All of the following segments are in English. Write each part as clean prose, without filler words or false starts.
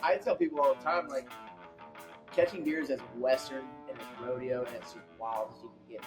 I tell people all the time, like, catching deer is as Western and as rodeo and as wild as you can get.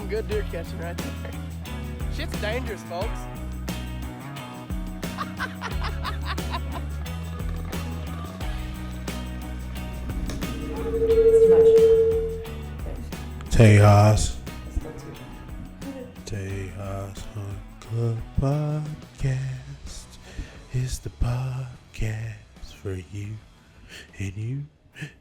Good deer catching right there. Shit's dangerous, folks. Tejas Hunt Club Podcast is the podcast for you and you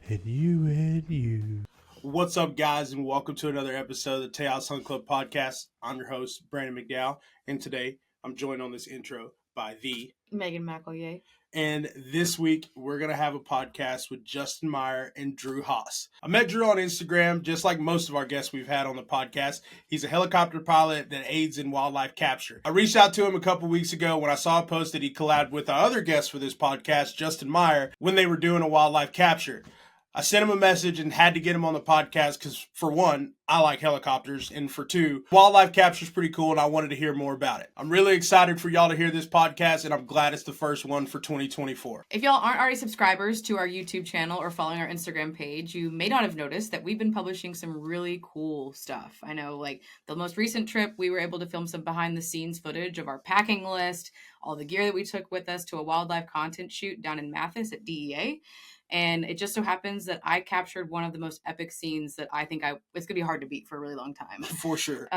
and you and you. What's up, guys, and welcome to another episode of the Tejas Hunt Club Podcast. I'm your host, Brandon McDowell, and today I'm joined on this intro by the Meagan McElroy. And this week, we're going to have a podcast with Justin Meyer and Drew Haas. I met Drew on Instagram, just like most of our guests we've had on the podcast. He's a helicopter pilot that aids in wildlife capture. I reached out to him a couple weeks ago when I saw a post that he collabed with our other guest for this podcast, Justin Meyer, when they were doing a wildlife capture. I sent him a message and had to get him on the podcast because, for one, I like helicopters, and for two, wildlife capture is pretty cool, and I wanted to hear more about it. I'm really excited for y'all to hear this podcast, and I'm glad it's the first one for 2024. If y'all aren't already subscribers to our YouTube channel or following our Instagram page, you may not have noticed that we've been publishing some really cool stuff. I know, like, the most recent trip, we were able to film some behind-the-scenes footage of our packing list, all the gear that we took with us to a wildlife content shoot down in Mathis at DEA. And it just so happens that I captured one of the most epic scenes that I think it's going to be hard to beat for a really long time. For sure.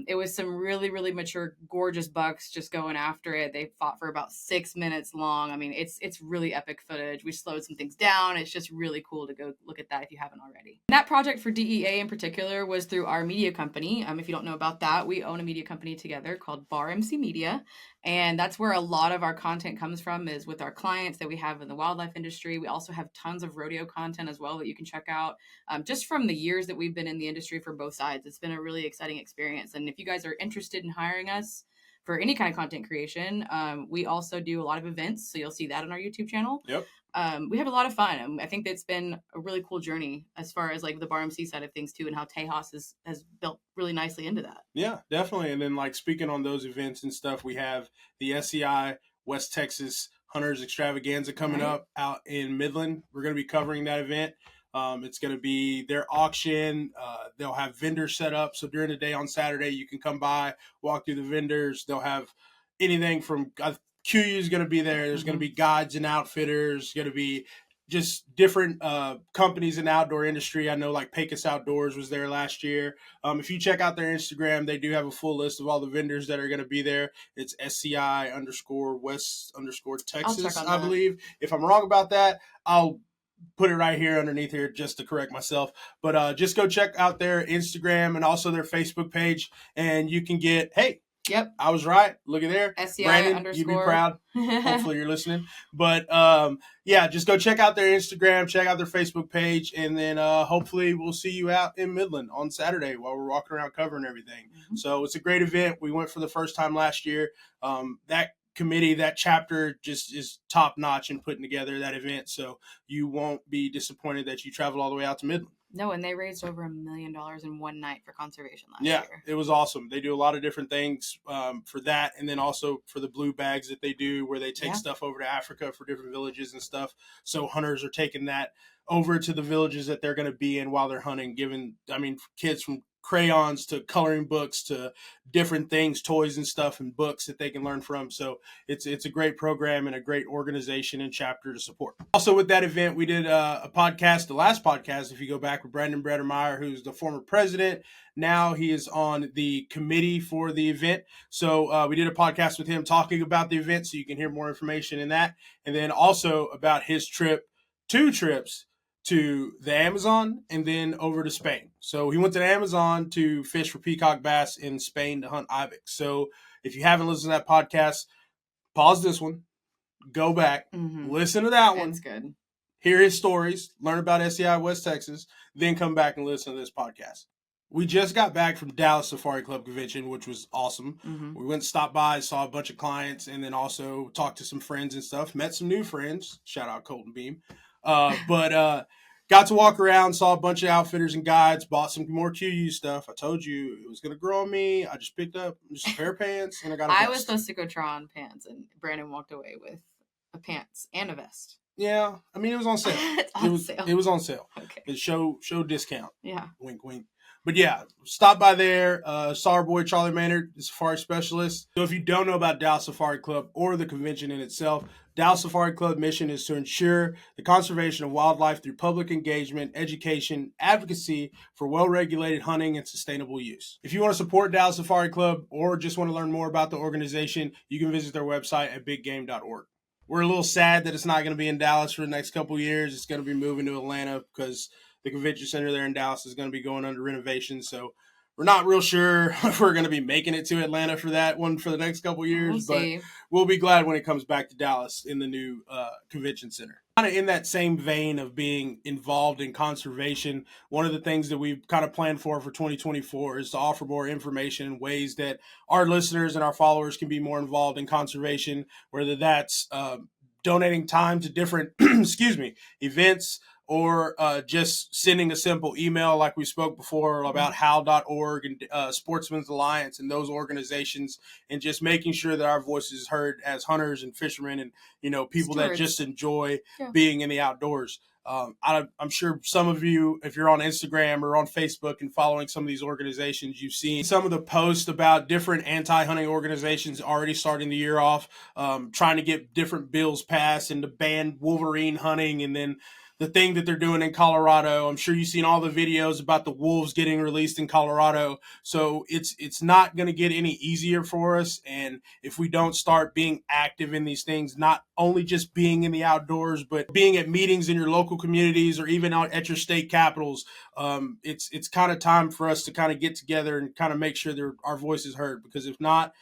It was some really, really mature, gorgeous bucks just going after it. They fought for about 6 minutes long. I mean, it's really epic footage. We slowed some things down. It's just really cool to go look at that if you haven't already. That project for DEA in particular was through our media company. If you don't know about that, we own a media company together called Bar MC Media. And that's where a lot of our content comes from, is with our clients that we have in the wildlife industry. We also have tons of rodeo content as well that you can check out. Just from the years that we've been in the industry for both sides, it's been a really exciting experience. And if you guys are interested in hiring us for any kind of content creation, we also do a lot of events. So you'll see that on our YouTube channel. Yep. We have a lot of fun. I think it's been a really cool journey as far as like the Bar MC side of things too, and how Tejas has built really nicely into that. Yeah, definitely. And then, like, speaking on those events and stuff, we have the SCI West Texas Hunters Extravaganza coming up out in Midland. We're going to be covering that event. It's going to be their auction. They'll have vendors set up. So during the day on Saturday, you can come by, walk through the vendors. They'll have anything from QU is going to be there. There's going to be guides and outfitters. Going to be just different companies in the outdoor industry. I know, like, Pecos Outdoors was there last year. If you check out their Instagram, they do have a full list of all the vendors that are going to be there. It's SCI_West_Texas, I believe. If I'm wrong about that, I'll put it right here underneath here just to correct myself. But just go check out their Instagram and also their Facebook page, and you can get, hey, yep, I was right. Look at there. SCI Brandon, you'd be proud. Hopefully you're listening. But, yeah, just go check out their Instagram, check out their Facebook page, and then hopefully we'll see you out in Midland on Saturday while we're walking around covering everything. Mm-hmm. So it's a great event. We went for the first time last year. That committee, that chapter just is top notch in putting together that event. So you won't be disappointed that you traveled all the way out to Midland. No, and they raised over $1 million in one night for conservation last year. Yeah, it was awesome. They do a lot of different things for that, and then also for the blue bags that they do, where they take stuff over to Africa for different villages and stuff. So hunters are taking that over to the villages that they're going to be in while they're hunting, kids from crayons to coloring books to different things, toys and stuff and books that they can learn from. So it's a great program and a great organization and chapter to support. Also with that event, we did a podcast, the last podcast, if you go back, with Brandon and Meyer, who's the former president. Now he is on the committee for the event. So we did a podcast with him talking about the event, so you can hear more information in that. And then also about his two trips to the Amazon and then over to Spain. So he went to the Amazon to fish for peacock bass, in Spain to hunt ibex. So if you haven't listened to that podcast, pause this one, go back, listen to that one. It's good. Hear his stories, learn about SEI West Texas, then come back and listen to this podcast. We just got back from Dallas Safari Club Convention, which was awesome. We went and stopped by, saw a bunch of clients, and then also talked to some friends and stuff. Met some new friends. Shout out Colton Beam. But got to walk around, saw a bunch of outfitters and guides, bought some more QU stuff. I told you it was going to grow on me. I just picked up just a pair of pants, and I got a vest. I was supposed to go try on pants, and Brandon walked away with a pants and a vest. Yeah, I mean, it was on sale. It was on sale. Okay. It show discount. Yeah. Wink, wink. But yeah, stop by there. Saw our boy Charlie Maynard, the safari specialist. So if you don't know about Dallas Safari Club or the convention in itself, Dallas Safari Club mission is to ensure the conservation of wildlife through public engagement, education, advocacy for well-regulated hunting and sustainable use. If you want to support Dallas Safari Club or just want to learn more about the organization, you can visit their website at biggame.org. We're a little sad that it's not going to be in Dallas for the next couple of years. It's going to be moving to Atlanta because the convention center there in Dallas is going to be going under renovation. So we're not real sure if we're going to be making it to Atlanta for that one for the next couple of years. But we'll be glad when it comes back to Dallas in the new convention center. Kind of in that same vein of being involved in conservation, one of the things that we've kind of planned for 2024 is to offer more information in ways that our listeners and our followers can be more involved in conservation, whether that's donating time to different events, or just sending a simple email like we spoke before about how.org and Sportsmen's Alliance and those organizations, and just making sure that our voice is heard as hunters and fishermen and, people that just enjoy being in the outdoors. I'm sure some of you, if you're on Instagram or on Facebook and following some of these organizations, you've seen some of the posts about different anti-hunting organizations already starting the year off, trying to get different bills passed and to ban wolverine hunting, and then the thing that they're doing in Colorado. I'm sure you've seen all the videos about the wolves getting released in Colorado. So it's not going to get any easier for us. And if we don't start being active in these things, not only just being in the outdoors, but being at meetings in your local communities or even out at your state capitals, it's kind of time for us to kind of get together and kind of make sure that our voice is heard. Because if not,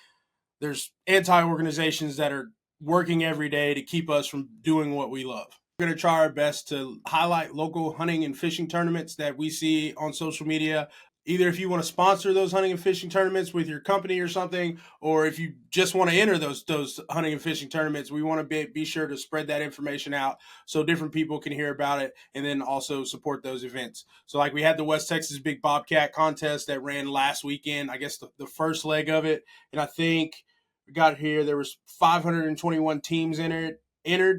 there's anti-organizations that are working every day to keep us from doing what we love. We're going to try our best to highlight local hunting and fishing tournaments that we see on social media. Either if you want to sponsor those hunting and fishing tournaments with your company or something, or if you just want to enter those hunting and fishing tournaments, we want to be sure to spread that information out so different people can hear about it and then also support those events. So like we had the West Texas Big Bobcat contest that ran last weekend, I guess the first leg of it. And I think we got here, there was 521 teams entered,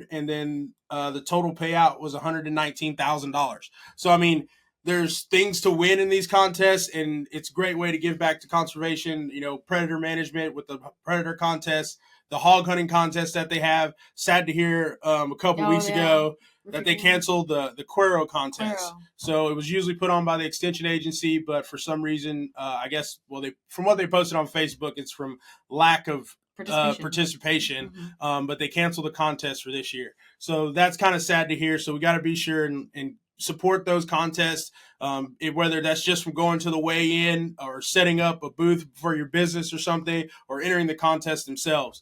and then the total payout was $119,000. So, I mean, there's things to win in these contests, and it's a great way to give back to conservation, predator management with the predator contest, the hog hunting contest that they have. Sad to hear a couple weeks ago that they canceled the Cuero contest. So it was usually put on by the Extension Agency, but for some reason, I guess, from what they posted on Facebook, it's from lack of participation. But they canceled the contest for this year. So that's kind of sad to hear. So we got to be sure and support those contests, whether that's just from going to the weigh-in or setting up a booth for your business or something, or entering the contest themselves.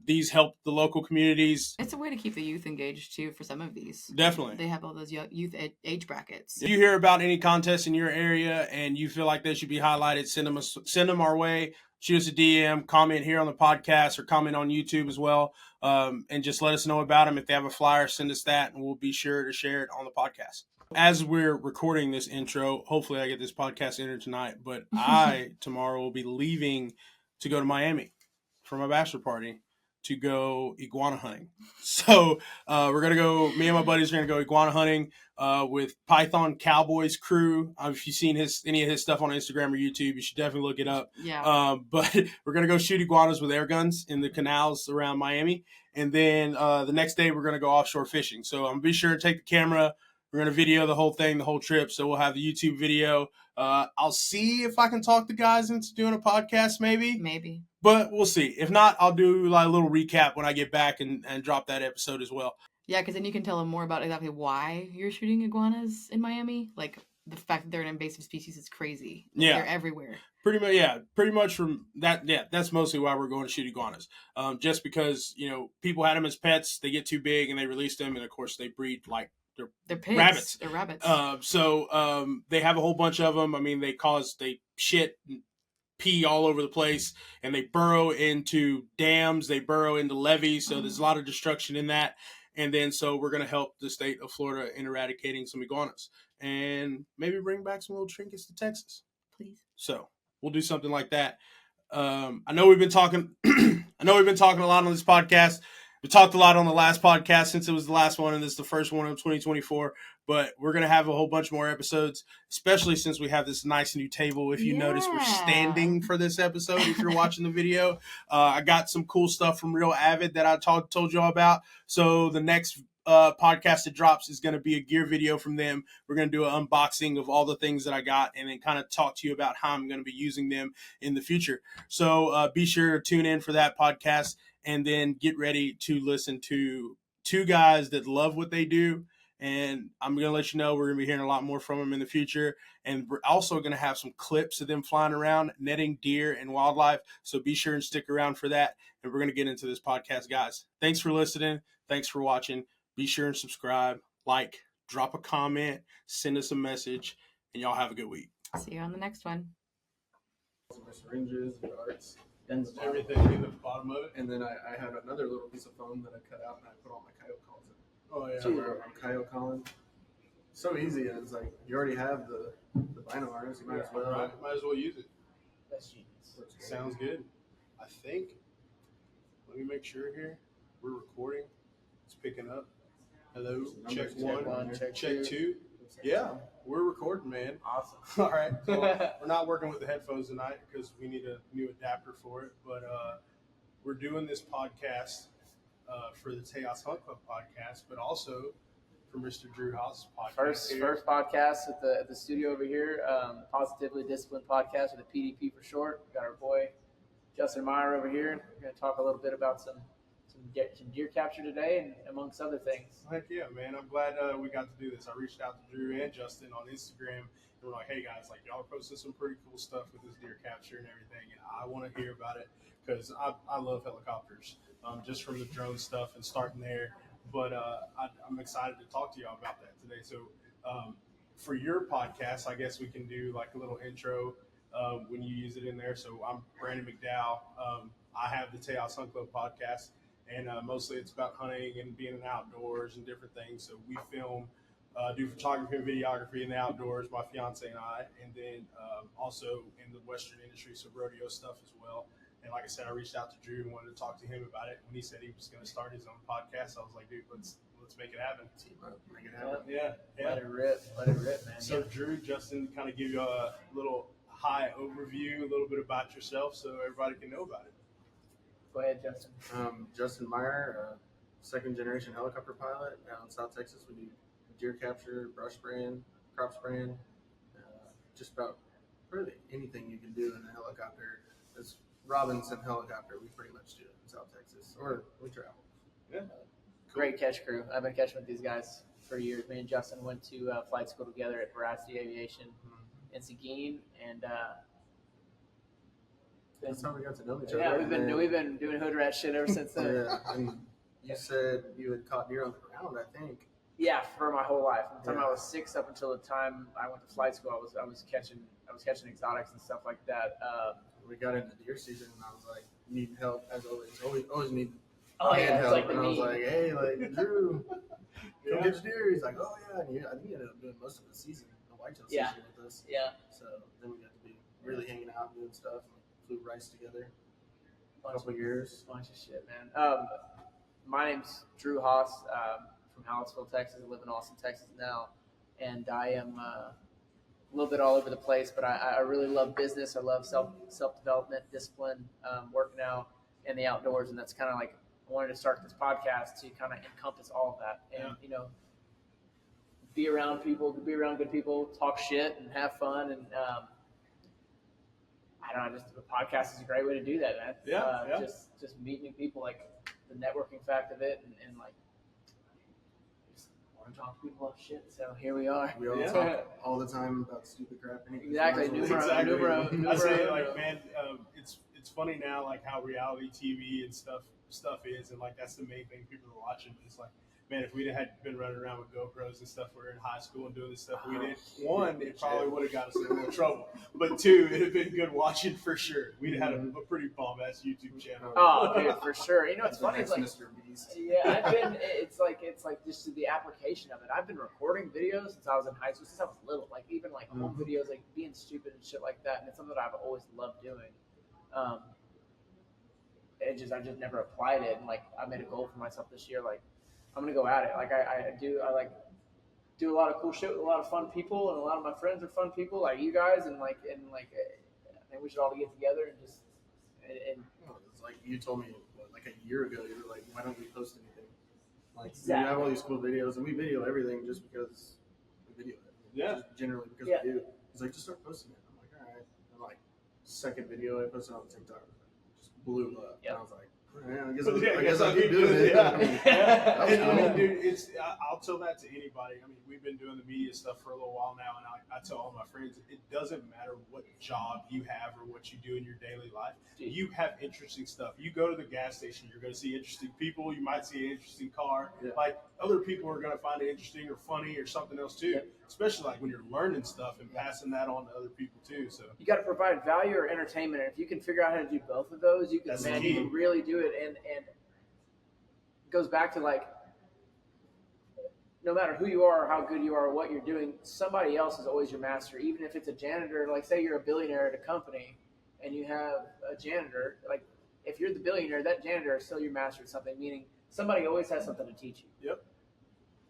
These help the local communities. It's a way to keep the youth engaged too for some of these. Definitely. They have all those youth age brackets. If you hear about any contests in your area and you feel like they should be highlighted, send them our way. Shoot us a DM, comment here on the podcast, or comment on YouTube as well. And just let us know about them. If they have a flyer, send us that, and we'll be sure to share it on the podcast. As we're recording this intro, hopefully I get this podcast entered tonight, but I tomorrow will be leaving to go to Miami for my bachelor party. to go iguana hunting. So we're going to go, me and my buddies are going to go iguana hunting with Python Cowboys crew. If you've seen any of his stuff on Instagram or YouTube, you should definitely look it up. Yeah. But we're going to go shoot iguanas with air guns in the canals around Miami. And then the next day we're going to go offshore fishing. So I'm going to be sure to take the camera. We're going to video the whole thing, the whole trip. So we'll have the YouTube video. I'll see if I can talk the guys into doing a podcast maybe. But we'll see. If not, I'll do like a little recap when I get back and drop that episode as well. Yeah, because then you can tell them more about exactly why you're shooting iguanas in Miami. Like the fact that they're an invasive species is crazy. Yeah. They're everywhere. Pretty much from that. Yeah, that's mostly why we're going to shoot iguanas. Just because, people had them as pets. They get too big and they release them. And of course they breed like they're pigs. Rabbits. They're rabbits. So they have a whole bunch of them. I mean, they shit and pee all over the place, and they burrow into dams. They burrow into levees. So there's a lot of destruction in that. And then so we're going to help the state of Florida in eradicating some iguanas and maybe bring back some little trinkets to Texas. Please. So we'll do something like that. I know we've been talking. a lot on this podcast. We talked a lot on the last podcast since it was the last one, and this is the first one of 2024. But we're going to have a whole bunch more episodes, especially since we have this nice new table. If you notice, we're standing for this episode if you're watching the video. I got some cool stuff from Real Avid that I told you all about. So the next podcast that drops is going to be a gear video from them. We're going to do an unboxing of all the things that I got and then kind of talk to you about how I'm going to be using them in the future. So be sure to tune in for that podcast. And then get ready to listen to two guys that love what they do. And I'm going to let you know we're going to be hearing a lot more from them in the future. And we're also going to have some clips of them flying around, netting deer and wildlife. So be sure and stick around for that. And we're going to get into this podcast, guys. Thanks for listening. Thanks for watching. Be sure and subscribe, like, drop a comment, send us a message, and y'all have a good week. See you on the next one. Syringes, darts. Everything in the bottom of it. And then I had another little piece of foam that I cut out and I put all my coyote calls in. Oh, yeah. So I'm coyote calling. So easy. And it's like, you already have the vinyl harness. You might as well. Might as well use it. That's genius. Sounds good. I think. Let me make sure here. We're recording. It's picking up. Hello. Check one. Check two. Yeah, we're recording, man. Awesome. All right. So we're not working with the headphones tonight because we need a new adapter for it. But we're doing this podcast for the Tejas Hunt Club Podcast, but also for Mr. Drew Haas' podcast. First podcast at the studio over here. Positively Disciplined Podcast, with a PDP for short. We got our boy Justin Meyer over here. We're going to talk a little bit about some deer capture today, and amongst other things. Heck yeah, man. I'm glad we got to do this. I reached out to Drew and Justin on Instagram, and we're like, hey, guys, like, y'all are posting some pretty cool stuff with this deer capture and everything, and I want to hear about it because I love helicopters, just from the drone stuff and starting there. But I'm excited to talk to y'all about that today. So for your podcast, I guess we can do like a little intro when you use it in there. So I'm Brandon McDowell. I have the Tejas Hunt Club Podcast. And mostly it's about hunting and being in the outdoors and different things. So we film, do photography and videography in the outdoors, my fiance and I, and then also in the Western industry, so rodeo stuff as well. And like I said, I reached out to Drew and wanted to talk to him about it. When he said he was going to start his own podcast, I was like, dude, let's make it happen. Make it happen. Yeah. Let it rip, man. So Drew, Justin, kind of give you a little high overview, a little bit about yourself so everybody can know about it. Go ahead, Justin. Justin Meyer, second generation helicopter pilot out in South Texas. We do deer capture, brush spraying, crop spraying, just about really anything you can do in a helicopter. It's Robinson helicopter. We pretty much do it in South Texas, or we travel. Yeah. Great catch crew. I've been catching with these guys for years. Me and Justin went to flight school together at Veracity Aviation in Seguin, and that's how we got to know each other. Yeah, we've been doing hood rat shit ever since then. Yeah, and you said you had caught deer on the ground, I think. Yeah, for my whole life. From the time I was 6 up until the time I went to flight school, I was catching exotics and stuff like that. We got into deer season, and I was like, "Need help?" As always need. Oh yeah, help. it's like and I was like, "Hey, like Drew, come get your deer." He's like, "Oh yeah," and I think he ended up doing most of the season, the whitetail season with us. Yeah. So then we got to be really hanging out and doing stuff. And flew rice together. couple years. Bunch of shit, man. My name's Drew Haas from Hallettsville, Texas. I live in Austin, Texas now, and I am a little bit all over the place. But I really love business. I love self development, discipline, working out, and the outdoors. And that's kind of like I wanted to start this podcast to kind of encompass all of that, and be around people, be around good people, talk shit, and have fun. And I don't know, just a podcast is a great way to do that, man. Just meet new people, like the networking fact of it, and like just want to talk to people about shit. So here we are. We all talk all the time about stupid crap. Exactly. Numero. I say, like, man, it's funny now, like how reality TV and stuff is, and like that's the main thing people are watching. It's like, man, if we had been running around with GoPros and stuff, we were in high school and doing the stuff we did, one, it probably would have got us in a little trouble. But two, it'd have been good watching for sure. We'd have had a pretty bomb-ass YouTube channel. Oh, dude, for sure. You know what's funny? It's like, Mr. Beast. yeah, it's like just the application of it. I've been recording videos since I was in high school, since I was little. Like even like home videos, like being stupid and shit like that. And it's something that I've always loved doing. I just never applied it. And like I made a goal for myself this year. Like I'm gonna go at it. Like I do a lot of cool shit with a lot of fun people, and a lot of my friends are fun people, like you guys, and I think we should all get together and just and It's like you told me like a year ago. You were like, why don't we post anything? Like Exactly. we have all these cool videos, and we video everything just because we video it. Yeah. Just generally because we do. He's like, just start posting it. I'm like, all right. And like second video I posted on TikTok just blew up. Yep. And I was like, yeah, I guess I'll keep doing it. And dude, I'll tell that to anybody. I mean, we've been doing the media stuff for a little while now, and I tell all my friends, it doesn't matter what job you have or what you do in your daily life. You have interesting stuff. You go to the gas station, you're going to see interesting people. You might see an interesting car. Yeah. Like other people are going to find it interesting or funny or something else too. Yep. Especially like when you're learning stuff and passing that on to other people too. So you got to provide value or entertainment. And if you can figure out how to do both of those, you can That's man, key. you can really do it. And it goes back to like, no matter who you are or how good you are or what you're doing, somebody else is always your master. Even if it's a janitor, like say you're a billionaire at a company and you have a janitor, like if you're the billionaire, that janitor is still your master at something, meaning somebody always has something to teach you. Yep.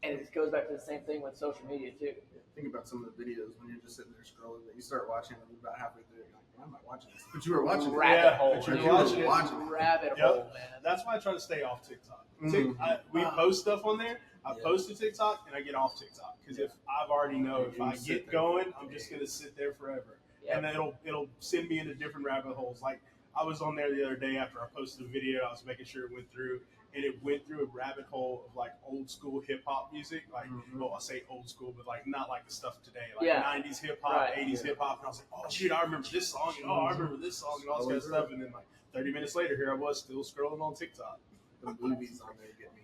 And it goes back to the same thing with social media too. Think about some of the videos when you're just sitting there scrolling that you start watching them about halfway through. You're like, why am I watching this? But you were watching it. Rabbit hole. but you're You watching were it. Rabbit Yep. hole, man. That's why I try to stay off TikTok. Mhm. We post stuff on there. I post to TikTok and I get off TikTok because if I've already know if You I sit get there. going, I'm just gonna sit there forever, Yep. and then it'll send me into different rabbit holes. Like I was on there the other day after I posted a video. I was making sure it went through, and it went through a rabbit hole of like old school hip hop music. Like, well, I say old school, but like not like the stuff today, like 90s hip hop, Right. 80s hip hop. And I was like, oh shoot, I remember this song, and I remember this song, and all this kind of stuff. And then like 30 minutes later, here I was still scrolling on TikTok. The movies on there get me.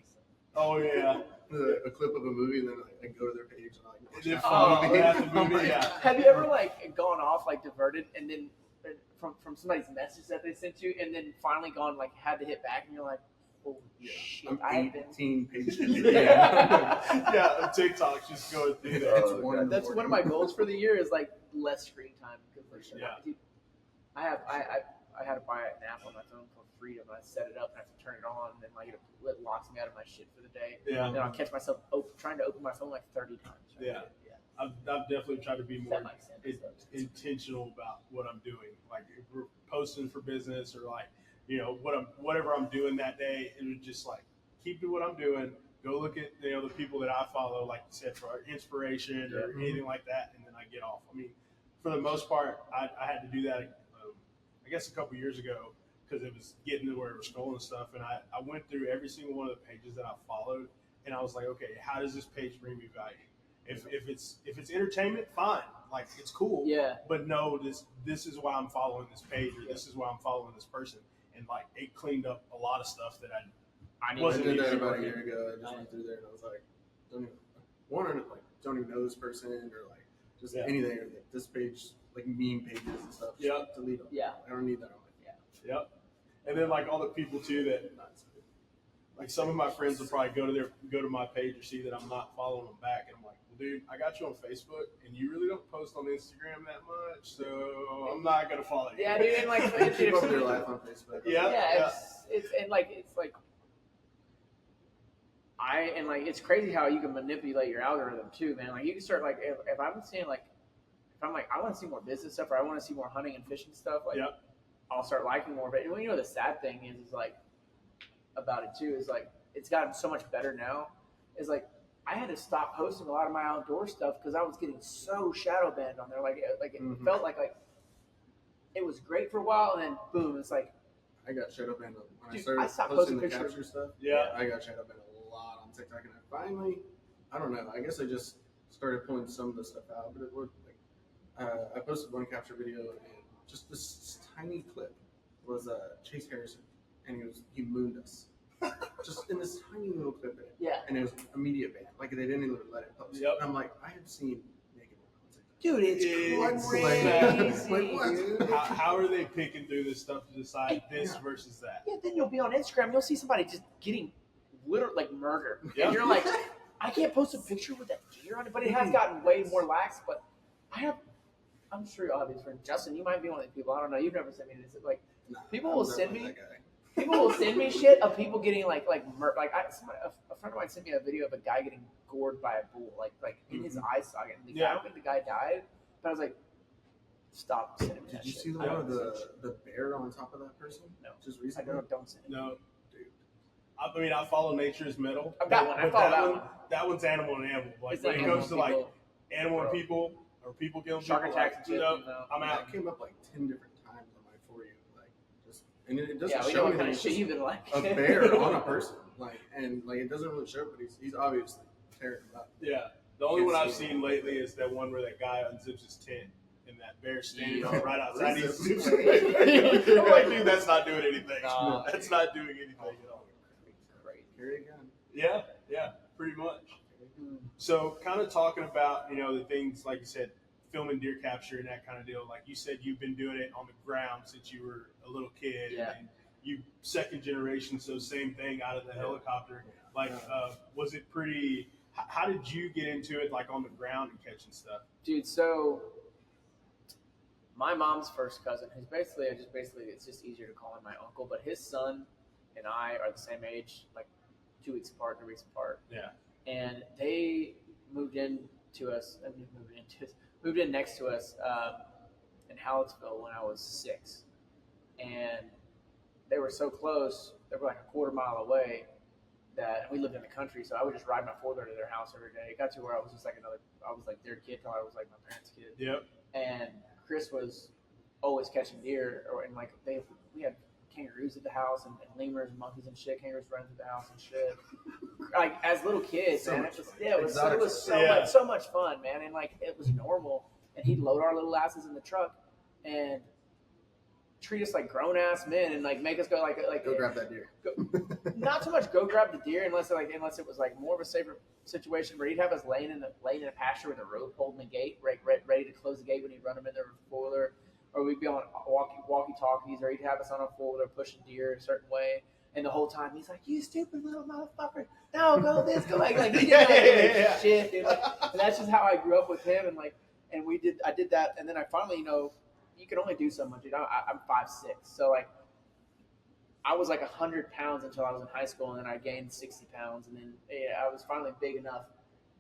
Oh yeah. A clip of a movie, and then I go to their page and I watch It's half fun. the movie. Half the movie, I'm like, yeah. Have you ever like gone off like diverted and then from somebody's message that they sent you and then finally gone like had to hit back and you're like, holy shit, I'm I have been. 18 pages. Yeah, TikTok's just going through that. It's one in the That's one of my morning. goals for the year is like less screen time because like, Yeah. dude, I had to buy an app on my phone called Freedom and I set it up and I have to turn it on and then like it locks me out of my shit for the day. Yeah. And then I'll catch myself trying to open my phone like 30 times. Right? Yeah. I've definitely tried to be more That makes sense. intentional about what I'm doing. Like if we're posting for business or like, you know, whatever I'm doing that day, it was just like keep doing what I'm doing. Go look at the people that I follow, like you said, for inspiration or anything like that, and then I get off. I mean, for the most part, I had to do that. I guess a couple years ago because it was getting to where it was scrolling and stuff, and I went through every single one of the pages that I followed, and I was like, okay, how does this page bring me value? If it's entertainment, fine, like it's cool. Yeah. But no, this is why I'm following this page, or this is why I'm following this person, and like it cleaned up a lot of stuff that I wasn't did that even about a working. year ago. I just went through there and I was like, don't even know this person or like just anything. Or like this page, like meme pages and stuff. Just Yep. delete them. Yeah. I don't need that on my Yep. And then like all the people too that Like some of my friends will probably go to my page or see that I'm not following them back, and I'm like, well, dude, I got you on Facebook, and you really don't post on Instagram that much, so I'm not gonna follow you. Yeah, dude, and like Keep up your life on Facebook. Yeah. It's crazy how you can manipulate your algorithm too, man. Like you can start like if I'm seeing like if I'm like I want to see more business stuff or I want to see more hunting and fishing stuff, like I'll start liking more of it. And well, you know the sad thing is like about it too is like it's gotten so much better now. Is like I had to stop posting a lot of my outdoor stuff because I was getting so shadow banned on there. Like it felt like it was great for a while and then boom, it's like I got shadow banned when Dude, I started I stopped posting posting the pictures. capture stuff. Yeah. I got shadow banned a lot on TikTok, and I don't know. I guess I just started pulling some of the stuff out, but it worked. Like, I posted one capture video, and just this tiny clip was Chase Harrison, and he mooned us, just in this tiny little clip. And it was immediate ban. Like they didn't even let it post. Yep. And I'm like, I have seen naked dude, it's Exactly. crazy. Like, what? Dude. How are they picking through this stuff to decide this versus that? Yeah, then you'll be on Instagram, you'll see somebody just getting literally like murdered. Yep. And you're like, I can't post a picture with that deer on it, but it has gotten way more lax. But I'm sure you'll have these friends. Justin, you might be one of these people. I don't know. You've never sent me this. Like, people will send me. People will send me shit of people getting a friend of mine sent me a video of a guy getting gored by a bull, like in his eye socket. And I don't think the guy died, but I was like, stop sending me that Did you shit. see the one of the bear on top of that person? No. Just I recently? don't send it. No, dude. I mean, I follow Nature's Metal. I've got one. I but follow that one. That one's animal and animal. Like It's when like it animal comes to people. like animal and people or people killing Shark people, attacks like, and shit. I'm out. That came up like 10 different times on my For You. Like, just, and it doesn't Yeah, we show know what anything. kind of It's shit just you've been like. a bear on a person. Like, and like it doesn't really show, but he's obviously tearing him up. Yeah. The only one I've see seen lately is that one where that guy unzips his tent and that bear standing Yeah. right outside. He Unzips. zips it. I'm like, dude, that's not doing anything. No. That's not doing anything at all. Crazy. Carry a gun. Yeah, pretty much. So, kind of talking about, the things, like you said, filming deer capture and that kind of deal. Like you said, you've been doing it on the ground since you were a little kid. Yeah. And you second generation, so same thing out of the helicopter. Like, was it pretty, how did you get into it, like on the ground and catching stuff? Dude, so my mom's first cousin, who's basically it's just easier to call him my uncle, but his son and I are the same age, like 2 weeks apart, 3 weeks apart. Yeah. And they moved in next to us in Hallettsville when I was 6. And they were so close, they were like a quarter mile away that we lived in the country, so I would just ride my 4-wheeler to their house every day. It got to where I was just like I was like their kid till I was like my parents' kid. Yep. And Chris was always catching deer, we had kangaroos at the house and lemurs and monkeys and shit. Kangaroos running through the house and shit. Like as little kids, So man, much it was fun. so much fun, man. And like it was normal. And he'd load our little asses in the truck and treat us like grown ass men and like make us go like Go grab that deer. not so much go grab the deer unless it was like more of a safer situation where he'd have us laying in a pasture with a rope holding the gate, ready to close the gate when he'd run them in their 4-wheeler, or we'd be on walkie talkies, or he'd have us on a 4-wheeler pushing deer a certain way. And the whole time he's like, "You stupid little motherfucker! No, go this, go like he did shit, dude." Like, and that's just how I grew up with him, and I did that, and then I finally, you can only do so much. I'm 5'6", so like I was like 100 pounds until I was in high school, and then I gained 60 pounds, and then I was finally big enough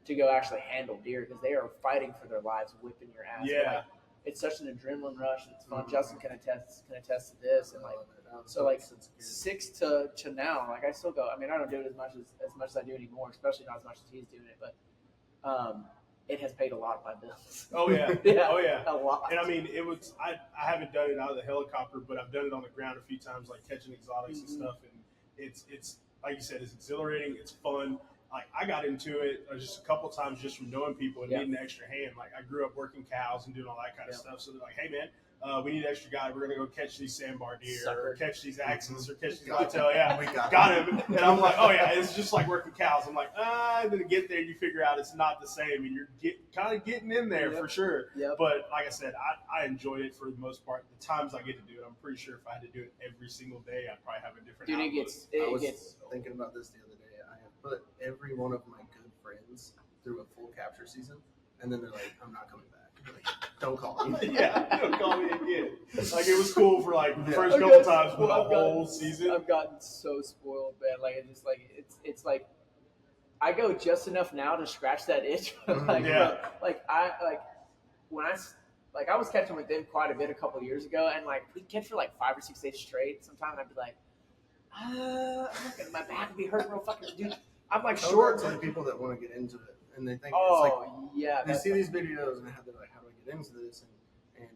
to go actually handle deer because they are fighting for their lives, whipping your ass. Yeah. But, like, it's such an adrenaline rush. It's fun. Justin can attest to this, and like. So like 6 to now, like I still go. I mean, I don't do it as much as I do anymore, especially not as much as he's doing it. But it has paid a lot of my bills. Oh yeah, Yeah, oh yeah. a lot. And I mean, I haven't done it out of the helicopter, but I've done it on the ground a few times, like catching exotics and stuff. And it's like you said, it's exhilarating. It's fun. Like I got into it just a couple times just from knowing people and needing an extra hand. Like I grew up working cows and doing all that kind of stuff. So they're like, "Hey man, we need an extra guy. We're gonna go catch these sandbar deer, Sucker. or catch these axes, or catch these Got whitetail. Yeah, We got got him. And I'm like, oh yeah, it's just like working cows. I'm like, and then get there, you figure out it's not the same, and you're kind of getting in there for sure. Yep. But like I said, I enjoyed it for the most part. The times I get to do it, I'm pretty sure if I had to do it every single day, I'd probably have a different. Dude, outlook. I was gets thinking about this the other day. I have put every one of my good friends through a full capture season, and then they're like, I'm not coming back. Like, don't call me. Yeah, don't call me again. Like, it was cool for like the Yeah. first I've couple gotten- times, but the I've gotten- whole season. I've gotten so spoiled, man. Like it's just like it's like I go just enough now to scratch that itch. Like, Yeah. when I was catching with them quite a bit a couple of years ago, and like we'd catch for like 5 or 6 days straight. Sometimes I'd be like, my back would be hurting real fucking, dude. I'm like Tell short. that to the people that want to get into it, and they think it's Oh yeah, like they see these videos and they're like, how do I get into this? And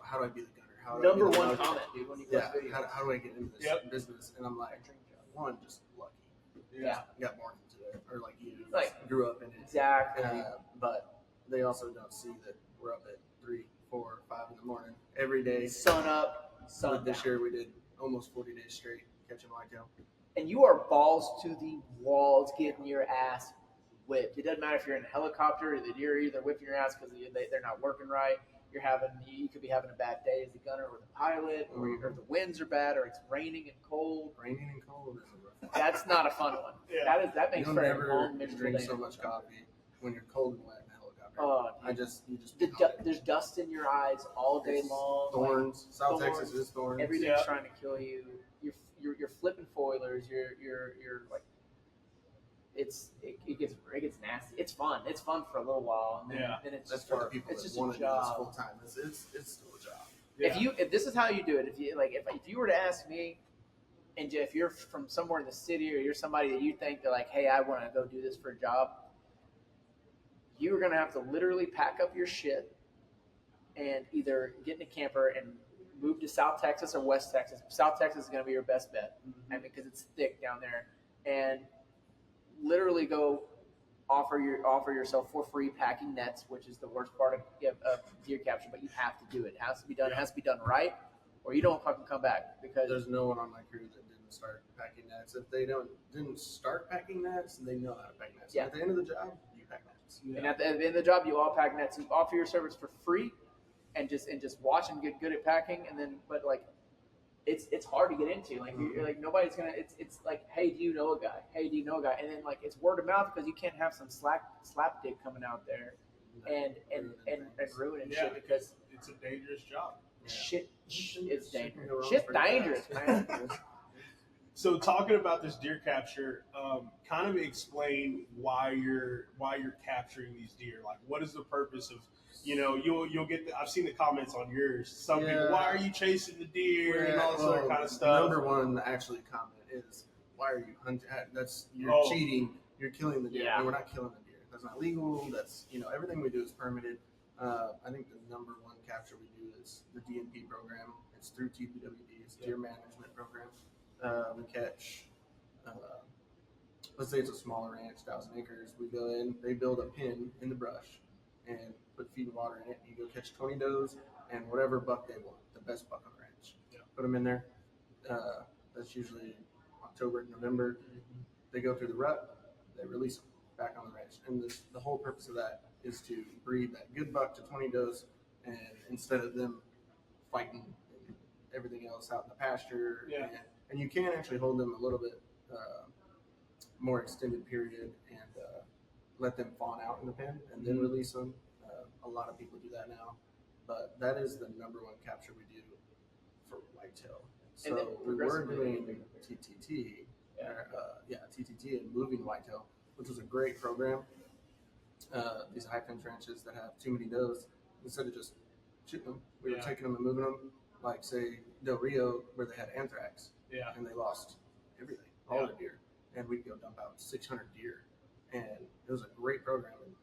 how do I be the gunner? How do number I be the one hunter? comment, dude. When you Yeah, post videos. how do I get into this Yep. business? And I'm like, one, just lucky. Yeah. Got born into it, or like you Like- grew up in it. Exactly. But they also don't see that we're up at 3, 4, 5 in the morning every day. Sun up, sun Like this down. year we did almost 40 days straight catching whitetail. And you are balls to the walls getting your ass whipped. It doesn't matter if you're in a helicopter, the deer are either whipping your ass because they're not working right. You could be having a bad day as the gunner or the pilot, or the winds are bad, or it's raining and cold. Raining and cold is a rough. That's not a fun one. Yeah. That makes You'll for a never long, miserable drink day. so much coffee when you're cold and wet in a helicopter. Oh, You just there's dust in your eyes all day It's long. thorns. South thorns. Texas is thorns. Like, everything's Yeah. trying to kill you. You're flipping foilers. You're like, it gets nasty. It's fun. It's fun for a little while, and then, Yeah. then it's That's just for the work. people It's that just a want to do this job. full time. It's still a job. Yeah. If this is how you do it, if you were to ask me, and if you're from somewhere in the city, or you're somebody that you think that like, hey, I want to go do this for a job, you're gonna have to literally pack up your shit and either get in a camper and move to South Texas or West Texas. South Texas is gonna be your best bet, I mean, because it's thick down there, and literally go offer yourself for free packing nets, which is the worst part of deer capture, but you have to do it. It has to be done. It has to be done right, or you don't fucking come back, because There's no one on my crew that didn't start packing nets. If they didn't start packing nets, they know how to pack nets. Yeah. At the end of the job, you pack nets. and at the end of the job, you all pack nets. You offer your service for free, and just watch and get good at packing. And then, but like, it's hard to get into. Like, you're like, nobody's gonna. It's like, hey, do you know a guy? Hey, do you know a guy? And then like, it's word of mouth, because you can't have some slap dick coming out there and ruining Yeah, shit, because it's a dangerous job. shit is Shit can dangerous. go wrong Shit's pretty dangerous, fast. man. So talking about this deer capture, kind of explain why you're capturing these deer. Like, what is the purpose of, you'll get I've seen the comments on yours. Some people, why are you chasing the deer and all this other kind of stuff. Number one actually comment is, why are you hunting? You're cheating. You're killing the deer. Yeah. No, we're not killing the deer. That's not legal. That's everything we do is permitted. I think the number one capture we do is the DNP program. It's through TPWD. It's Deer Management Program. We catch, let's say it's a smaller ranch, 1,000 acres. We go in, they build a pen in the brush and put feed and water in it. You go catch 20 does and whatever buck they want, the best buck on the ranch. Yeah. Put them in there. That's usually October, November. They go through the rut, they release them back on the ranch. And the whole purpose of that is to breed that good buck to 20 does, and instead of them fighting everything else out in the pasture. Yeah. And you can actually hold them a little bit more extended period and let them fawn out in the pen and then release them. A lot of people do that now, but that is the number one capture we do for whitetail. And then So we were progressively doing TTT, TTT and moving whitetail, which was a great program. These high fence ranches that have too many does, instead of just shooting them, we were taking them and moving them, like say Del Rio, where they had anthrax. Yeah. And they lost everything, all the deer. And we'd go dump out 600 deer. And it was a great program. And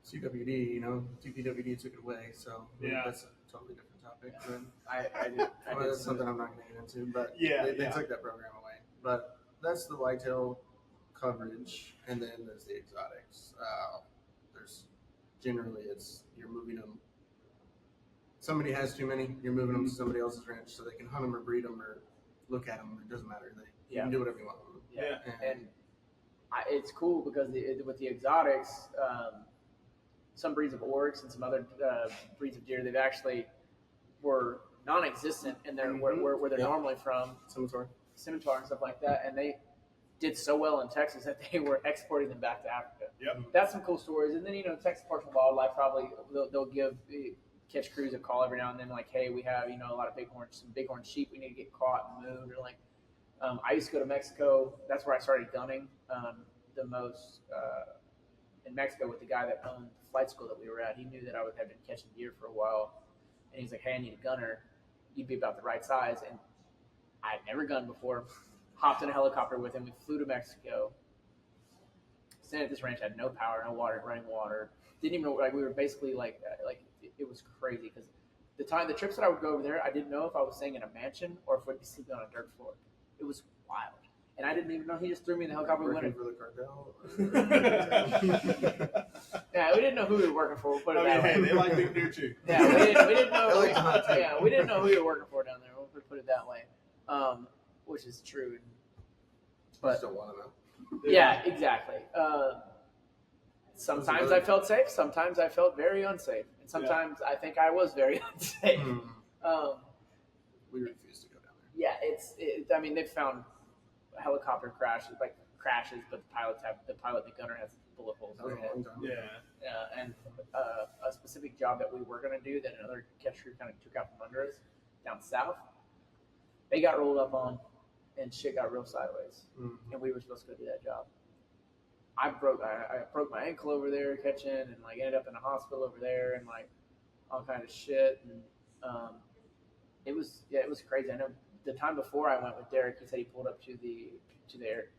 CWD, TPWD took it away. So that's a totally different topic. But that's something I'm not going to get into. But they took that program away. But that's the whitetail coverage. And then there's the exotics. You're moving them somebody has too many, you're moving them to somebody else's ranch so they can hunt them or breed them or look at them. It doesn't matter. You can do whatever you want with them. Yeah. And it's cool because with the exotics, some breeds of oryx and some other breeds of deer, they've actually were non-existent in their where they're normally from, scimitar and stuff like that, and they did so well in Texas that they were exporting them back to Africa. Yep. That's some cool stories. And then, Texas Parks and Wildlife probably they'll give catch crews a call every now and then, like, hey, we have a lot of some bighorn sheep we need to get caught and moved. Or like, I used to go to Mexico. That's where I started gunning the most in Mexico with the guy that owned the flight school that we were at. He knew that I had been catching deer for a while, and he's like, hey, I need a gunner. You'd be about the right size. And I had never gunned before. Hopped in a helicopter with him. We flew to Mexico. Stayed at this ranch, had no power, no water, running water. Didn't even know, we were basically like it was crazy because the trips that I would go over there, I didn't know if I was staying in a mansion or if we'd be sleeping on a dirt floor. It was wild. And I didn't even know. He just threw me in the helicopter. Working for the cartel. Yeah, we didn't know who we were working for. We'll put it that way. Hey, they like big deer too. Yeah, we didn't know. We didn't know who we were working for down there. We'll put it that way. Which is true. But still want to know. Yeah, exactly. Sometimes I felt safe. Sometimes I felt very unsafe. And sometimes I think I was very unsafe. We refuse to go down there. Yeah, I mean, they've found helicopter crashes, but the gunner has bullet holes in their head. Yeah, and a specific job that we were going to do that another catch crew kind of took out from under us down south, they got rolled up on and shit got real sideways. And we were supposed to go do that job. I broke my ankle over there catching and ended up in a hospital over there and all kind of shit. And it was crazy. I know the time before I went with Derek, he said he pulled up to the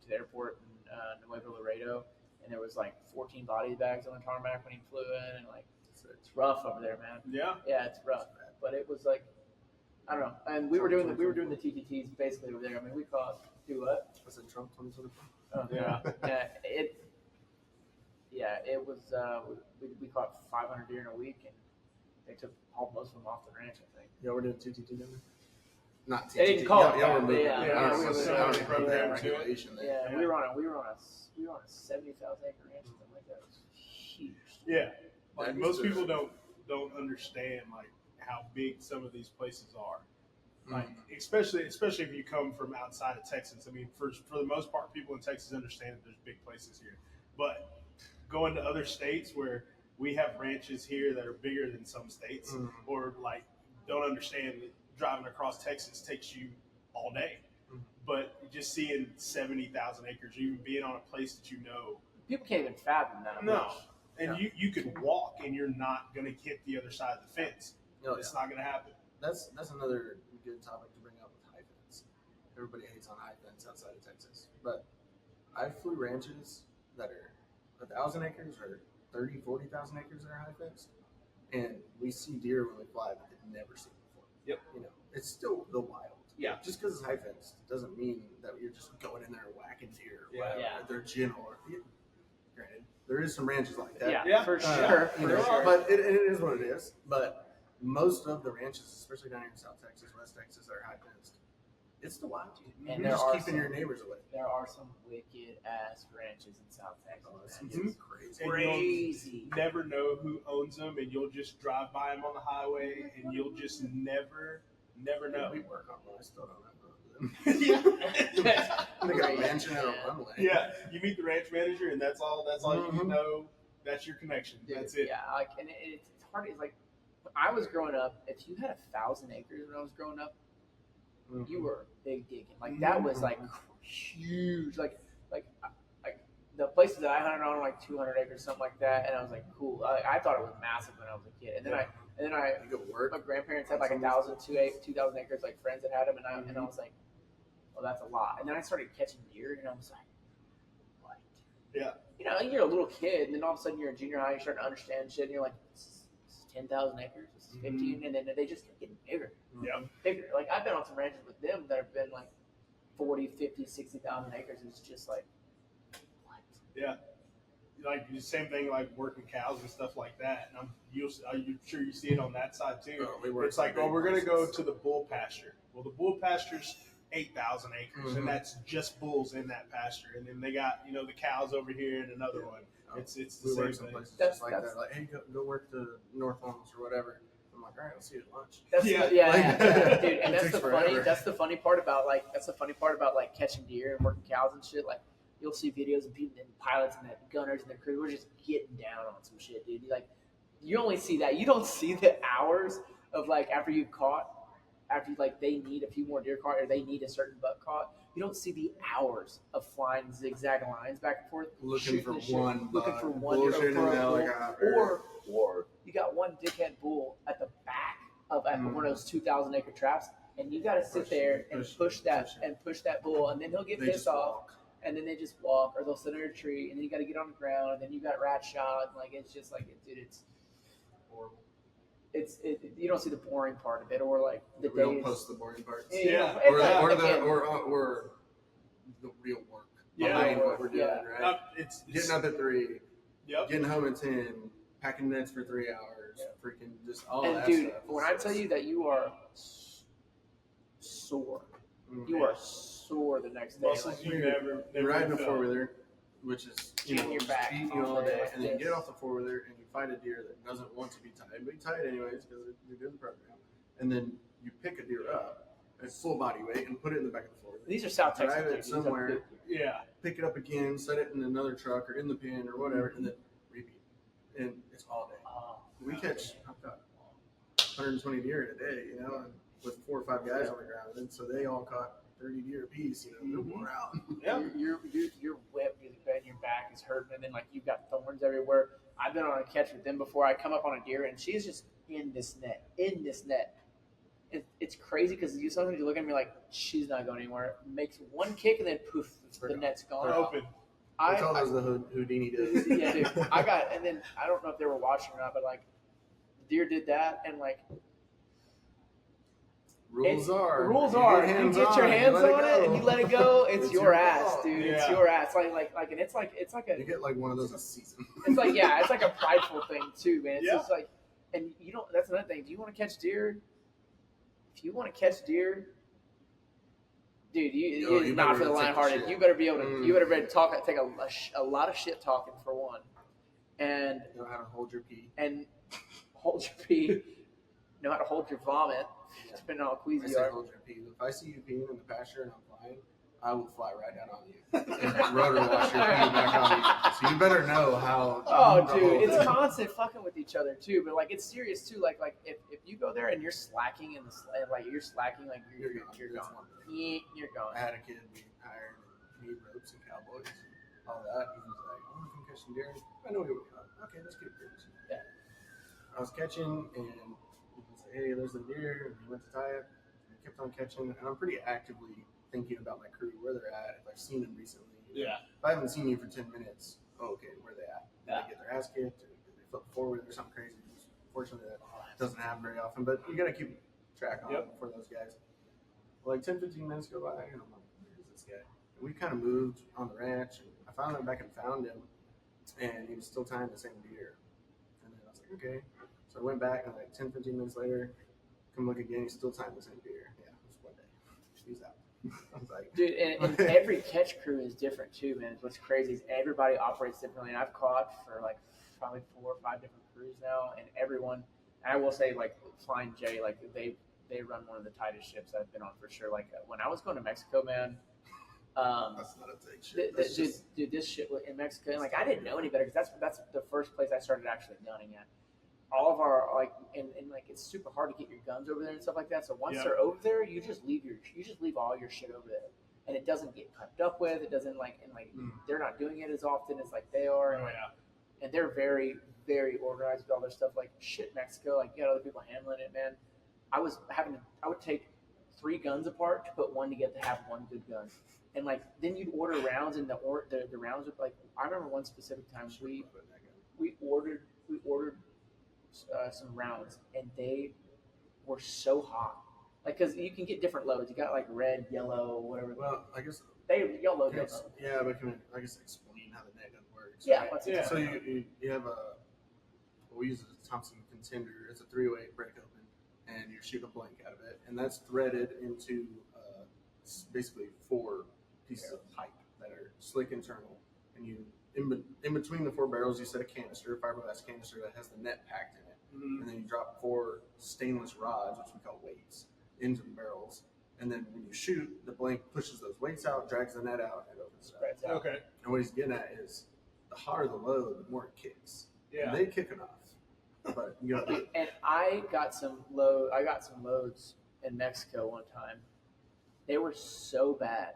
airport in Nuevo Laredo, and there was 14 body bags on the tarmac when he flew in, and it's rough over there, man. Yeah, it's rough. But it was I don't know. And we were doing the TTTs basically over there. I mean, we caught Was it Trump 2024? Oh yeah. It was. We caught 500 deer in a week, and they took most of them off the ranch, I think. Y'all were doing TTT down there? Not TTT. They didn't call it. Y'all were moving. Regulation. Yeah, we were on a 70,000 acre ranch, something like that. It was huge. Yeah, most people don't understand how big some of these places are. Especially if you come from outside of Texas. I mean, for the most part, people in Texas understand that there's big places here. But going to other states where we have ranches here that are bigger than some states, or don't understand that driving across Texas takes you all day. But just seeing 70,000 acres, or even being on a place that people can't even fathom that. No, and you could walk and you're not going to hit the other side of the fence. It's not going to happen. That's another good topic to bring up with high fence. Everybody hates on high fence outside of Texas, but I flew ranches that are 1,000 acres or 30, 40,000 acres that are high fenced, and we see deer when we fly that they've never seen before. Yep. It's still the wild. Yeah. Just because it's high fenced doesn't mean that you're just going in there and whacking deer. Yeah. They're gentle. Granted, there is some ranches like that. Yeah, for sure. But it is what it is. But most of the ranches, especially down here in South Texas, West Texas, that are high fenced, it's the wild. And you're just keeping your neighbors away. There are some wicked ass ranches in South Texas. It's crazy. And you'll never know who owns them, and you'll just drive by them on the highway, and you'll just never know. We work on one. I still don't know. Yeah. They got a mansion and a runway. Yeah, you meet the ranch manager, and that's all you know. That's your connection. That's it. Yeah, and it's hard. It's when I was growing up, if you had 1,000 acres when I was growing up, you were big digging. That was huge. Like the places that I hunted on 200 acres, something like that, and I was cool. I thought it was massive when I was a kid, and then I You go work. my grandparents had 1,000, 2,000 acres, friends that had them, and I was like, well, that's a lot. And then I started catching deer, and I was like, what? Yeah. You're a little kid, and then all of a sudden you're in junior high, you start to understand shit, and you're like, this is 10,000 acres, this is 15, and then they just keep getting bigger. Yeah. Bigger. I've been on some ranches with them that have been 40, 50, 60,000 acres, and it's just what? Yeah. like the same thing like working cows and stuff like that. And I'm sure you see it on that side too. It's like, oh, we're gonna go to the bull pasture. Well, the bull pasture's 8,000 acres, and that's just bulls in that pasture. And then they got the cows over here and another one. It's the same thing. Just like that. Like, hey, go work the North Homes or whatever. I'm like, all right, I'll see you at lunch. Dude, and that's the funny part about catching deer and working cows and shit. Like, you'll see videos of people and pilots and gunners and their crew. We're just getting down on some shit, dude. You only see that. You don't see the hours of like after you've caught, after like they need a few more deer caught or they need a certain buck caught. You don't see the hours of flying zigzag lines back and forth, looking for one deer, or you got one dickhead bull at the back of one of those 2,000 acre traps, and you got to sit there and push that bull, and then he'll get pissed off. And then they just walk, or they'll sit under a tree, and then you got to get on the ground, and then you got rat shot. Like, it's just like, dude, it's horrible. You don't see the boring part of it, or like the we don't post the boring parts. Or the real work behind what we're doing, right? It's getting up at 3, getting home at 10, packing nets for 3 hours, freaking just all that dude, stuff. When I tell you that you are sore, you are sore the next day. Muscles you never riding a 4-wheeler, which is eating your back eating you all day, and then you get off the 4-wheeler and you find a deer that doesn't want to be tied, but you tie it anyways because you're doing the program, and then you pick a deer up at full body weight and put it in the back of the 4-wheeler. These are South Texas. Drive it somewhere, pick it up again, set it in another truck or in the pen or whatever, and then repeat. And it's all day. We catch 120 deer in a day, with 4 or 5 guys on the ground, and so they all caught 30 deer apiece. They're wore out. Your whip, your back is hurting, and then like you've got thorns everywhere. I've been on a catch with them before. I come up on a deer, and she's just in this net. It's crazy because sometimes you look at me like she's not going anywhere. Makes one kick, and then poof, the net's gone. Open. I call those the Houdini days. Yeah, dude. And then I don't know if they were watching or not, but like deer did that, and like. Rules are you get your hands on it and you let it go. It's your ass, dude. It's your ass. And it's like a. You get like one of those a season. It's like it's like a prideful thing too, man. It's just like, and you don't. That's another thing. Do you want to catch deer? If you want to catch deer, dude, you're not for the lighthearted. You better be able to. You better be able to talk. Take a lot of shit talking for one, and know how to hold your pee. And hold your pee. Know how to hold your vomit. Depending on how queasy you are. Hold your pee. If I see you peeing in the pasture and I'm flying, I will fly right down on you and rotor wash your pee back on you. So you better know how. Oh, dude, it's constant fucking with each other too. But like, it's serious too. Like if you go there and you're slacking in the you're gone. You're gone. I had a kid we hired, need ropes and cowboys, and all that. He was like, "Oh, I can catch some deer." I know we got. Okay, let's get deer. Yeah. I was catching and. Hey, there's a deer, and we went to tie it, and I kept on catching, and I'm pretty actively thinking about my crew, where they're at, if I've seen them recently. If I haven't seen you for 10 minutes, okay, where they at? Did they get their ass kicked, or did they flip forward, or something crazy? Fortunately, that doesn't happen very often, but you got to keep track on for those guys. Well, like 10, 15 minutes go by, and I'm like, where is this guy? And we kind of moved on the ranch, and I finally went back and found him, and he was still tying the same deer. And then I was like, okay. So I went back, and like 10, 15 minutes later, come look again, he's still tying the same deer. Yeah, it was one day. He's out. I was like, dude, and every catch crew is different too, man. What's crazy is everybody operates differently. And I've caught for like probably 4 or 5 different crews now, and everyone. And I will say, like Flying J, like they run one of the tightest ships I've been on for sure. Like when I was going to Mexico, man. That's not a tight ship. Dude, this shit in Mexico, and like I didn't know any better because that's the first place I started actually gunning at. All of our and like it's super hard to get your guns over there and stuff like that. So once they're over there, you just leave all your shit over there, and it doesn't get crept up with. It doesn't they're not doing it as often as like they are, and they're very very organized with all their stuff. Like shit, Mexico, like you got other people handling it, man. I would take 3 guns apart to put one together to have one good gun, and like then you'd order rounds, and the rounds would like I remember one specific time we ordered. Some rounds, and they were so hot. Like, because you can get different loads. You got like red, yellow, whatever. Well, I guess y'all load yeah, but can I guess explain how the net gun works? Yeah, right? what's Yeah. So you have we use a Thompson contender. It's a 3-way break open, and you're shooting a blank out of it, and that's threaded into basically 4 pieces of pipe that are slick internal, and you in between the 4 barrels you set a canister, a fiberglass canister that has the net packed in it, and then you drop 4 stainless rods, which we call weights, into the barrels, and then when you shoot, the blank pushes those weights out, drags the net out, and opens it up. Okay. And what he's getting at is the hotter the load, the more it kicks. Yeah. And they kick enough. But you got to And I got some loads in Mexico one time. They were so bad,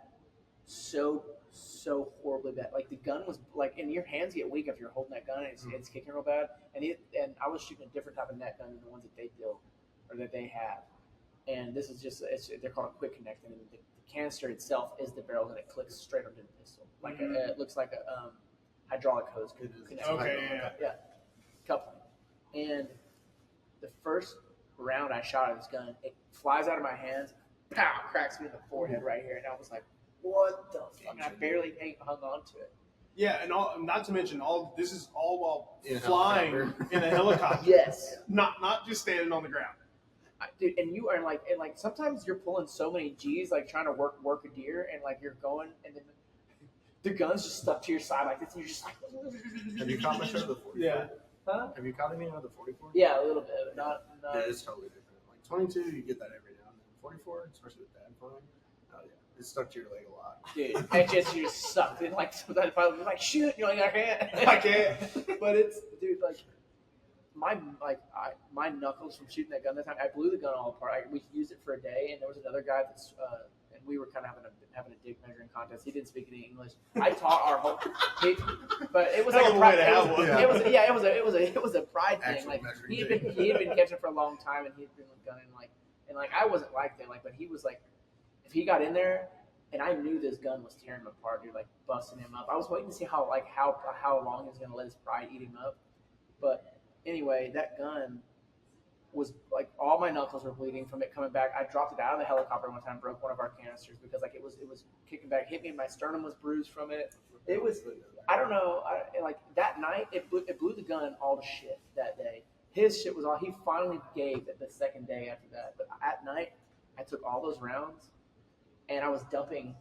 so horribly bad. Like the gun was like, and your hands get weak if you're holding that gun and it's kicking real bad. And I was shooting a different type of net gun than the ones that they built or that they have. And this is just they're called a quick connect, and the canister itself is the barrel, and it clicks straight onto the pistol. Like it looks like a hydraulic hose. Okay. Yeah. Coupling. And the first round I shot at this gun, it flies out of my hands, pow, cracks me in the forehead right here, and I was like, "What the fuck?" And I barely hung on to it. Yeah, and not to mention this is all while In a flying helicopter. in a helicopter. Yes. Not just standing on the ground. Dude, and you are like sometimes you're pulling so many G's, like trying to work a deer, and like you're going, and then the gun's just stuck to your side like this, and you're just like. Have you caught much out of the 44? Yeah. Huh? Have you caught any out of the 44? Yeah, a little bit, but not. Yeah, it's totally different. Like 22, you get that every now and then. 44, especially with dad flying, oh yeah, it's stuck to your leg a lot. Dude, you just sucked. And like sometimes I was like, shoot, you're like, I can't. I can't. But it's, dude, like my knuckles from shooting that gun that time. I blew the gun all apart. We used it for a day, and there was another guy that's and we were kind of having a dick measuring contest. He didn't speak any English. I taught our whole, but it was like Hell a of a way pride. to have one. It was a pride thing. Actual Like measuring he had tape. been catching for a long time, and he'd been gunning and I wasn't like that. Like, but he was like, if he got in there. And I knew this gun was tearing him apart, dude, like busting him up. I was waiting to see how long he was gonna let his pride eat him up. But anyway, that gun was like all my knuckles were bleeding from it coming back. I dropped it out of the helicopter one time, broke one of our canisters because like it was kicking back, hit me, and my sternum was bruised from it. It was, I don't know, like that night it blew the gun all to shit that day. His shit was all, he finally gave it the second day after that. But at night, I took all those rounds. And I was dumping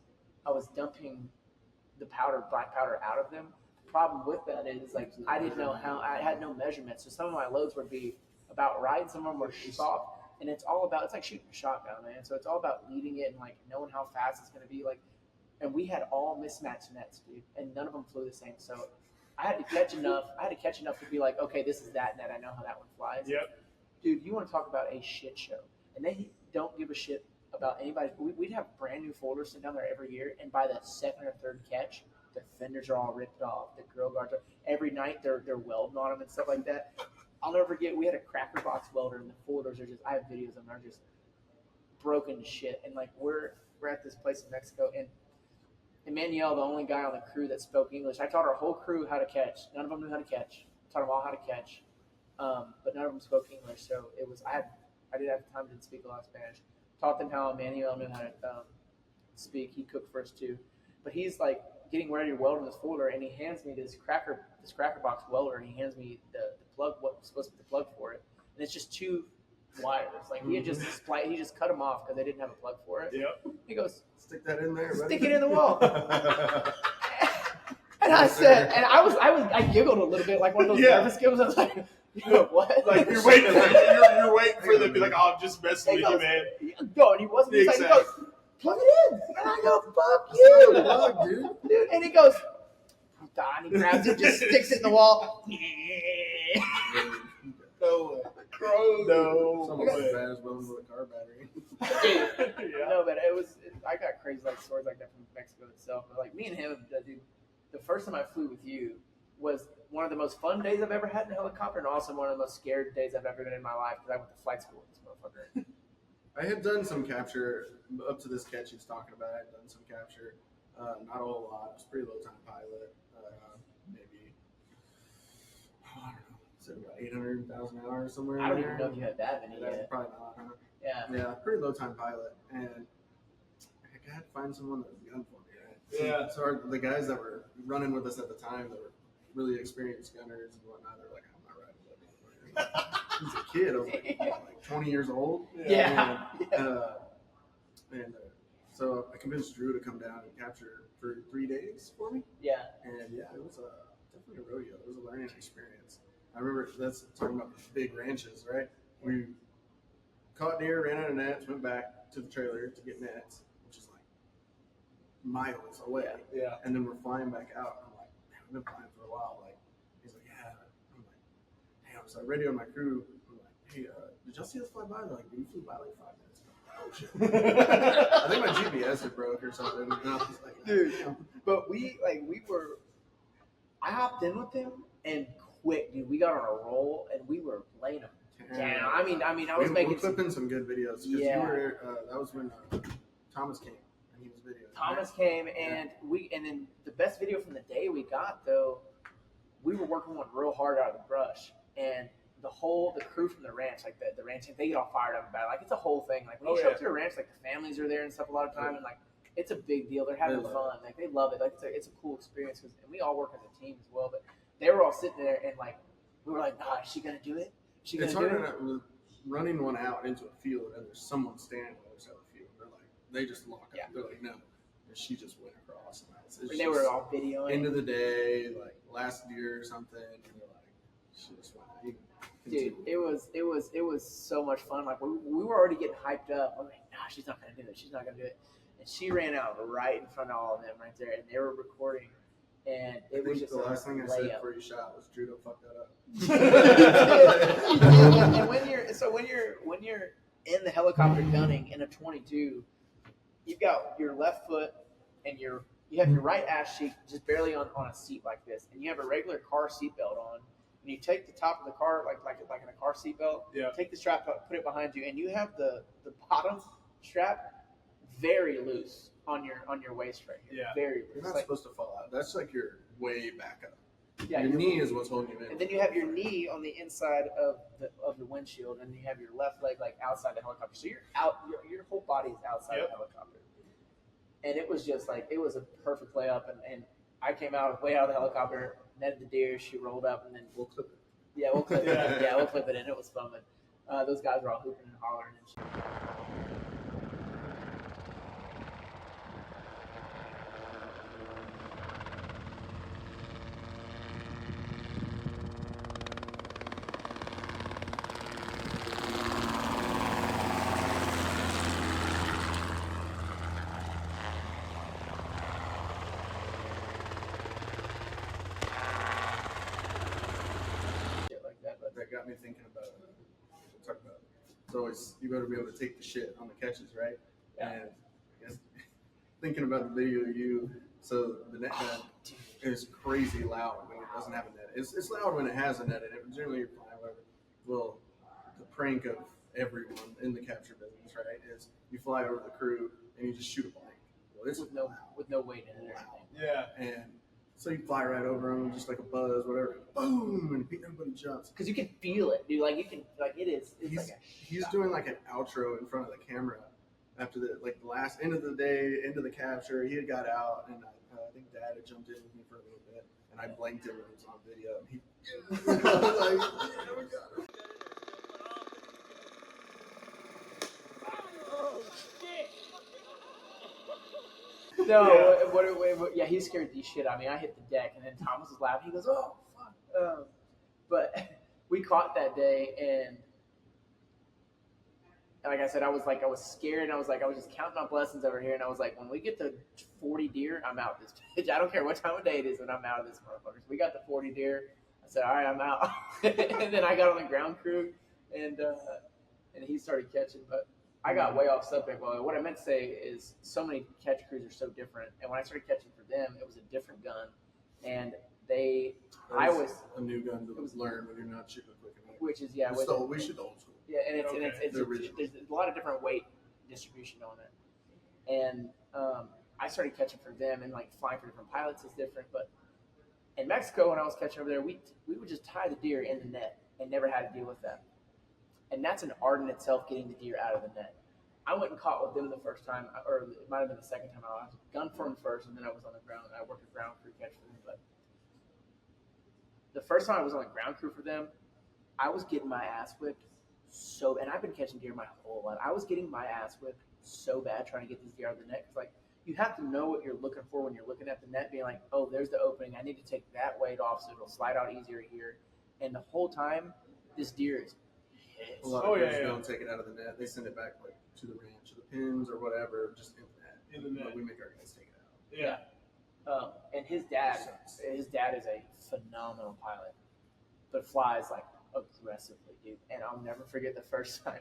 the black powder out of them. The problem with that is like I didn't know how, I had no measurements. So some of my loads would be about right, some of them were soft, and it's like shooting a shotgun, man. So it's all about leading it and like knowing how fast it's gonna be. Like, and we had all mismatched nets, dude, and none of them flew the same. So I had to catch enough to be like, okay, this is that net. I know how that one flies. Yep. Dude, you want to talk about a shit show? And they don't give a shit about anybody. We'd have brand new folders sent down there every year, and by the second or third catch, the fenders are all ripped off. The grill guards are every night they're welding on them and stuff like that. I'll never forget. We had a cracker box welder, and the folders are just. I have videos of them. They're just broken to shit. And like we're at this place in Mexico, and Emmanuel, the only guy on the crew that spoke English. I taught our whole crew how to catch. None of them knew how to catch. I taught them all how to catch, but none of them spoke English. So it was. I didn't have time to speak a lot of Spanish. Taught them how Emmanuel knew how to speak. He cooked for us too. But he's like getting ready to weld in this folder, and he hands me this cracker box welder, and he hands me the plug, what's supposed to be the plug for it, and it's just 2 wires. Like he had just he just cut them off because they didn't have a plug for it. Yep. He goes, Stick that in there. stick it in the wall. And I said, and I giggled a little bit, like one of those nervous giggles. I was like, what? Like you're waiting for them to be like, oh, I'm just messing with you, man. No, and he wasn't. He's like, he Exactly. goes, plug it in. And I go, fuck you. Fuck, dude. And he goes, and he grabs it, just sticks it in the wall. No Someone way. as bad as welding with a car battery. Yeah. No, but I got crazy like stories like that from Mexico itself. But like me and him, dude, the first time I flew with you was one of the most fun days I've ever had in a helicopter, and also one of the most scared days I've ever been in my life because I went to flight school with this motherfucker. I had done some capture up to this catch he's talking about. I had done some capture, not a whole lot. It was pretty low time pilot, maybe I don't know, said about 800,000 hours somewhere. I don't in even there. know if you had that many That's yet. probably not. Huh? Yeah. Yeah, pretty low time pilot, and I had to find someone that was gun for me. Right? Yeah. So the guys that were running with us at the time, that were really experienced gunners and whatnot. They're like, I'm not riding that. He's a kid. I was like 20 years old. Yeah. And so I convinced Drew to come down and capture for 3 days for me. Yeah. And yeah, it was definitely a rodeo. It was a learning experience. I remember that's talking about the big ranches, right? We caught deer, ran out of nets, went back to the trailer to get nets, which is like miles away. Yeah. And then we're flying back out. I'm like, man, we've been flying for a while. Like, he's like, yeah. I'm like, damn. So I radioed my crew. I'm like, hey, did y'all see us fly by? They're like, we flew by like 5 minutes ago. Oh shit. I think my GPS had broke or something. And I was like, Dude, but I hopped in with him and quick, dude. We got on a roll and we were laying them down. I mean, I was making we're clipping some good videos. Yeah. You were, that was when Thomas came and he was videoing. Thomas came and then the best video from the day we got though, we were working one real hard out of the brush and the crew from the ranch, like the ranch, they get all fired up about it. Like it's a whole thing. Like when you show up to a ranch, like the families are there and stuff a lot of time, and like it's a big deal. They're having fun. Like they love it. Like it's a cool experience and we all work as a team as well. But they were all sitting there and like we were like, nah, is she gonna do it? Is she gonna do it? It's hard running one out into a field and there's someone standing on the other side of the field. They're like, they just lock up. Yeah. They're like, no. And she just went across. And they were all videoing. End of the day, like last year or something, and they're like, she just went. Dude, it was so much fun. Like we were already getting hyped up. I'm like, nah, she's not gonna do it. She's not gonna do it. And she ran out right in front of all of them right there, and they were recording. And it was just the last thing I said before you shot was, "Drew, don't fuck that up." And when you're in the helicopter gunning in a 22, you've got your left foot and you have your right ass cheek just barely on a seat like this, and you have a regular car seatbelt on. And you take the top of the car, like in a car seatbelt, take the strap up, put it behind you, and you have the bottom strap very loose on your waist right here. Yeah. Very loose. You're not supposed to fall out. That's like you're way back up. Yeah, your knee is what's holding you in. And then you have your knee on the inside of the windshield, and you have your left leg like outside the helicopter. So you're out. Your whole body is outside the helicopter. And it was just like it was a perfect layup, and I came way out of the helicopter. Netted the deer, she rolled up, and then we'll clip it. Yeah, we'll clip it. Yeah, we'll clip it in. It was fun, but those guys were all hooping and hollering and shit. That got me thinking about it's always you better be able to take the shit on the catches, right? Yeah. And I guess thinking about the video of you, so the net is crazy loud when it doesn't have a net. It's loud when it has a net in it, but generally you're fine, whatever. Well, the prank of everyone in the capture business, right, is you fly over the crew and you just shoot a blank. Well, it's with no weight in it or anything. Yeah. And so you fly right over them, just like a buzz, whatever. Boom, and everybody jumps. Because you can feel it, dude. Like you can, like it is. He's doing like an outro in front of the camera after the last end of the day, end of the capture. He had got out, and I think Dad had jumped in with me for a little bit, and I blanked him when it was on video. And he like, yeah, we got him. No, yeah, he scared the shit out of me. I hit the deck, and then Thomas was laughing. He goes, "Oh, fuck!" But we caught that day, and like I said, I was scared, and I was just counting my blessings over here, and I was like, when we get to 40 deer, I'm out this bitch. I don't care what time of day it is when I'm out of this motherfucker. So we got the 40 deer. I said, all right, I'm out. And then I got on the ground crew, and he started catching, but I got way off subject. Well, what I meant to say is so many catch crews are so different. And when I started catching for them, it was a different gun. And I was a new gun to learn when you're not shooting quick enough. Which is, we shoot the old school. Yeah, and it's there's a lot of different weight distribution on it. And I started catching for them, and like flying for different pilots is different. But in Mexico, when I was catching over there, we would just tie the deer in the net and never had to deal with that. And that's an art in itself, getting the deer out of the net. I went and caught with them the first time, or it might have been the second time. I was gun for them first, and then I was on the ground. And I worked a ground crew catch for them. But the first time I was on the ground crew for them, I was getting my ass whipped and I've been catching deer my whole life. I was getting my ass whipped so bad trying to get this deer out of the net. Cause like, you have to know what you're looking for when you're looking at the net, being like, oh, there's the opening. I need to take that weight off so it'll slide out easier here. And the whole time, this deer is pissed. A lot of guys don't take it out of the net. They send it back like to the ranch or the pins or whatever, just in the net. In the net. But we make our guys take it out. Yeah. And his dad is a phenomenal pilot, but flies like aggressively, dude. And I'll never forget the first time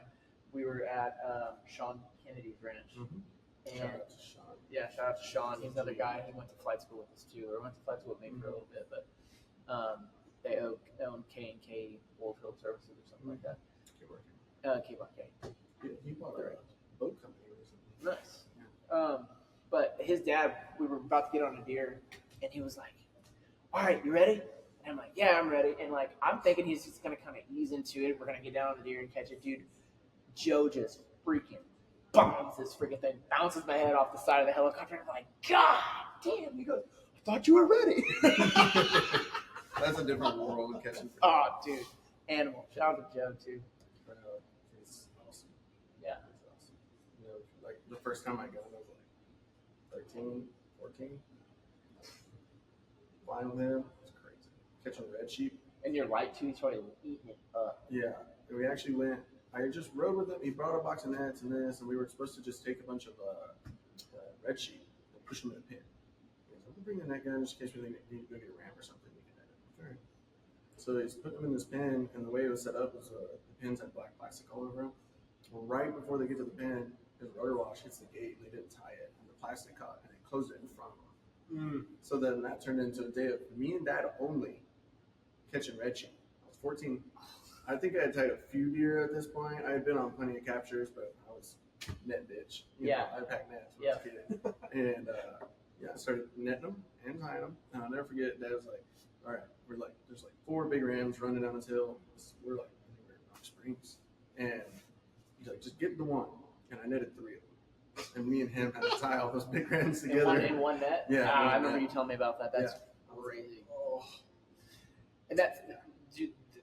we were at Sean Kennedy's ranch. Mm-hmm. And shout out to Sean. He's another guy. He went to flight school with us too, or went to flight school with me for a little bit. But they own K&K Oilfield Services or something like that. KYK. He bought a boat company recently. Nice. Yeah. But his dad, we were about to get on a deer, and he was like, "All right, you ready?" And I'm like, "Yeah, I'm ready." And like, I'm thinking he's just gonna kind of ease into it. We're gonna get down on the deer and catch it, dude. Joe just freaking bombs this freaking thing, bounces my head off the side of the helicopter. And I'm like, God damn! He goes, "I thought you were ready." That's a different world of catching. Oh, dude, animal. Shout out to Joe too. It's awesome. Yeah. It's awesome. You know, like the first time I got it, I was like 13, 14. Flying with him, it's crazy. Catching red sheep. And you're light too, so you're eating it up. Yeah. And we actually went, I just rode with him. He brought a box of nets and this, and we were supposed to just take a bunch of red sheep and push them in a pin. He goes, "We'll bring the net gun just in case we need to go get a ramp or something." We can net it. All right. So he's putting them in this pin, and the way it was set up was the pins had black plastic all over them. Well, right before they get to the pin, his rudder wash hits the gate, and they didn't tie it, and the plastic caught, and it closed it in front of him. So then that turned into a day of me and Dad only catching red sheep. I was 14. I think I had tied a few deer at this point. I had been on plenty of captures, but I was net bitch. You know, I packed nets when I was a kid. And I started netting them and tying them. And I'll never forget, Dad was like, "All right, there's like 4 big rams running down this hill. We're like, we're in Rock Springs." And he's like, "Just get the one." And I netted 3 of them. And me and him had to tie all those big rams together. In one net? Yeah. I remember you telling me about that. That's crazy. Oh. And that's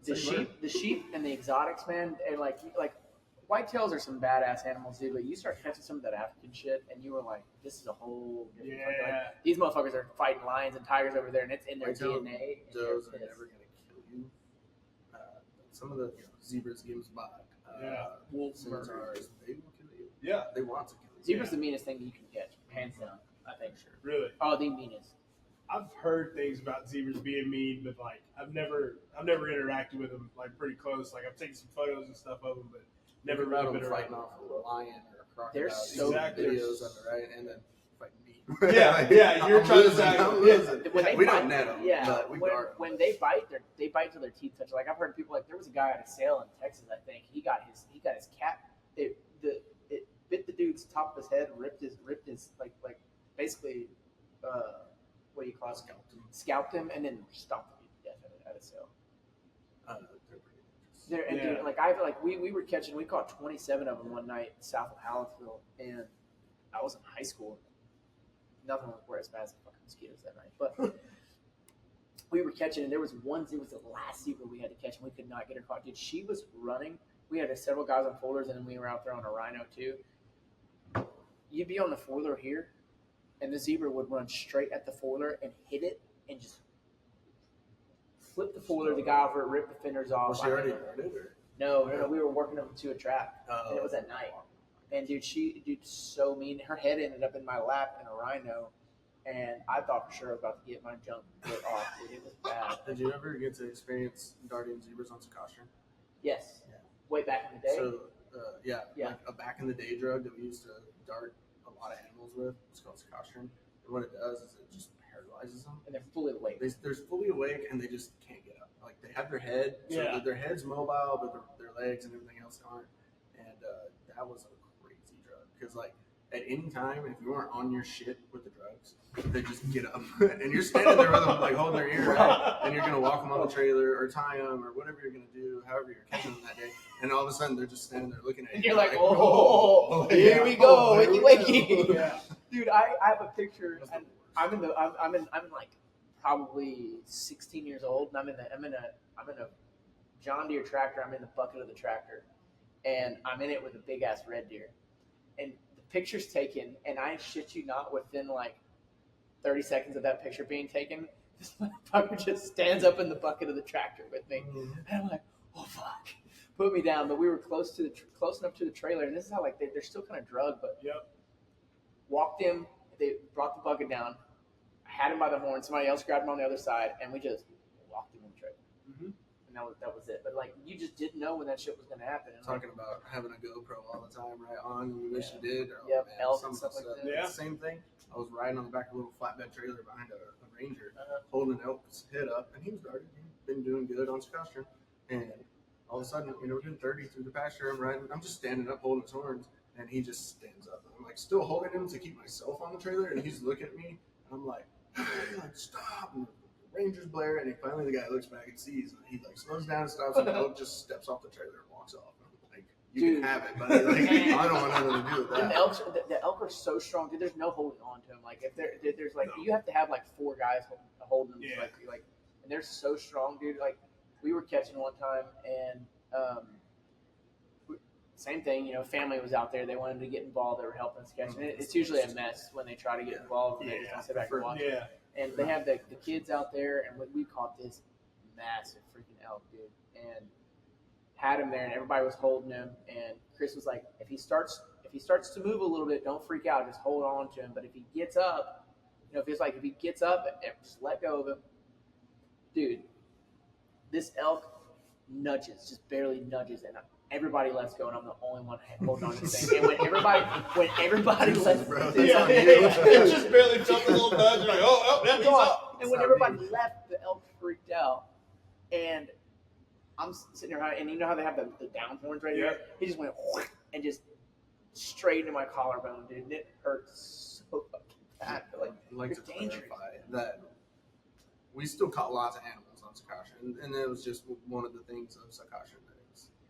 the sheep and the exotics, man. And like whitetails are some badass animals, dude. But you start catching some of that African shit, and you were like, "This is a whole different fucking, like, these motherfuckers are fighting lions and tigers over there, and it's in their DNA." Those are never gonna kill you. Some of the zebras, gamesbok, wolves, centaurs, they will kill you. Yeah, they want to kill you. Zebra's the meanest thing you can catch, hands down. I think. Sure. Really? Oh, the meanest. I've heard things about zebras being mean, but like I've never interacted with them like pretty close. Like I've taken some photos and stuff of them, but never really been fighting off a lion or a crocodile. They're so videos of it, right? And then fighting me. You're trying to say I'm losing. We bite, don't net them, but we guard them. When they bite till their teeth touch. Like I've heard people, like there was a guy at a sale in Texas, I think. He got his cat. It bit the dude's top of his head, ripped his like basically what do you call it? Scalped him, and then stomped him to death at a sale. They're pretty dangerous. Dude, like we were catching. We caught 27 of them one night south of Hallettsville, and I was in high school. Nothing were as bad as the fucking mosquitoes that night, but we were catching, and there was the last zebra we had to catch, and we could not get her caught. Dude, she was running. We had several guys on folders, and then we were out there on a rhino too. You'd be on the foiler here, and the zebra would run straight at the foiler and hit it and just flip the foiler. The guy over it, rip the fenders off. Was she already started? No, we were working them to a trap, and it was at night. And dude, so mean. Her head ended up in my lap in a rhino, and I thought for sure I was about to get my junk bit off. Dude, it was bad. Did you ever get to experience darting zebras on Sakashran? Yes. Yeah. Way back in the day. So, like a back in the day drug that we used to dart a lot of animals with. It's called Sakashran. And what it does is it just paralyzes them. And they're fully awake. They're fully awake and they just can't get up. Like they have their head, so their head's mobile, but their legs and everything else aren't. And that was a crazy drug because like at any time, if you weren't on your shit with the drugs, they just get up and you're standing there with them like holding their ear out, and you're gonna walk them on the trailer or tie them or whatever you're gonna do, however you're catching them that day. And all of a sudden they're just standing there looking at you. And you're like, oh, here we go, wakey. Yeah. Dude, I have a picture, and I'm in like probably 16 years old, and I'm in a John Deere tractor. I'm in the bucket of the tractor, and I'm in it with a big ass red deer. And the picture's taken, and I shit you not, within like 30 seconds of that picture being taken, this motherfucker just stands up in the bucket of the tractor with me, and I'm like, oh fuck, put me down. But we were close enough to the trailer, and this is how like they're still kind of drugged, but walked him. They brought the bucket down. I had him by the horn. Somebody else grabbed him on the other side, and we just walked him in the trailer. Mm-hmm. And that was it. But like, you just didn't know when that shit was going to happen. And Talking about having a GoPro all the time, right on. You wish you did. Or, elk and stuff like that. Yeah. Same thing. I was riding on the back of a little flatbed trailer behind a Ranger, holding an elk's head up, and he was darted. He'd been doing good on sequestration, and all of a sudden, we're doing 30 through the pasture. I'm just standing up holding his horns, and he just stands up. I'm like still holding him to keep myself on the trailer, and he's looking at me, and I'm like, hey, like stop. And the Ranger's blare, and finally the guy looks back and sees, and he like slows down and stops, and the elk just steps off the trailer and walks off. You can have it, but like, I don't want nothing to do with that. The elk are so strong, dude. There's no holding on to them. Like if there's like you have to have like 4 guys holding them. Yeah. Like, and they're so strong, dude. Like we were catching one time, and same thing. Family was out there. They wanted to get involved. They were helping us catch. And it's usually a mess when they try to get involved. And they just don't sit back and watch. Yeah. And they have the kids out there, and we caught this massive freaking elk, dude, and had him there, and everybody was holding him. And Chris was like, if he starts to move a little bit, don't freak out, just hold on to him. But if he gets up, if he gets up, just let go of him, dude. This elk just barely nudges, and everybody lets go, and I'm the only one holding on to this thing. And when everybody lets go, It just barely jumped a little nudge, like, he's up. And when everybody left, the elk freaked out, and I'm sitting there, and you know how they have the down horns right here? He just went and just straight into my collarbone, dude. And it hurts so fucking bad. I'd like to clarify that we still caught lots of animals on sequestration, and it was just one of the things of sequestration.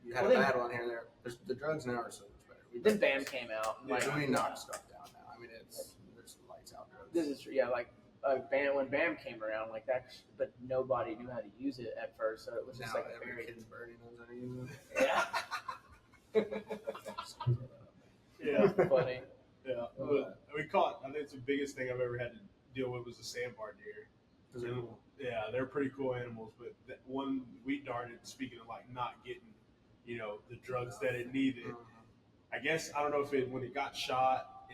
You had a battle in here. The drugs now are so much better. Then BAM came out. And we knock stuff down now. I mean, there's some lights out drugs. This is true. Yeah, like BAM, when BAM came around, like that, but nobody knew how to use it at first, so it was just now like every kid's burning knows how to use it. Yeah. Funny. Yeah. We caught, I think the biggest thing I've ever had to deal with was the sandbar deer. Yeah, they're pretty cool animals, but that one wheat darted, speaking of like not getting, the drugs that it needed. I guess, I don't know if when it got shot,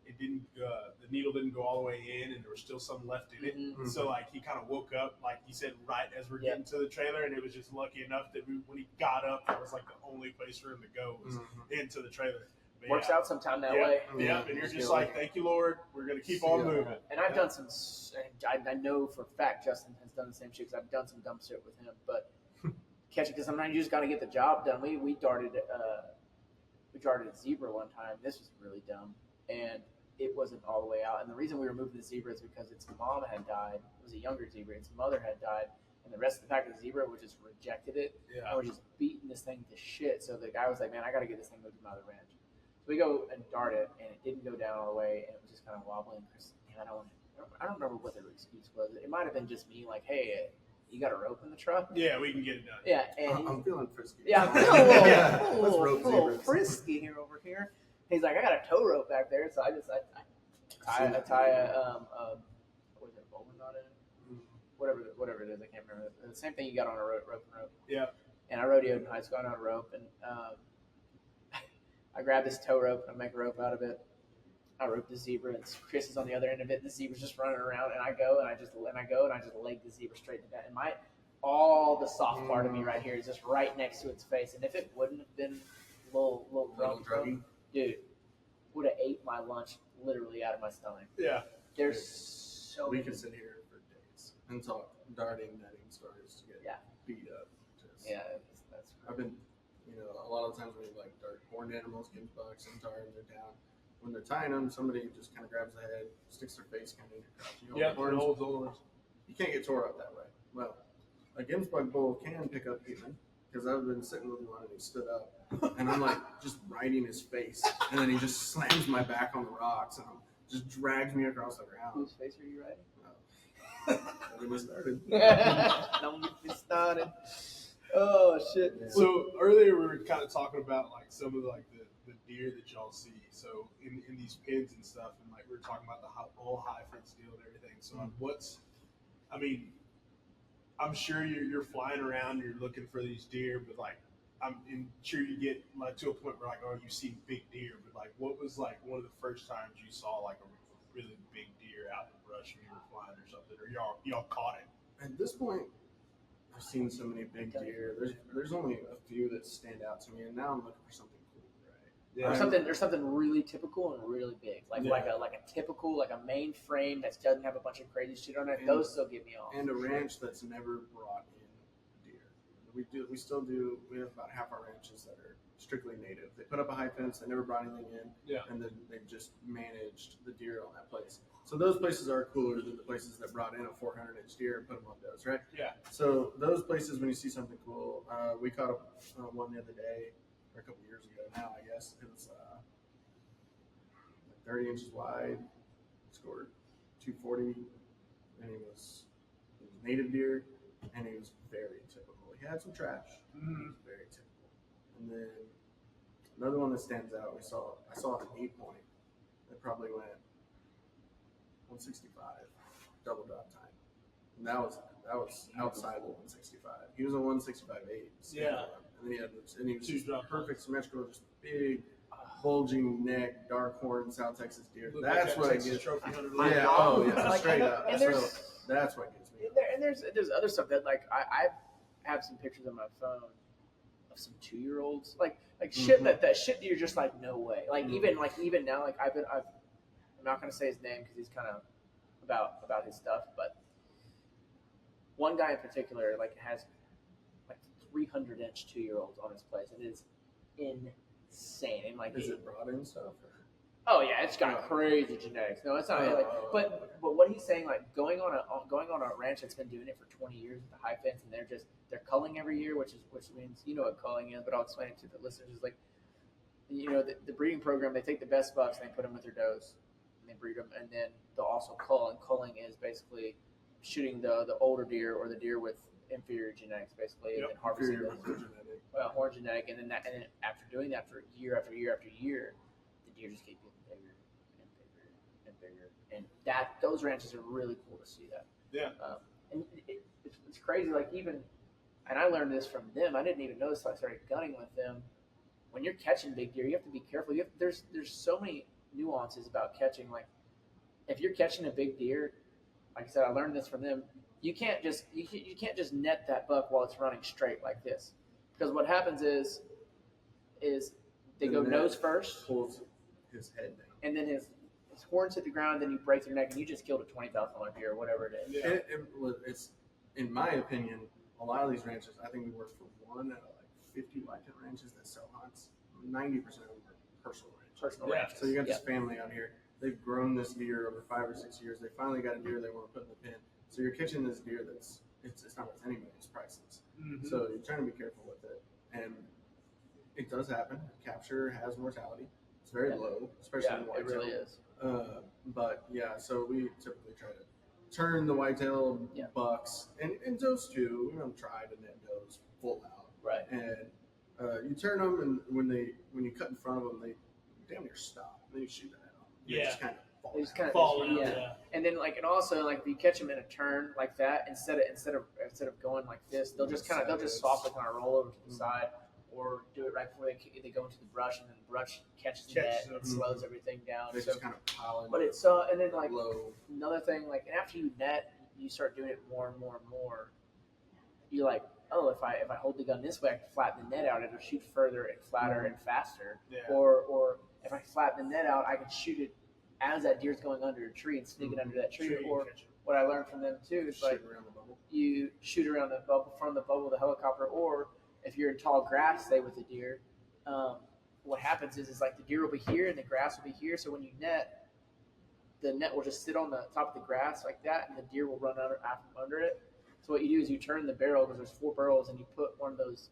it didn't, the needle didn't go all the way in, and there was still some left in it. Mm-hmm. So like he kind of woke up, like he said, right as we're getting to the trailer, and it was just lucky enough that when he got up, that was like the only place for him to go was into the trailer. But Works out sometime that way. Yeah, and you're just like, thank you, Lord. We're going to keep on moving. And I've done some, I know for a fact Justin has done the same shit because I've done some dumb shit with him. But catching, because sometimes you just got to get the job done. We darted a zebra one time. This was really dumb. And it wasn't all the way out. And the reason we were moving the zebra is because its mom had died. It was a younger zebra. Its mother had died. And the rest of the pack of the zebra just rejected it. Yeah. And we're just beating this thing to shit. So the guy was like, man, I got to get this thing moved to my other ranch. We go and dart it, and it didn't go down all the way, and it was just kind of wobbling. Man, I don't remember what their excuse was. It might have been just me, like, hey, you got a rope in the truck? Yeah, we can get it done. Yeah, and I'm feeling frisky. Yeah, I'm feeling a rope little frisky here over here. He's like, I got a tow rope back there, so I tie a what is it, a bowline knot in it? Whatever it is, I can't remember. The same thing you got on a rope and rope. Yeah. And I rodeoed in high school on a rope, and I grabbed this tow rope and I make a rope out of it. I rope the zebra, and Chris is on the other end of it. The zebra's just running around, and I go and I just leg the zebra straight to that. And all the soft part of me right here is just right next to its face. And if it wouldn't have been a little druggy, dude, would have ate my lunch literally out of my stomach. Yeah. There's so we could sit here for days and talk darting netting stories to get beat up. That's I've been. A lot of times when you dart horned animals, get bucks, and tar them down. When they're tying them, somebody just kind of grabs the head, sticks their face kind of in your crotch. Horns. You can't get tore up that way. Well, a Ginsbug bull can pick up human because I've been sitting with one and he stood up, and I'm just riding his face, and then he just slams my back on the rocks and just drags me across the ground. Whose face are you riding? Don't get me started. Don't get me started. Oh shit. Yeah. So earlier we were kind of talking about like some of like the deer that y'all see. So in these pins and stuff, and like we were talking about the whole high fence deal and everything. So I'm sure you're flying around, you're looking for these deer, but like sure you get like to a point where like, oh, you see big deer, but like what was like one of the first times you saw like a really big deer out in the brush when you were flying or something, or y'all caught it? At this point, I've seen so many big deer. There's only a few that stand out to me, and now I'm looking for something cool. Right? Yeah. There's something really typical and really big, like a typical, like a main frame that doesn't have a bunch of crazy shit on it. Those still get me off. And a ranch that's never brought in deer. We still do. We have about half our ranches that are strictly native. They put up a high fence. They never brought anything in. And then they've just managed the deer on that place. So those places are cooler than the places that brought in a 400-inch deer and put them on does, right? Yeah. So those places, when you see something cool, we caught one the other day, or a couple years ago now, I guess. It was 30 inches wide, scored 240, and he was native deer, and he was very typical. He had some trash, but he was very typical. And then another one that stands out, I saw an 8-point that probably went 165 double drop time, and that was outside the 165. He was a 165.8. Yeah. And then he was just perfect symmetrical, just big, bulging neck, dark horn, South Texas deer. That's what I get. Trophy hunter. Yeah. Oh yeah. Like, straight up. and So that's what gets me. And there's other stuff that like I have some pictures on my phone of some 2-year-olds, like shit that shit you're just like no way. Like even now, like I'm not gonna say his name because he's kind of about his stuff, but one guy in particular like has like 300-inch 2-year-olds on his place, and it is insane. And like, Is it brought in stuff? oh yeah, it's got crazy genetics. No, it's not. But what he's saying, like going on a ranch that's been doing it for 20 years with the high fence, and they're culling every year, which means you know what culling is, but I'll explain it to the listeners. Is like, you know, the breeding program, they take the best bucks and they put them with their does, and they breed them, and then they'll also cull. And culling is basically shooting the older deer or the deer with inferior genetics, basically, and then harvesting them. Horn genetic, and then after doing that for year after year after year, the deer just keep getting bigger and bigger and bigger, and those ranches are really cool to see that. Yeah. And it's crazy. Like and I learned this from them. I didn't even know this until I started gunning with them. When you're catching big deer, you have to be careful. There's so many nuances about catching. Like if you're catching a big deer, like I said, I learned this from them. You can't just net that buck while it's running straight like this, because what happens is they go nose first, pulls his head down, and then his horns hit the ground. Then you break their neck, and you just killed a $20,000 deer or whatever it is. Yeah. It's in my opinion, a lot of these ranches. I think we work for one out of like 50 whitetail ranches that sell hunts. 90% of them are personal ranches. So you got this family out here. They've grown this deer over 5 or 6 years. They finally got a deer they want to put in the pen. So you're catching this deer it's not worth anybody. It's priceless. So you're trying to be careful with it, and it does happen. Capture has mortality. It's very low, especially in whitetail. It really is. But yeah, so we typically try to turn the whitetail bucks and does too. We don't try to net does full out. Right. And you turn them, and when you cut in front of them, they damn near stop. Then you shoot that at them. They just kind of fall out. out. And then and also if you catch them in a turn like that, instead of going like this, they'll just softly kind of roll over to the side, or do it right before they go into the brush, and then the brush catches the net and slows everything down. They just kind of pile in. But it's and then low. Another thing, and after you net, you start doing it more and more and more. You're like, oh, if I hold the gun this way, I can flatten the net out. It'll shoot further and flatter and faster. Yeah. Or if I flatten the net out, I can shoot it as that deer's going under a tree and sneak it under that tree. Or what I learned from them too is you shoot around the bubble, from the bubble of the helicopter, or if you're in tall grass, say with the deer, what happens is the deer will be here and the grass will be here. So when you net, the net will just sit on the top of the grass like that, and the deer will run under it. So what you do is you turn the barrel, because there's 4 barrels, and you put one of those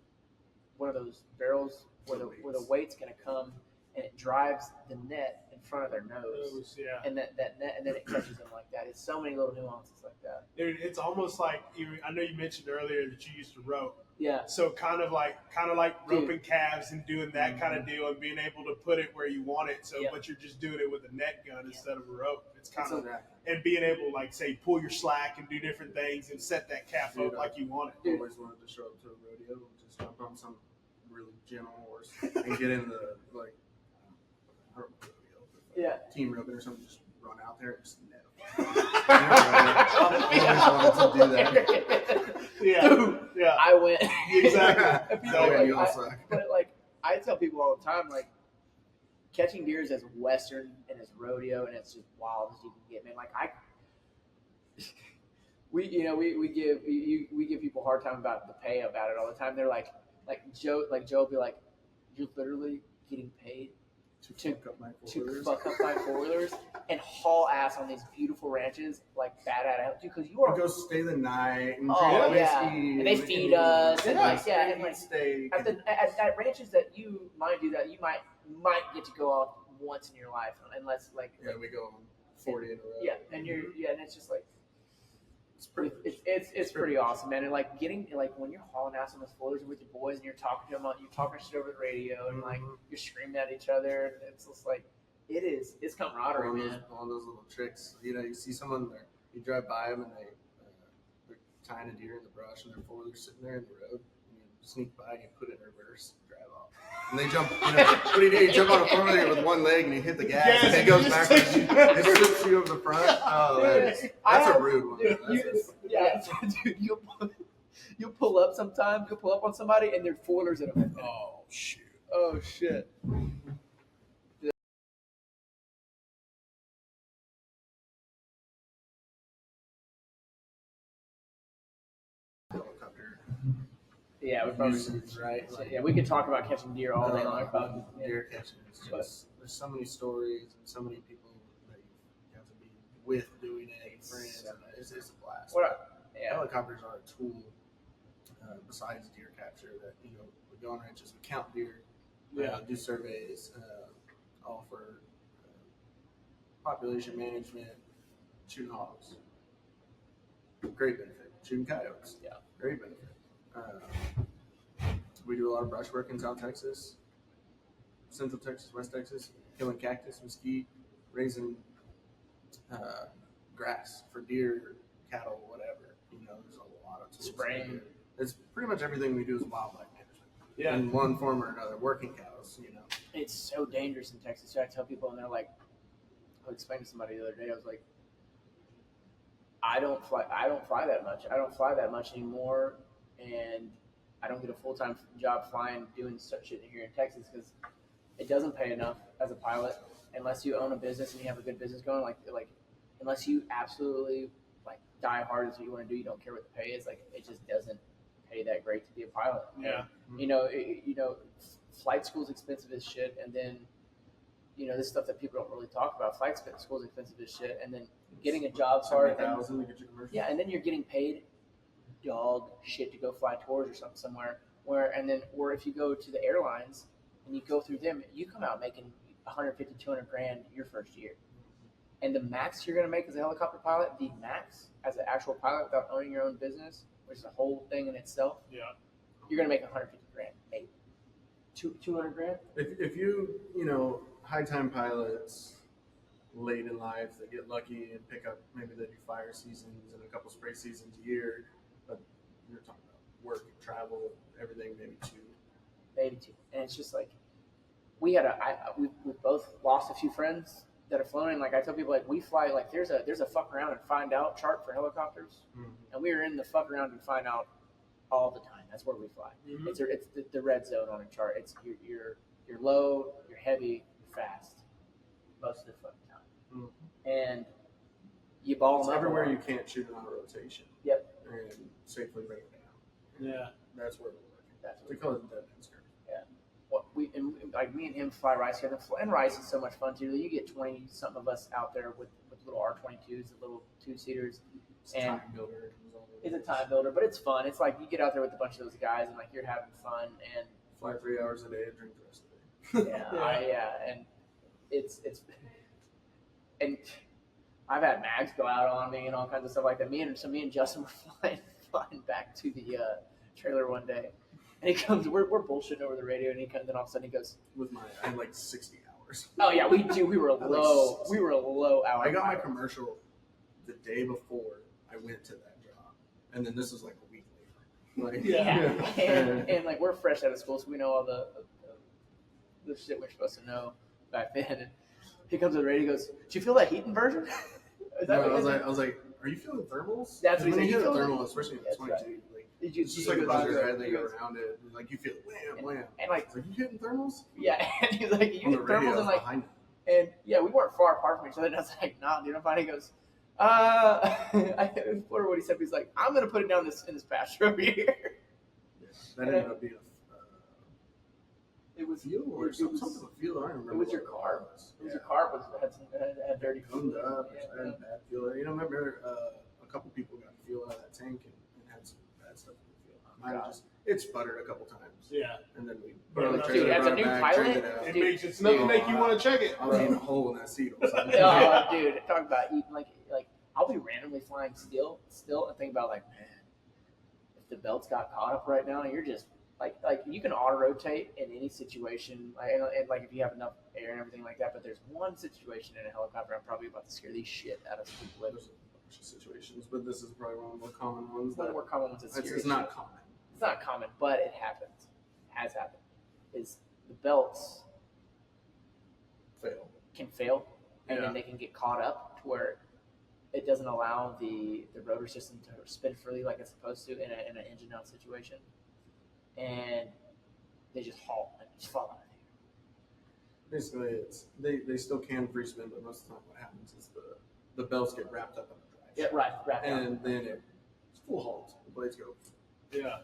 barrels where the weight's going to come, and it drives the net in front of their nose. Yeah. And that net, and then it catches them like that. It's so many little nuances like that. Dude, it's almost like I know you mentioned earlier that you used to rope. Yeah. So kind of like roping calves and doing that kind of deal and being able to put it where you want it. So, but you're just doing it with a net gun instead of a rope. It's kind of and being able to like say pull your slack and do different things and set that calf up like you want it. I always wanted to show up to a rodeo, just jump on some really gentle horse and get in the like rodeo, team roping or something. Just run out there and just net. I always wanted to do that. Yeah. Dude, yeah. I went exactly. But like I tell people all the time, like catching deer is as western and as rodeo and it's just wild as you can get, man. Like we give people a hard time about the pay about it all the time. They're like Joe will be like, you're literally getting paid to fuck up my four-wheelers and haul ass on these beautiful ranches like bad at it because you are go stay the night and and they feed us and steak at ranches that you might might get to go on once in your life unless like we go on 40 in a row and it's just like it's pretty awesome, man. And like getting like when you're hauling ass on the four-wheelers with your boys and you're talking to them, you're talking shit over the radio and like you're screaming at each other. It's just like it's camaraderie, man. All those little tricks. You see someone there, you drive by them and they're tying a deer in the brush and their four-wheeler's sitting there in the road. And you sneak by and you put it in reverse, drive off. And they jump. What do you do? You jump on a four-wheeler with one leg and you hit the gas and it goes backwards. It slips you over the front. Oh, that's a rude one. Dude, you'll pull up sometimes. You'll pull up on somebody and their four-wheelers in them. Oh shoot. Oh shit. Yeah, we probably right. Yeah, we could talk about catching deer all day long. Deer catching is just there's so many stories and so many people that you have to be with doing it, friends. It's a blast. Helicopters are a tool besides deer capture that we go on ranches, we count deer, do surveys, all for population management, shooting hogs. Great benefit. Shooting coyotes. Yeah. Great benefit. We do a lot of brush work in South Texas, Central Texas, West Texas, killing cactus, mesquite, raising grass for deer, cattle, whatever. There's a lot of tools. Spraying. It's pretty much everything we do is wildlife management. Yeah. In one form or another, working cows, It's so dangerous in Texas. So I tell people, and they're like, I was explaining to somebody the other day, I was like, I don't fly that much. I don't fly that much anymore. And I don't get a full-time job flying, doing such shit here in Texas because it doesn't pay enough as a pilot unless you own a business and you have a good business going. Like unless you absolutely like die hard as what you want to do, you don't care what the pay is. Like it just doesn't pay that great to be a pilot. Yeah. And, flight school's expensive as shit, and then this stuff that people don't really talk about. Flight school's expensive as shit, and then getting a job's hard. And then you're getting paid dog shit to go fly tours or something somewhere or if you go to the airlines and you go through them, you come out making 150, 200 grand your first year. And the max you're going to make as a helicopter pilot, the max as an actual pilot without owning your own business, which is a whole thing in itself, you're going to make 150 grand, maybe 200 grand. If you, high time pilots late in life, they get lucky and pick up, maybe they do fire seasons and a couple spray seasons a year, but you're talking about work and travel, everything, maybe two. And it's just like, we both lost a few friends that are flying. Like I tell people, like we fly, like there's a fuck around and find out chart for helicopters, and we are in the fuck around and find out all the time. That's where we fly. It's the red zone on a chart. It's you're low, you're heavy, you're fast most of the fucking time, and you ball them up everywhere you can't shoot it on a rotation. Yep. And safely bring it down. Yeah. That's where we're working. That's what we call it the dead man's curve. Yeah. Like me and him fly rice together, and rice is so much fun too. You get 20 something of us out there with little R22s, the little 2-seaters. It's a time builder. It's a time builder, but it's fun. It's like you get out there with a bunch of those guys and like you're having fun and fly 3 hours a day and drink the rest of the day. And it's and I've had Mags go out on me and all kinds of stuff like that. Me and Justin were flying back to the trailer one day, and he comes. We're bullshitting over the radio, and he comes. And all of a sudden, he goes, I had like 60 hours. "Oh yeah, we do. We were low. We were a low hour. I got my commercial the day before I went to that job, and then this is like a week later. And like we're fresh out of school, so we know all the shit we're supposed to know back then. And he comes to the radio, he goes, "Do you feel that heat inversion?" I was like, "Are you feeling thermals?" That's what when he you said. hit a thermal, especially at 22. Right. Like, it's just like a buzzer, right? They go around it, like you feel it, wham. And like, "Are you hitting thermals?" Yeah, and he's like, "You hit thermals," and like, and yeah, we weren't far apart from each other. And I was like, "Nah, dude." And finally he goes, I what he said. He's like, "I'm gonna put it down in this pasture over here." Yeah, that ended up being it was fuel or something with fuel. I don't remember. It was your car. Your car had dirty fuel. Up, had bad fuel. Remember a couple people got fuel out of that tank and had some bad stuff in the fuel. It sputtered a couple times. Yeah. And then we dude, as a new pilot, it makes it make you want to check it. I was in a hole in that seat. Oh, dude, talk about eating like I'll be randomly flying still and think about like, man, if the belts got caught up right now, you're just like you can auto rotate in any situation, and like if you have enough air and everything like that. But there's one situation in a helicopter I'm probably about to scare the shit out of people with. There's a bunch of situations, but this is probably one of the more common ones. One of the more common ones. It's not common. It's not common, but it happens. Has happened. Is the belts can fail, and then they can get caught up to where it doesn't allow the rotor system to spin freely like it's supposed to in an engine down situation, and they just halt and just fall out of the air. Basically, they still can free spin, but most of the time what happens is the belts get wrapped up in the drive. Yeah, right. And then it's full halt. The blades go. Yeah.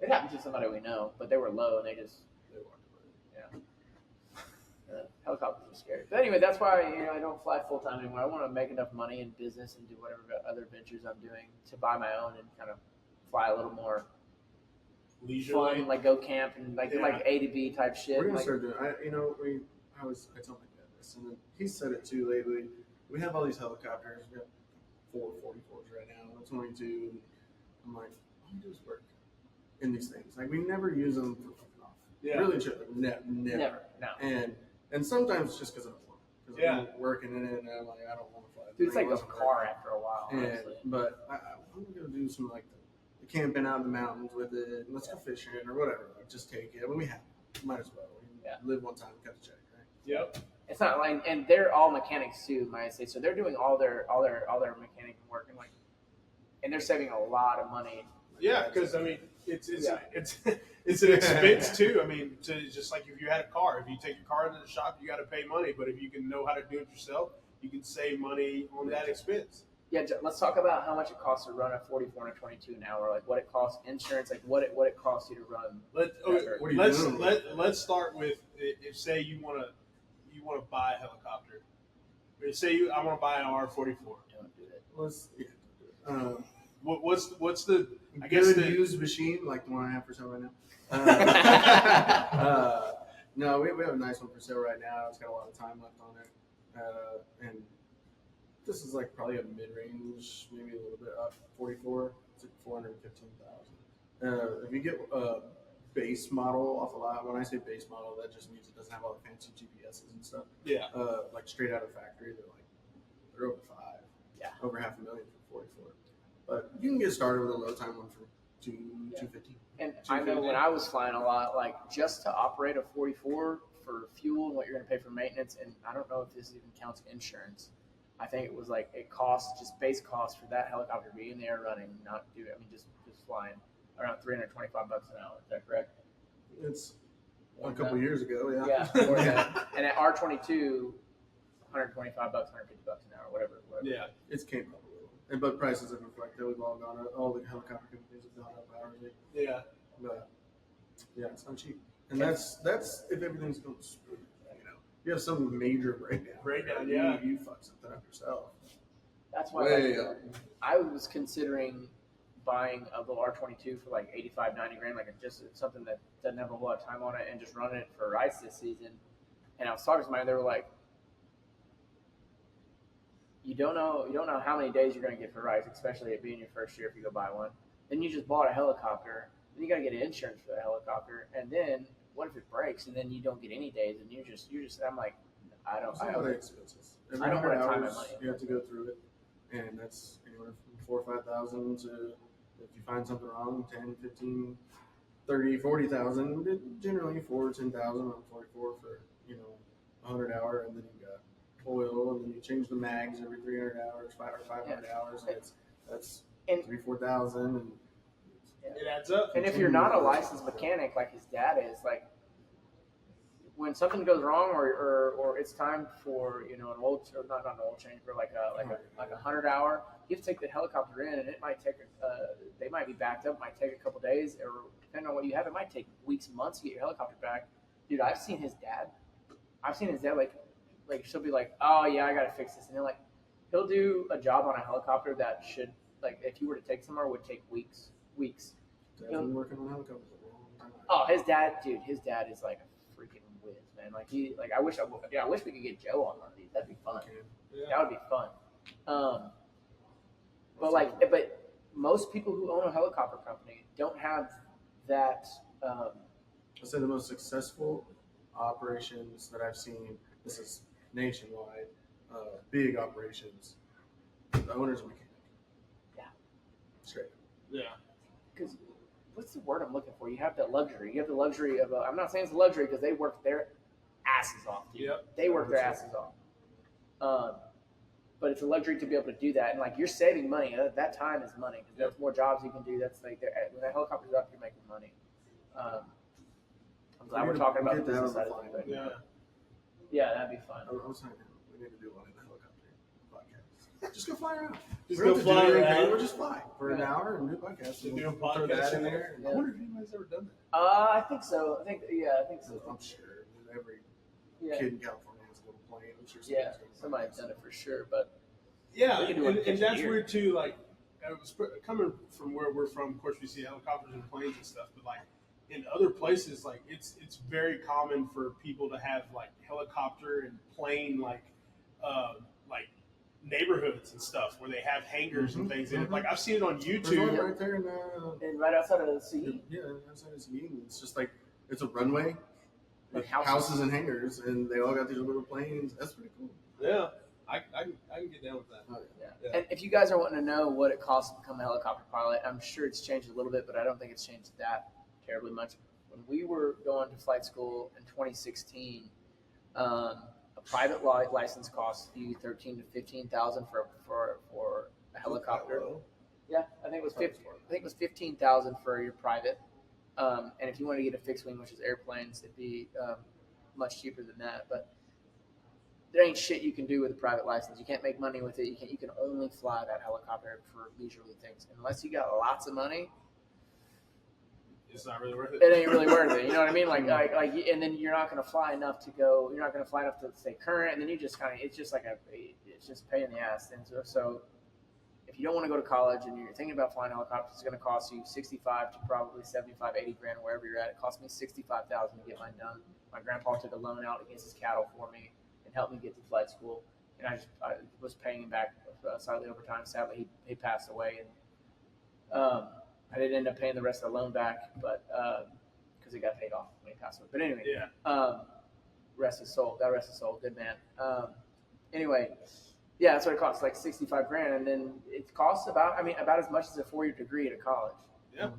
It happened to somebody we know, but they were low and they walked away. Yeah. Helicopters are scary. But anyway, that's why I don't fly full time anymore. I want to make enough money in business and do whatever other ventures I'm doing to buy my own and kind of fly a little more leisurely, fun, like go camp and like A to B type shit. We're gonna start doing. I tell my dad this, and then he said it too lately. We have all these helicopters. We have 4 44s right now, 22. And I'm like, all we do is work in these things. Like we never use them for fucking off. Yeah. Really, never. No. And sometimes just because I don't want it. Because I'm working in it, and I'm like, I don't want to fly. Dude, it's like a car after a while. But I'm gonna do some like the camping out in the mountains with it. Let's go fishing or whatever. Like, just take it when we have it. Might as well. Live one time, cut the check, right? Yep. It's not like, and they're all mechanics too, might I say. So they're doing all their mechanic work and they're saving a lot of money. Yeah, because I mean, it's an expense too. I mean, just like if you had a car, if you take your car into the shop, you got to pay money. But if you can know how to do it yourself, you can save money on that expense. Yeah, let's talk about how much it costs to run a 44 and a 22 an hour. Like what it costs insurance, like what it costs you to run. Let's start with if say you want to buy a helicopter. Say I want to buy an R-44. Don't do it. What's the used machine like the one I have for sale right now? No, we have a nice one for sale right now. It's got a lot of time left on it, and this is like probably a mid-range, maybe a little bit up. 44, it's like $415,000. If you get a base model off a lot, when I say base model, that just means it doesn't have all the fancy GPSs and stuff. Yeah. Like straight out of factory, they're over $5. Yeah. Over $500,000 for 44. But you can get started with a low time one for $250. And I know when I was flying a lot, like just to operate a 44 for fuel and what you're going to pay for maintenance, and I don't know if this even counts insurance. I think it was like it costs just base cost for that helicopter to be in the air running, just flying around $325 an hour. Is that correct? It's a couple of years ago, yeah. Yeah. And at R22, $125, $150 an hour, whatever. Yeah, it's came up a little, but prices have reflected. We've all gone up. All the helicopter companies have gone up hourly. Yeah, but it's not cheap, and that's if everything's going smooth. You have some major breakdown. You fuck something up yourself. That's why I was considering buying a little R22 for like 85, 90 grand, like just something that doesn't have a whole lot of time on it, and just running it for ice this season. And I was talking to somebody, they were like, you don't know how many days you're going to get for rice, especially it being your first year if you go buy one. Then you just bought a helicopter. Then you got to get insurance for the helicopter. And then what if it breaks and then you don't get any days and you're just I'm like, I don't want to time my money. You have to go through it, and that's anywhere from 4,000 or 5,000 to, if you find something wrong, 10, 15, 30, 40,000. Generally 4 to 10,000 on 44 for 100 hour, and then you got oil, and then you change the mags every 300 hours, 500 hours, and that's 3,000-4,000, and it adds up. And if you're not a licensed mechanic like his dad is, like when something goes wrong or it's time for an oil, or not an oil change, but like a 100 hour, you have to take the helicopter in, and it might take they might be backed up, it might take a couple days, or depending on what you have, it might take weeks, months to get your helicopter back. Dude, I've seen his dad like she'll be like, oh yeah, I gotta fix this, and he'll do a job on a helicopter that should, like, if you were to take somewhere, would take weeks. I've been working on helicopters a long time. Oh, his dad is like a freaking whiz, man. Like I wish we could get Joe on one of these. That'd be fun. Yeah. That would be fun. But most people who own a helicopter company don't have that. I'd say the most successful operations that I've seen, this is nationwide, big operations, the owner's a mechanic. Yeah. Straight. Yeah. Because what's the word I'm looking for? You have the luxury. You have the luxury of. I'm not saying it's a luxury because they work their asses off. Dude. Yep. They work their asses off. But it's a luxury to be able to do that, and like you're saving money. That time is money because there's more jobs you can do. That's like when that helicopter's up, you're making money. I'm glad we're talking about the business side of it. Yeah, that'd be fun. I was saying, we need to do one in the helicopter podcast. Just go fly around. Just go fly around. We'll just fly for an hour and do a podcast. Do a Throw podcast that in there. Yeah. I wonder if anybody's ever done that. I think so. I think so. I'm sure every Yeah. kid in California has a little plane. I'm sure Somebody's done it for sure, but Yeah, We can do it and that's here. weird too. Like, I was coming from where we're from. Of course, we see helicopters and planes and stuff, but like in other places, like it's very common for people to have like helicopter and plane like neighborhoods and stuff where they have hangars and things in it. Like I've seen it on There's YouTube. one right there in and right outside of the sea, outside of Seguin. It's just like it's a runway, Like with houses and hangars, and they all got these little planes. That's pretty cool. Yeah, I can get down with that. Oh, Yeah. And if you guys are wanting to know what it costs to become a helicopter pilot, I'm sure it's changed a little bit, but I don't think it's changed that terribly much. When we were going to flight school in 2016, a private license costs you $13,000 to $15,000 for a helicopter. Yeah, I think it was $15,000 for your private. And if you want to get a fixed wing, which is airplanes, it'd be much cheaper than that. But there ain't shit you can do with a private license. You can't make money with it. You can only fly that helicopter for leisurely things. Unless you got lots of money, It's not really worth it. it ain't really worth it. You know what I mean? Like, and then you're not going to fly enough to go. You're not going to fly enough to stay current, and then you just it's just a pain in the ass. And so if you don't want to go to college and you're thinking about flying helicopters, it's going to cost you 65 to probably 75, 80 grand wherever you're at. It cost me 65,000 to get mine done. My grandpa took a loan out against his cattle for me and helped me get to flight school, and I was paying him back slightly over time. Sadly, he passed away, and I didn't end up paying the rest of the loan back, but because it got paid off when he passed away. But anyway, rest his soul. God rest his soul. Good man. Anyway, yeah, that's what it costs, like 65 grand, and then it costs about as much as a 4-year degree at a college. Yeah.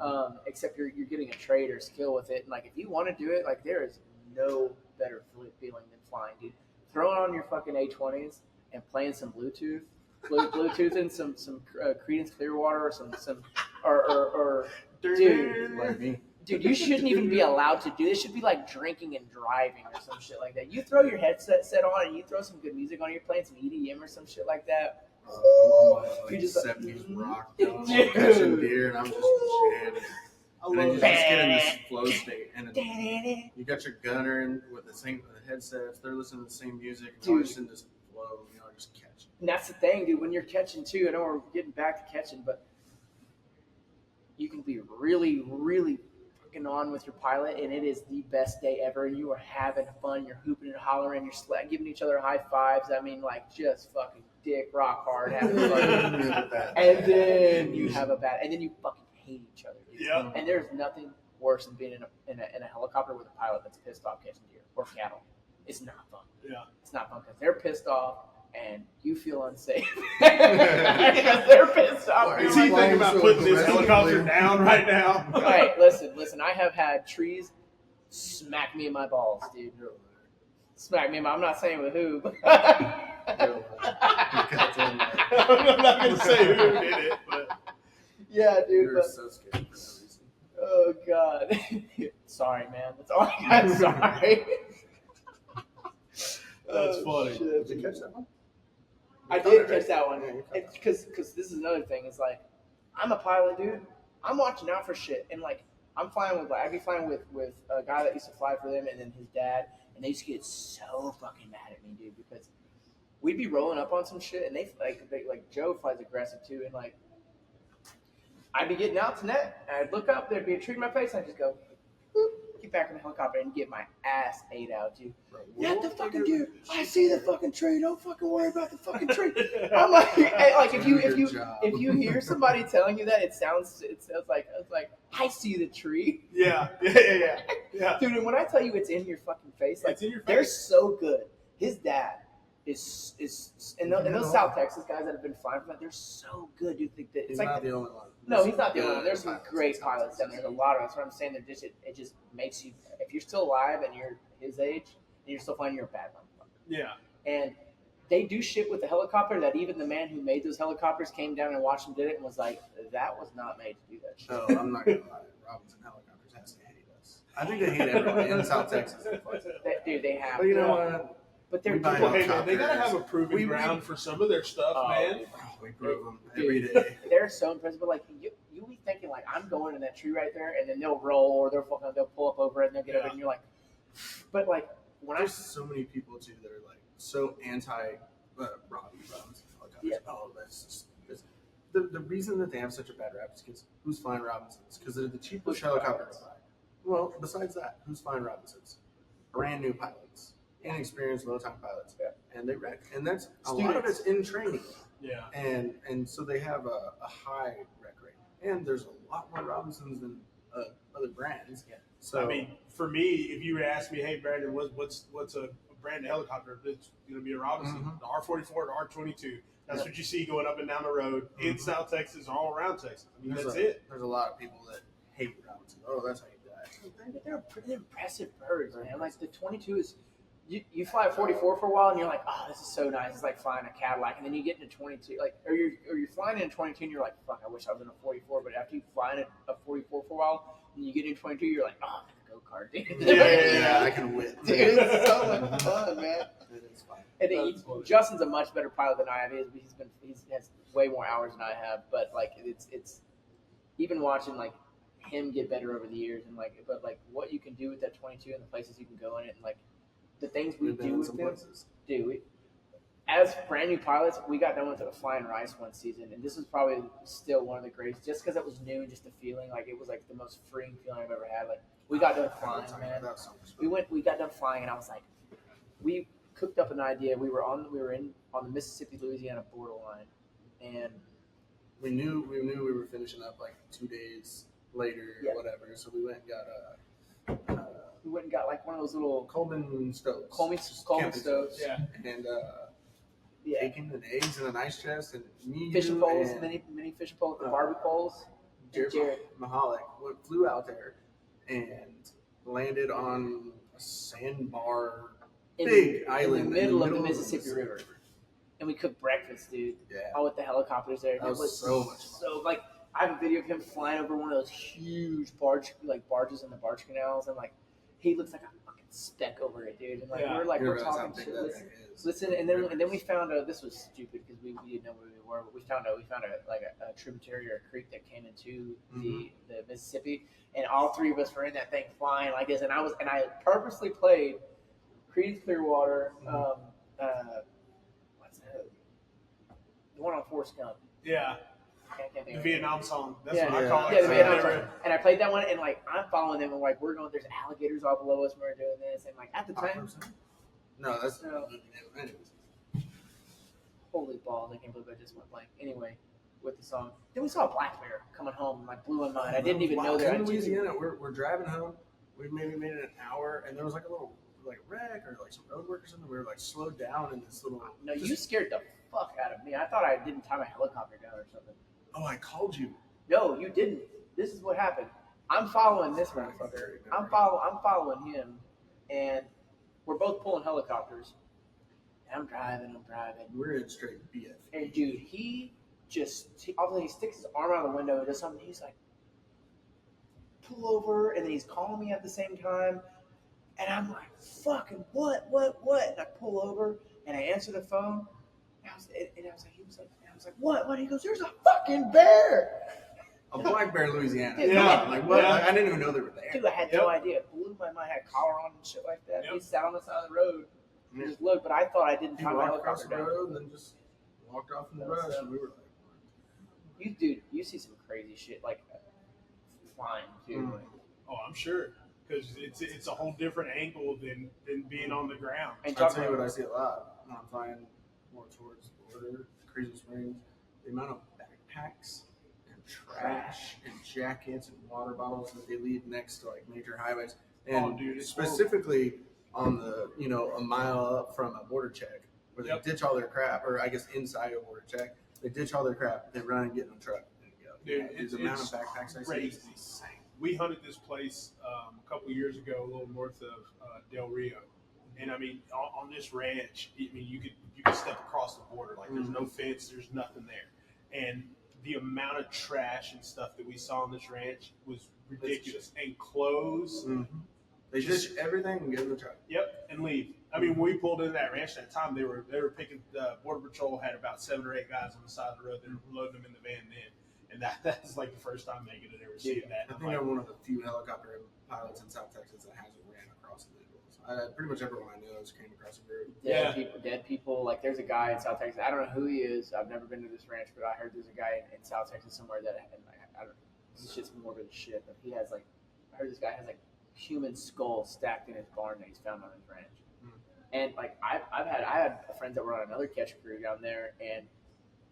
Except you're getting a trade or skill with it, and like if you want to do it, like there is no better feeling than flying, dude. Throwing on your fucking A20s and playing some Bluetooth and some Creedence Clearwater or some or dude, Like me. dude, you shouldn't even be allowed to do this. It should be like drinking and driving or some shit like that. You throw your headset on and you throw some good music on. You're playing some EDM or some shit like that. I'm You like just 70s rock, Dude. catching deer, and I'm just jamming. I And then you love just it. get in this flow state, and then you got your gunner in with the same headsets. They're listening to the same music, and you're just in this flow. Just catching. And that's the thing, dude. When you're catching too, I know we're getting back to catching, but you can be really, really fucking on with your pilot, and it is the best day ever. And you are having fun. You're hooping and hollering. You're giving each other high fives. I mean, like just fucking dick rock hard having fun. And then you have and then you fucking hate each other. Dude. Yeah. And there's nothing worse than being in a helicopter with a pilot that's pissed off catching deer or cattle. It's not fun. Yeah. It's not fun because they're pissed off and you feel unsafe because they're pissed off. Is he thinking about putting this helicopter down right now? All right, listen. I have had trees smack me in my balls, dude. Smack me in my. I'm not saying with who. But I'm not going to say who did it, but yeah, dude. You're so scared for no reason. Oh God. Sorry, man. That's all I got. Sorry. that's funny. Shit. Did you catch that one? I did catch that one. Yeah, you caught that. Because this is another thing. It's like, I'm a pilot, dude. I'm watching out for shit. And like, I'd be flying with a guy that used to fly for them and then his dad. And they used to get so fucking mad at me, dude, because we'd be rolling up on some shit. And they Joe flies aggressive too. And like, I'd be getting out to net. And I'd look up, there'd be a tree in my face. And I'd just go, boop, get back in the helicopter and get my ass ate out, dude. Let the fucking deer. I see the fucking tree. Don't fucking worry about the fucking tree. I'm like, if you hear somebody telling you that, it sounds like I see the tree. Yeah. Dude, and when I tell you it's in your fucking face, like It's in your face. they're so good. His dad is and those South Texas guys that have been flying from that, they're so good, dude. It's He's like not the only one. no, he's not the only one. There's some pilots great in South pilots down there. There's a lot of us. What I'm saying, it just makes you. If you're still alive and you're his age and you're still flying, you're a bad motherfucker. Yeah. And they do shit with the helicopter that even the man who made those helicopters came down and watched them did it and was like, that was not made to do that shit. No, I'm not gonna lie. Robinson Helicopters has to hate us. I think they hate everyone in South Texas. Dude, they have. But you know what? But they're We buy Well, hey, man, helicopters. they got to have a proving ground for some of their stuff, man. We prove them every day. They're so impressive. But like you be thinking like I'm going in that tree right there, and then they'll roll or they'll pull up over it and they'll get over it, and you're like, but like when There's so many people too that are like so anti Robinson helicopters. Yeah. Oh, that's just the reason that they have such a bad rap is because who's flying Robinsons? Because they're the cheapest helicopters. Well, besides that, who's flying Robinsons? Brand new pilots, inexperienced low-time pilots, and they wreck. And that's a lot of it's in training. Yeah. And so they have a high wreck rate, and there's a lot more Robinsons than other brands. Yeah. So I mean, for me, if you would ask me, hey, Brandon, what's a brand of helicopter? It's going to be a Robinson, the R-44, the R-22. That's what you see going up and down the road in South Texas, all around Texas. I mean, that's it. There's a lot of people that hate Robinson. Oh, that's how you die. They're pretty impressive birds, man. Like the 22 is, you fly a 44 for a while and you're like, oh, this is so nice. It's like flying a Cadillac, and then you get into 22, like, or you're flying in a 22 and you're like, fuck, I wish I was in a 44. But after you fly in a 44 for a while and you get into 22, you're like, oh, I'm in a go-kart, dude. Yeah, I can win. Dude, it's so much fun, man. It is fun. And Justin's a much better pilot than I have. He has way more hours than I have. But like it's even watching like him get better over the years, and like what you can do with that 22 and the places you can go in it, and like the things we We've been do in with some them. places. Dude, as brand new pilots, we got done with a flying rice one season, and this was probably still one of the greatest, just because it was new and just the feeling, like it was like the most freeing feeling I've ever had. Like we got done flying, man. That was so much fun. We got done flying, and I was like, we cooked up an idea. We were on the Mississippi Louisiana borderline, and We knew we were finishing up like 2 days later or whatever, so we went and got we went and got like one of those little Coleman stoves. Coleman Camping stoves. Yeah. And Yeah. bacon and eggs in an ice chest, and me, Fishing you, poles, and mini fishing poles, the barbecue poles. Jared Mahalik flew out there and landed on a sandbar, big island in the middle of the Mississippi River. And we cooked breakfast, dude. Yeah. All with the helicopters there. That was so much fun. So like, I have a video of him flying over one of those huge barges in the barge canals, and like, he looks like a fucking speck over it, dude. And like, Yeah. we're talking shit. Listen, and then we found this was stupid because we didn't know where we were, but we found a tributary or a creek that came into the Mississippi, and all three of us were in that thing flying like this, and I purposely played Creedence Clearwater, what's that? The one on Forrest Gump. Yeah. can't think The of it. Vietnam song. That's Yeah. what I call it. Yeah, the Vietnam song. And I played that one, and like I'm following them, and like we're going. There's alligators all below us when we're doing this, and like at the time, No, that's No. anyways. holy balls! I can't believe I just went blank. Anyway, with the song, then we saw a black bear coming home, and like blew my mind. I didn't even know that. In Louisiana, we're driving home. We maybe made it an hour, and there was like a little wreck or like some road work or something. We were like slowed down in this little. No, you scared the fuck out of me. I thought I didn't tie my helicopter down or something. Oh, I called you. No, you didn't. This is what happened. I'm following this motherfucker. I'm following him, and we're both pulling helicopters. And I'm driving. We're in straight BF. And dude, he all of a sudden he sticks his arm out of the window and does something. He's like, pull over, and then he's calling me at the same time. And I'm like, fucking what? And I pull over and I answer the phone. And I was like, what? What? He goes, there's a fucking bear. A black bear in Louisiana. Dude, yeah. Like what? Yeah. Like, I didn't even know they were there. Dude, I had no idea. It blew my mind. I had a collar on and shit like that. Yep. He sat on the side of the road and just looked, but I thought I didn't He tie my walked across helicopter the down. road and then just walked off in the brush, and we were like, You see some crazy shit like flying too. Mm. Like, Oh, I'm sure. Because it's a whole different angle than being on the ground. and I'll talking tell you what I about, see a lot when I'm flying more towards the border, Crazy Springs. The amount of backpacks and trash and jackets and water bottles that they leave next to like major highways, and Oh, dude, it's specifically on the a mile up from a border check where they Yep. ditch all their crap, or I guess inside a border check, they ditch all their crap, they run and get in a truck and go. Dude, the amount of it's backpacks I see crazy. is insane. We hunted this place a couple years ago, a little north of Del Rio, and I mean, on this ranch, I mean, you could step across the border. Like, there's no fence, there's nothing there, and the amount of trash and stuff that we saw on this ranch was ridiculous. And clothes, They Just- ditch everything and get in the truck. yep, and leave. I mean, when we pulled into that ranch that time, they were picking. Border Patrol had about 7 or 8 guys on the side of the road. They were loading them in the van then. And that's like the first time Meagan had ever seen that. I think I'm one of the few helicopter pilots in South Texas that hasn't ran across illegals. Pretty much everyone I know has came across a road. dead people. Like there's a guy in South Texas. I don't know who he is. I've never been to this ranch, but I heard there's a guy in South Texas somewhere that I don't. This shit's morbid as shit, but he has like. I heard this guy has like human skull stacked in his barn that he's found on his ranch. And like I had friends that were on another catch crew down there, and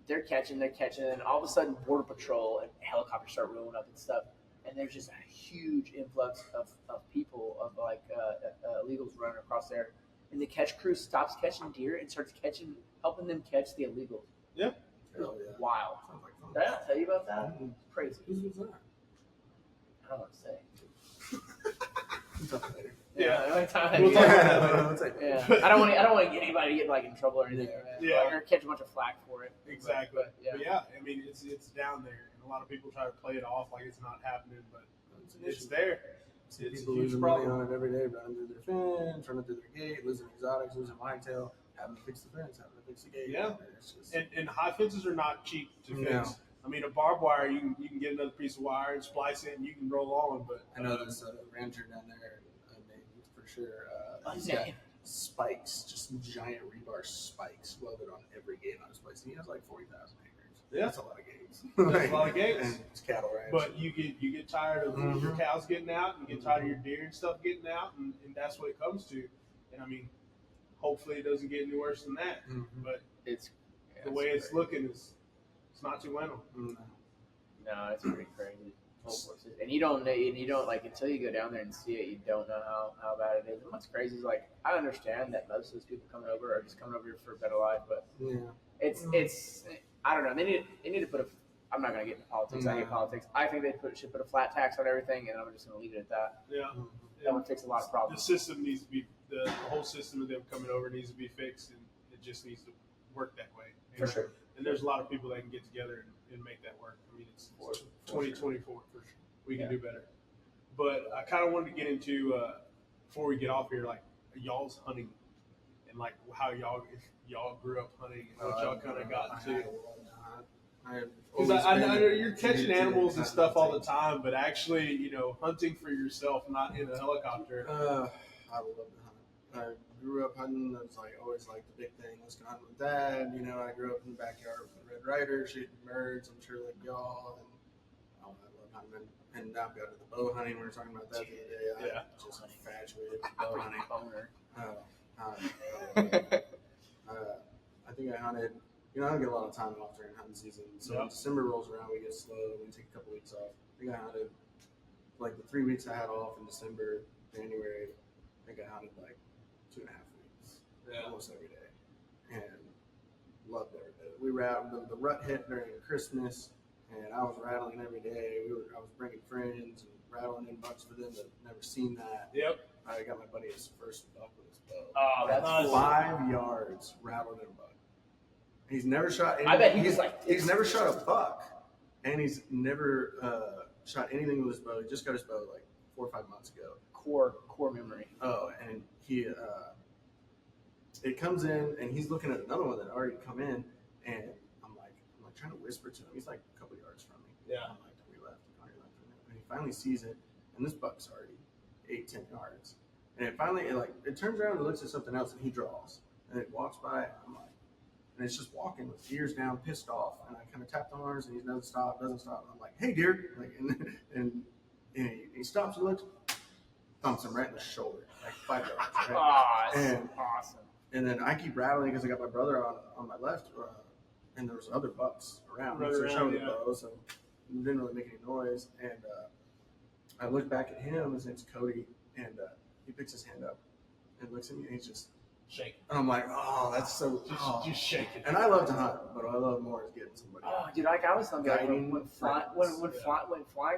they're catching, and all of a sudden Border Patrol and helicopters start rolling up and stuff, and there's just a huge influx of people, of like illegals running across there, and the catch crew stops catching deer and starts helping them catch the illegals. Yeah. Hell yeah. Wow. Sounds like fun. Did I not tell you about that? Mhm. It's crazy. Who's with that? I don't want to say. We'll talk later. Yeah. We'll talk about We'll yeah. I don't want to get anybody getting like in trouble or anything. Yeah. Like, or catch a bunch of flack for it. Exactly. But, yeah. But yeah, I mean, it's down there, and a lot of people try to play it off like it's not happening, but it's there. See It's a people huge losing money problem. on it every day, running through their fence, running through their gate, losing exotics, losing whitetail, having to fix the fence, having to fix the gate. Yeah. It's just, And high fences are not cheap to No. fix. I mean, a barbed wire, you can get another piece of wire and splice it, and you can roll on. But I know this rancher down there, named for sure. He's Unnamed. got spikes, just giant rebar spikes welded on every gate on his place. And he has like 40,000 acres. Yeah. That's a lot of gates. That's a lot of gates. And it's cattle ranch. But you get tired of your Mhm. cows getting out, and you get tired of your deer and stuff getting out, and that's what it comes to. And I mean, hopefully it doesn't get any worse than that. Mhm. But It's the way it's looking is it's not too well. Mm. No, it's pretty crazy. And you don't like until you go down there and see it, you don't know how bad it is. And what's crazy is like I understand that most of those people coming over are just coming over here for a better life, but Yeah. it's I don't know. They need to put a. I'm not gonna get into politics. I hate No. politics. I think they should put a flat tax on everything, and I'm just gonna leave it at that. Yeah. Mhm. That would fix a lot of The problems. system needs to be the whole system of them coming over needs to be fixed, and it just needs to work that way. For And, sure. And there's a lot of people that can get together and make that work. I mean, it's For 2024 for sure. We can Yeah. do better. But I kind of wanted to get into before we get off here, like y'all's hunting and like how y'all grew up hunting and what y'all kind of got into. Because I know you're catching animals and stuff all the time, but actually, hunting for yourself, not in a helicopter. I would love to hunt. I grew up hunting. That was like always like the big thing. Let's go hunt with Dad. You know, I grew up in the backyard with the Red Ryder shooting birds. I'm sure like y'all. And I love hunting. And now go to the bow hunting. We were talking about that the other day. I just infatuated with bow hunting. I think I hunted. You know, I don't get a lot of time off during hunting season. So when December rolls around, we get slow. We take a couple weeks off. I think I hunted like the 3 weeks I had off in December, January. I think I hunted like 2.5 weeks, almost every day, and loved every bit. We rattled the rut hit during Christmas, and I was rattling every day. I was bringing friends and rattling in bucks for them that had never seen that. Yep. I got my buddy his first buck with his bow. Oh, that's cool. 5 yards rattled in a buck. He's never shot. I bet he's never shot a buck, and he's never shot anything with his bow. He just got his bow like 4 or 5 months ago. Core memory. Oh, and he it comes in, and he's looking at another one that already come in, and I'm like trying to whisper to him. He's like a couple yards from me. Yeah. I'm like, to your left, and he finally sees it, and this buck's already 8-10 yards, and it turns around and looks at something else, and he draws, and it walks by. I'm like, and it's just walking with ears down, pissed off, and I kind of tap the horns, and he doesn't stop. And I'm like, hey, deer, like, and he stops and looks. Thumps him right in the shoulder, like 5 yards. Right? That's awesome. And then I keep rattling because I got my brother on my left, and there was other bucks around. So showing the bow, so it didn't really make any noise. And I look back at him. His name's Cody, and he picks his hand up and looks at me, and he's just shaking. And I'm like, oh, that's so just shaking. And I love to hunt, but what I love more is getting somebody. Oh, dude, like I was thinking, when flying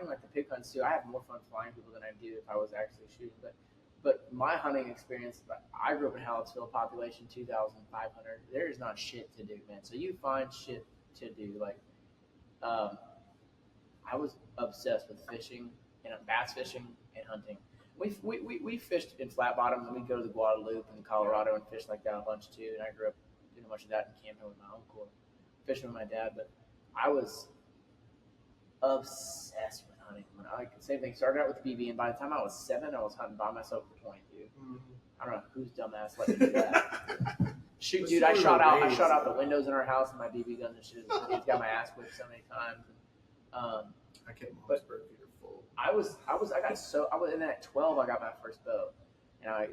like the pig hunts too, I have more fun flying people than I do if I was actually shooting. But my hunting experience, I grew up in Hallettsville, population 2,500. There is not shit to do, man. So you find shit to do. Like, I was obsessed with fishing and bass fishing and hunting. We fished in flat bottoms, and we'd go to the Guadalupe in Colorado and fish like that a bunch too. And I grew up doing a bunch of that and camping with my uncle, fishing with my dad. But I was obsessed with hunting. Same thing. Started out with BB, and by the time I was 7, I was hunting by myself for 22. Mm-hmm. I don't know whose dumbass let me do that. Shoot, dude! I shot out the windows in our house with my BB guns and shit. It's got my ass whipped so many times. I kept my bird feeder full. I was in that 12. I got my first bow, and I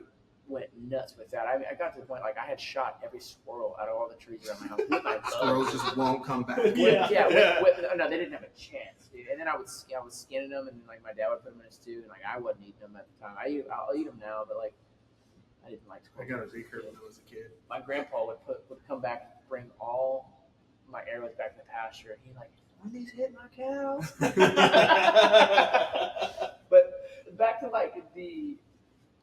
went nuts with that. I got to the point like I had shot every squirrel out of all the trees around my house with my bow. Squirrels just won't come back. No, they didn't have a chance, dude. And then I was skinning them, and like my dad would put them in his stew, and like I wasn't eating them at the time. I'll eat them now, but like I didn't like squirrels. I got a recurve when I was a kid. My grandpa would come back and bring all my arrows back to the pasture, and he like, when these hit my cows. But back to like the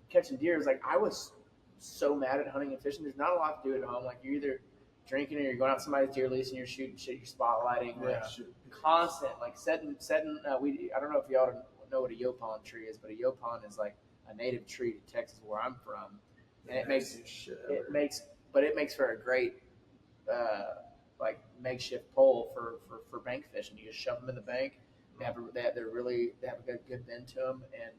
catching deer, is like I was so mad at hunting and fishing. There's not a lot to do at home. Like you're either drinking or you're going out somebody's deer lease and you're shooting shit, you're spotlighting. Constant, like setting. I don't know if y'all know what a yopon tree is, but a yopon is like a native tree to Texas where I'm from, and it makes for a great like makeshift pole for bank fishing. You just shove them in the bank. They have a good bend to them, and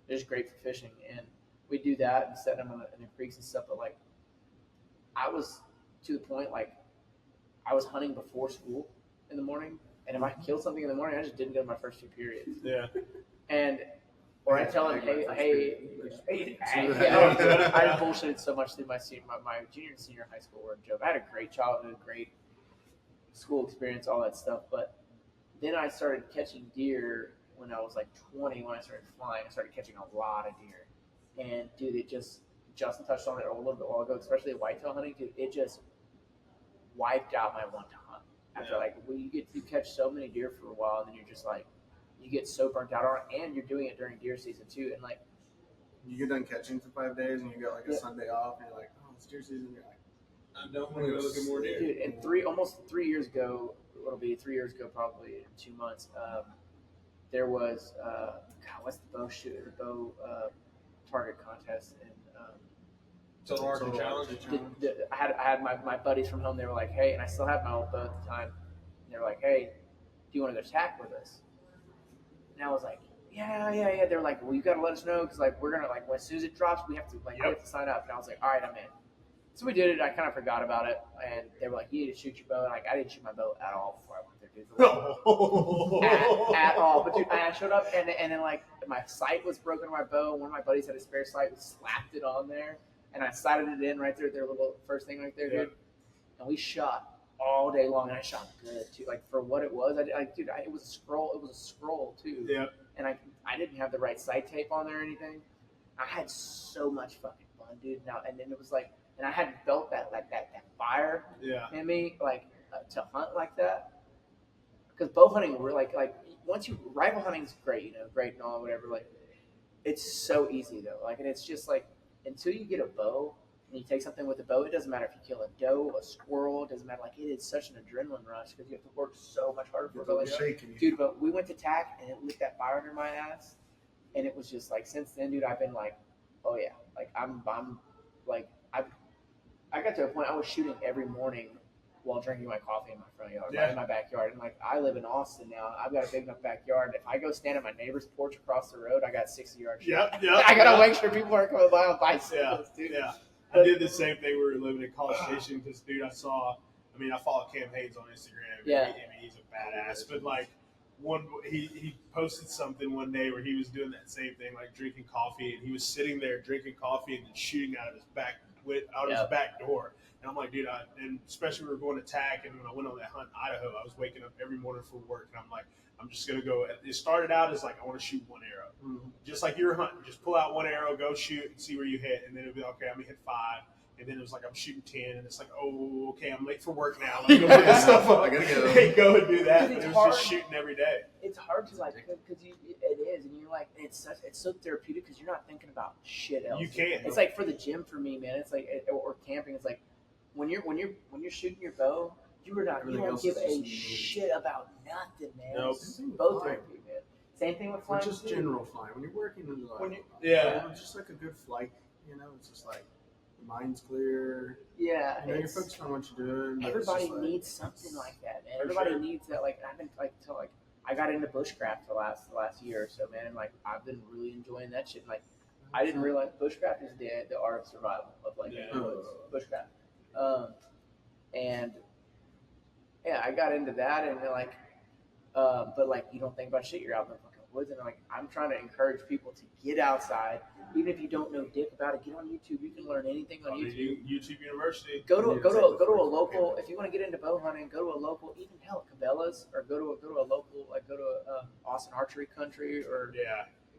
they're just great for fishing. And we do that and set them in the creeks and stuff. But like, I was to the point like I was hunting before school in the morning, and if I killed something in the morning, I just didn't go to my first 2 periods. Yeah. Or I tell them, hey. I bullshitted so much through my junior and senior high school were a joke. I had a great childhood, great school experience, all that stuff. But then I started catching deer when I was like 20. When I started flying, I started catching a lot of deer. And dude, Justin touched on it a little bit while ago, especially whitetail hunting. Dude, it just wiped out my want to hunt. After you catch so many deer for a while, and then you're just like, you get so burnt out on it, and you're doing it during deer season too. And like, you get done catching for 5 days, and you get like a Sunday off, and you're like, oh, it's deer season. And you're like, I don't want to go look at more deer. Dude, and almost 3 years ago, it'll be 3 years ago, probably in 2 months. There was what's the bow target contest in Total Archery Challenge. I had my buddies from home. They were like, hey, and I still had my old bow at the time. And they were like, hey, do you want to go tack with us? And I was like, yeah. They're like, well, you got to let us know because like we're gonna like as soon as it drops, we have to we have to sign up. And I was like, all right, I'm in. So we did it. I kind of forgot about it, and they were like, you need to shoot your bow. And like I didn't shoot my bow at all before I went there, dude. At all. But dude, I showed up, and then like my sight was broken on my bow. One of my buddies had a spare sight. We slapped it on there, and I sighted it in right there. Their little first thing right there, dude. And we shot all day long, and I shot good too. Like for what it was, it was a scroll. It was a scroll too. Yeah. And I didn't have the right sight tape on there or anything. I had so much fucking fun, dude. Now and then it was like, and I hadn't felt that fire in me, like to hunt like that. Because bow hunting, we're like once you rifle hunting's great, great and all whatever. Like it's so easy though. Like and it's just like until you get a bow. And you take something with a bow, it doesn't matter if you kill a doe, a squirrel, it doesn't matter. Like, it is such an adrenaline rush because you have to work so much harder for a bow. Like, dude, but we went to tack and it lit that fire under my ass. And it was just like, since then, dude, I've been like, oh yeah. Like, I'm like, I got to a point I was shooting every morning while drinking my coffee in my front yard, in my backyard. And like, I live in Austin now. I've got a big enough backyard. If I go stand at my neighbor's porch across the road, I got 60 yards. I got to make sure people aren't coming by on bicycles, dude. Yeah. I did the same thing. We were living in College Station because, dude, I follow Cam Hayes on Instagram. Yeah. I mean, he's a badass. But, like, he posted something one day where he was doing that same thing, like drinking coffee. And he was sitting there drinking coffee and then shooting out of his back door. And I'm like, dude, and especially when we were going to tack. And when I went on that hunt in Idaho, I was waking up every morning for work. And I'm like, I'm just going to go. It started out as like, I want to shoot one arrow. Mm-hmm. Just like you were hunting. Just pull out one arrow, go shoot, and see where you hit. And then it'll be, okay, I'm going to hit 5. And then it was like, I'm shooting 10. And it's like, oh, okay, I'm late for work now. Let me go put this stuff up. I got to go. Hey, go and do that. But it was just shooting every day. It's hard to, like, because it is. And you're like, it's so therapeutic because you're not thinking about shit else. You can't. It's like for the gym for me, man. It's like, or camping. It's like, when you're shooting your bow, you don't give a shit about nothing, man. Nope. Both therapy, man. Same thing with flying. Just general flying. When you're working in the it's just like a good flight. It's just like the mind's clear. Yeah, you're focused on what you're doing. Everybody needs something like that, man. Everybody needs that. Like I've been like till like I got into bushcraft the last year or so, man. And like I've been really enjoying that shit. Like I didn't realize bushcraft is the art of survival of like bushcraft. And yeah, I got into that, and like, but like, you don't think about shit. You're out in the fucking woods, and like, I'm trying to encourage people to get outside, even if you don't know dick about it. Get on YouTube. You can learn anything on YouTube. YouTube University. Go to a local. If you want to get into bow hunting, go to a local. Even hell, Cabela's, or go to a local. Like go to Austin Archery Country, or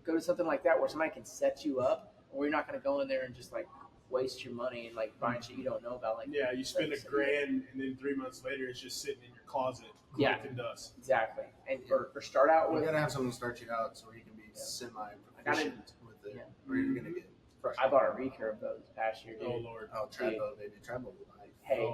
go to something like that where somebody can set you up, or you're not going to go in there and just like waste your money and like buying shit you don't know about. Like you spend $1,000 and then 3 months later it's just sitting in your closet collecting dust. Exactly. And or start out with, you gotta have someone start you out so you can be semi-proficient with it. Or you're gonna get frustrated. I bought a recurve bow this past year, dude. Oh Lord. Oh, trad bow, baby. Trad bow. Hey,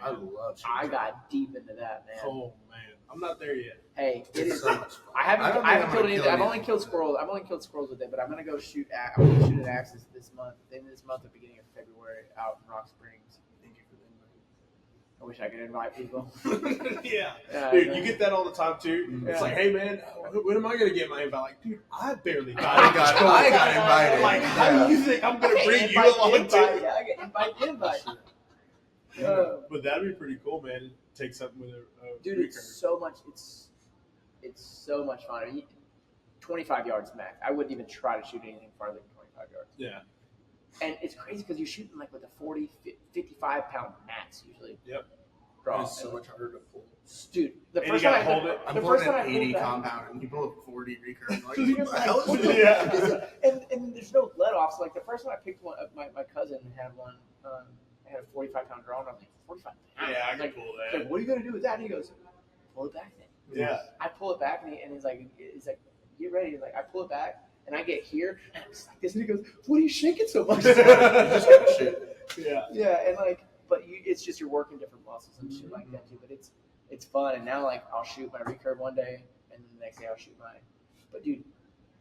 I love. I got deep into that, man. Oh man, I'm not there yet. Hey, it is so much fun. I haven't killed anything. I've only killed squirrels. I've only killed squirrels with it, but I'm gonna go shoot. I'm gonna shoot at axis this month. The end of this month, or beginning of February, out in Rock Springs. Thank you for the invite. I wish I could invite people. Dude, you get that all the time too. It's like, hey man, when am I gonna get my invite? Like, dude, I barely got it. I got invited. Like, how do you think I'm gonna bring you along too? Yeah, I get invite. But that'd be pretty cool, man. Take something with a dude. It's so much. It's so much fun. I mean, 25 yards max. I wouldn't even try to shoot anything farther than 25 yards. Yeah. And it's crazy because you're shooting like with a 40, 55 pound max usually. Yep. Draw. It's so much harder to pull. Dude, the and first you time gotta hold it. I'm pulling an 80 compound and you pull a 40 recurve. Like, what the hell is this? And there's no let off. So like the first time I picked one, my cousin had one. Had a 45 pound draw, and I'm like, 45 pounds. Yeah, I can pull that. Like, what are you gonna do with that? And he goes, pull it back then. Yeah. I pull it back, and he's like, get ready. He's like, I pull it back, and I get here, and I'm just like this, and he goes, what are you shaking so much? Yeah, and like, but it's just you're working different muscles and shit like that too. But it's fun, and now like I'll shoot my recurve one day, and then the next day I'll shoot mine. But dude,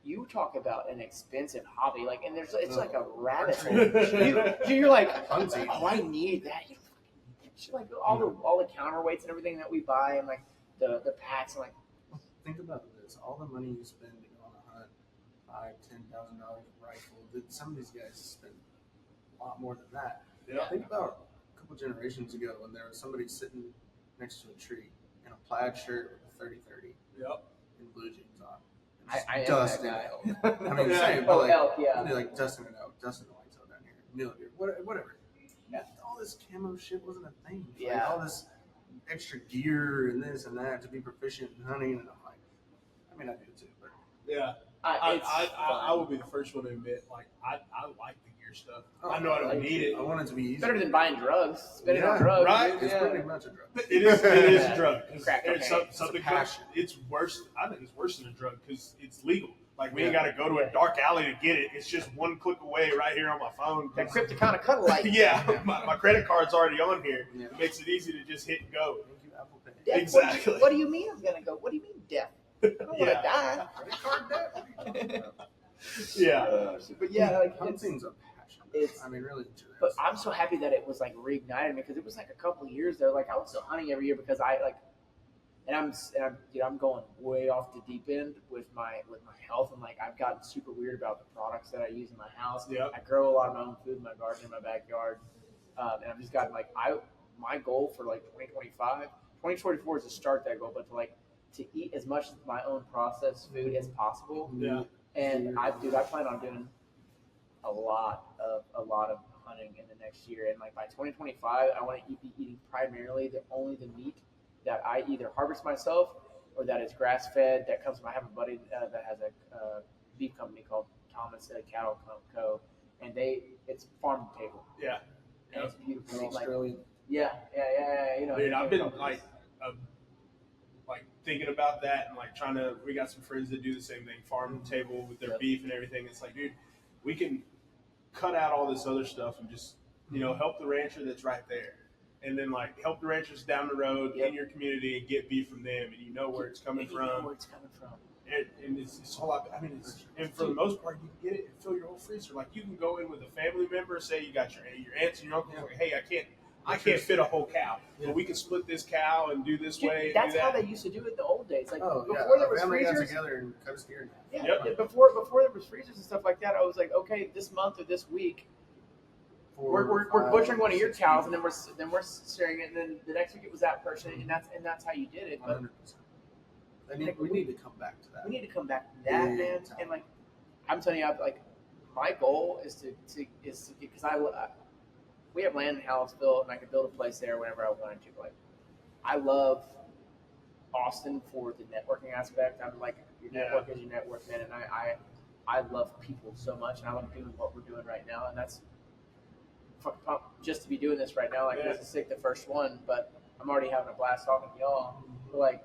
you talk about an expensive hobby, like, and it's like a rabbit hole. You're like, oh, I need that. You like all the counterweights and everything that we buy, and like the packs, and like. Think about this: all the money you spend to go on a hunt, $5,000, $10,000 rifle. Some of these guys spend a lot more than that. Yeah. Think about a couple generations ago when there was somebody sitting next to a tree in a plaid shirt with a 30-30 and blue jeans on. I am Dustin that elk. I mean, same, but like Dustin and elk, Dustin and whitetail down here, mule deer, whatever. Yeah. All this camo shit wasn't a thing. Yeah. Like, all this extra gear and this and that to be proficient in hunting, and I'm like, I mean, I do too, but Yeah. I will be the first one to admit, like, I like the gear stuff. I know I don't need it. I want it to be easy. better than buying drugs. Spending on drugs. right? It's pretty much a drug. It is a drug. Crack It's cocaine. something It's a passion. it's worse. I think it's worse than a drug because it's legal. Like, we ain't got to go to a dark alley to get it. It's just one click away right here on my phone. That Crypticana cut light. Yeah, my credit card's already on here. Yeah. It makes it easy to just hit and go. Thank you, Apple Pay. Death, Exactly. What do you mean I'm gonna go? What do you mean death? I don't want to die. Credit card debt? Yeah. But yeah, like Hunting's a passion. it's- I mean, really. But I'm so happy that it was like reignited because it was like a couple of years there. Like I was still hunting every year because I like, and I'm going way off the deep end with my health, and like I've gotten super weird about the products that I use in my house. Yep. I grow a lot of my own food in my garden in my backyard, and I've just gotten like my goal for like 2025, 2024 is to start that goal, but to eat as much of my own processed food as possible. Yeah. And I plan on doing a lot of hunting in the next year. And like by 2025, I want to be eating primarily only the meat that I either harvest myself or that is grass fed. That comes from, I have a buddy that has a beef company called Thomas Cattle Co. And it's farm to table. Yeah. And it's beautiful. Like, Australian. yeah. You know, Dude, I've been like thinking about that and like trying to. We got some friends that do the same thing, farm to table with their beef and everything. It's like, dude, we can cut out all this other stuff and just help the rancher that's right there, and then like help the ranchers down the road in your community and get beef from them, and you know where it's coming from. And it's a whole lot. I mean, and for the most part, you can get it and fill your whole freezer. Like you can go in with a family member, say you got your aunts and your uncles. Like, hey, I can't fit a whole cow, but we can split this cow and do this way. And That's do that. how they used to do it in the old days. Like before there was family got freezers. together and cut a steer. Yeah, Yep. before there was freezers and stuff like that, I was like, okay, this month or this week, we're butchering one of your cows, and then we're searing it, and then the next week it was that person, and that's how you did it. But 100%. We need to come back to that. we need to come back to that, man. And like, I'm telling you, like, my goal is to because we have land in Hallettsville, and I can build a place there whenever I wanted to. Like, I love Austin for the networking aspect. I'm like, your network is your network, man, and I love people so much, and I love doing what we're doing right now, and that's just to be doing this right now. Like, this is sick, the first one, but I'm already having a blast talking to y'all. But like,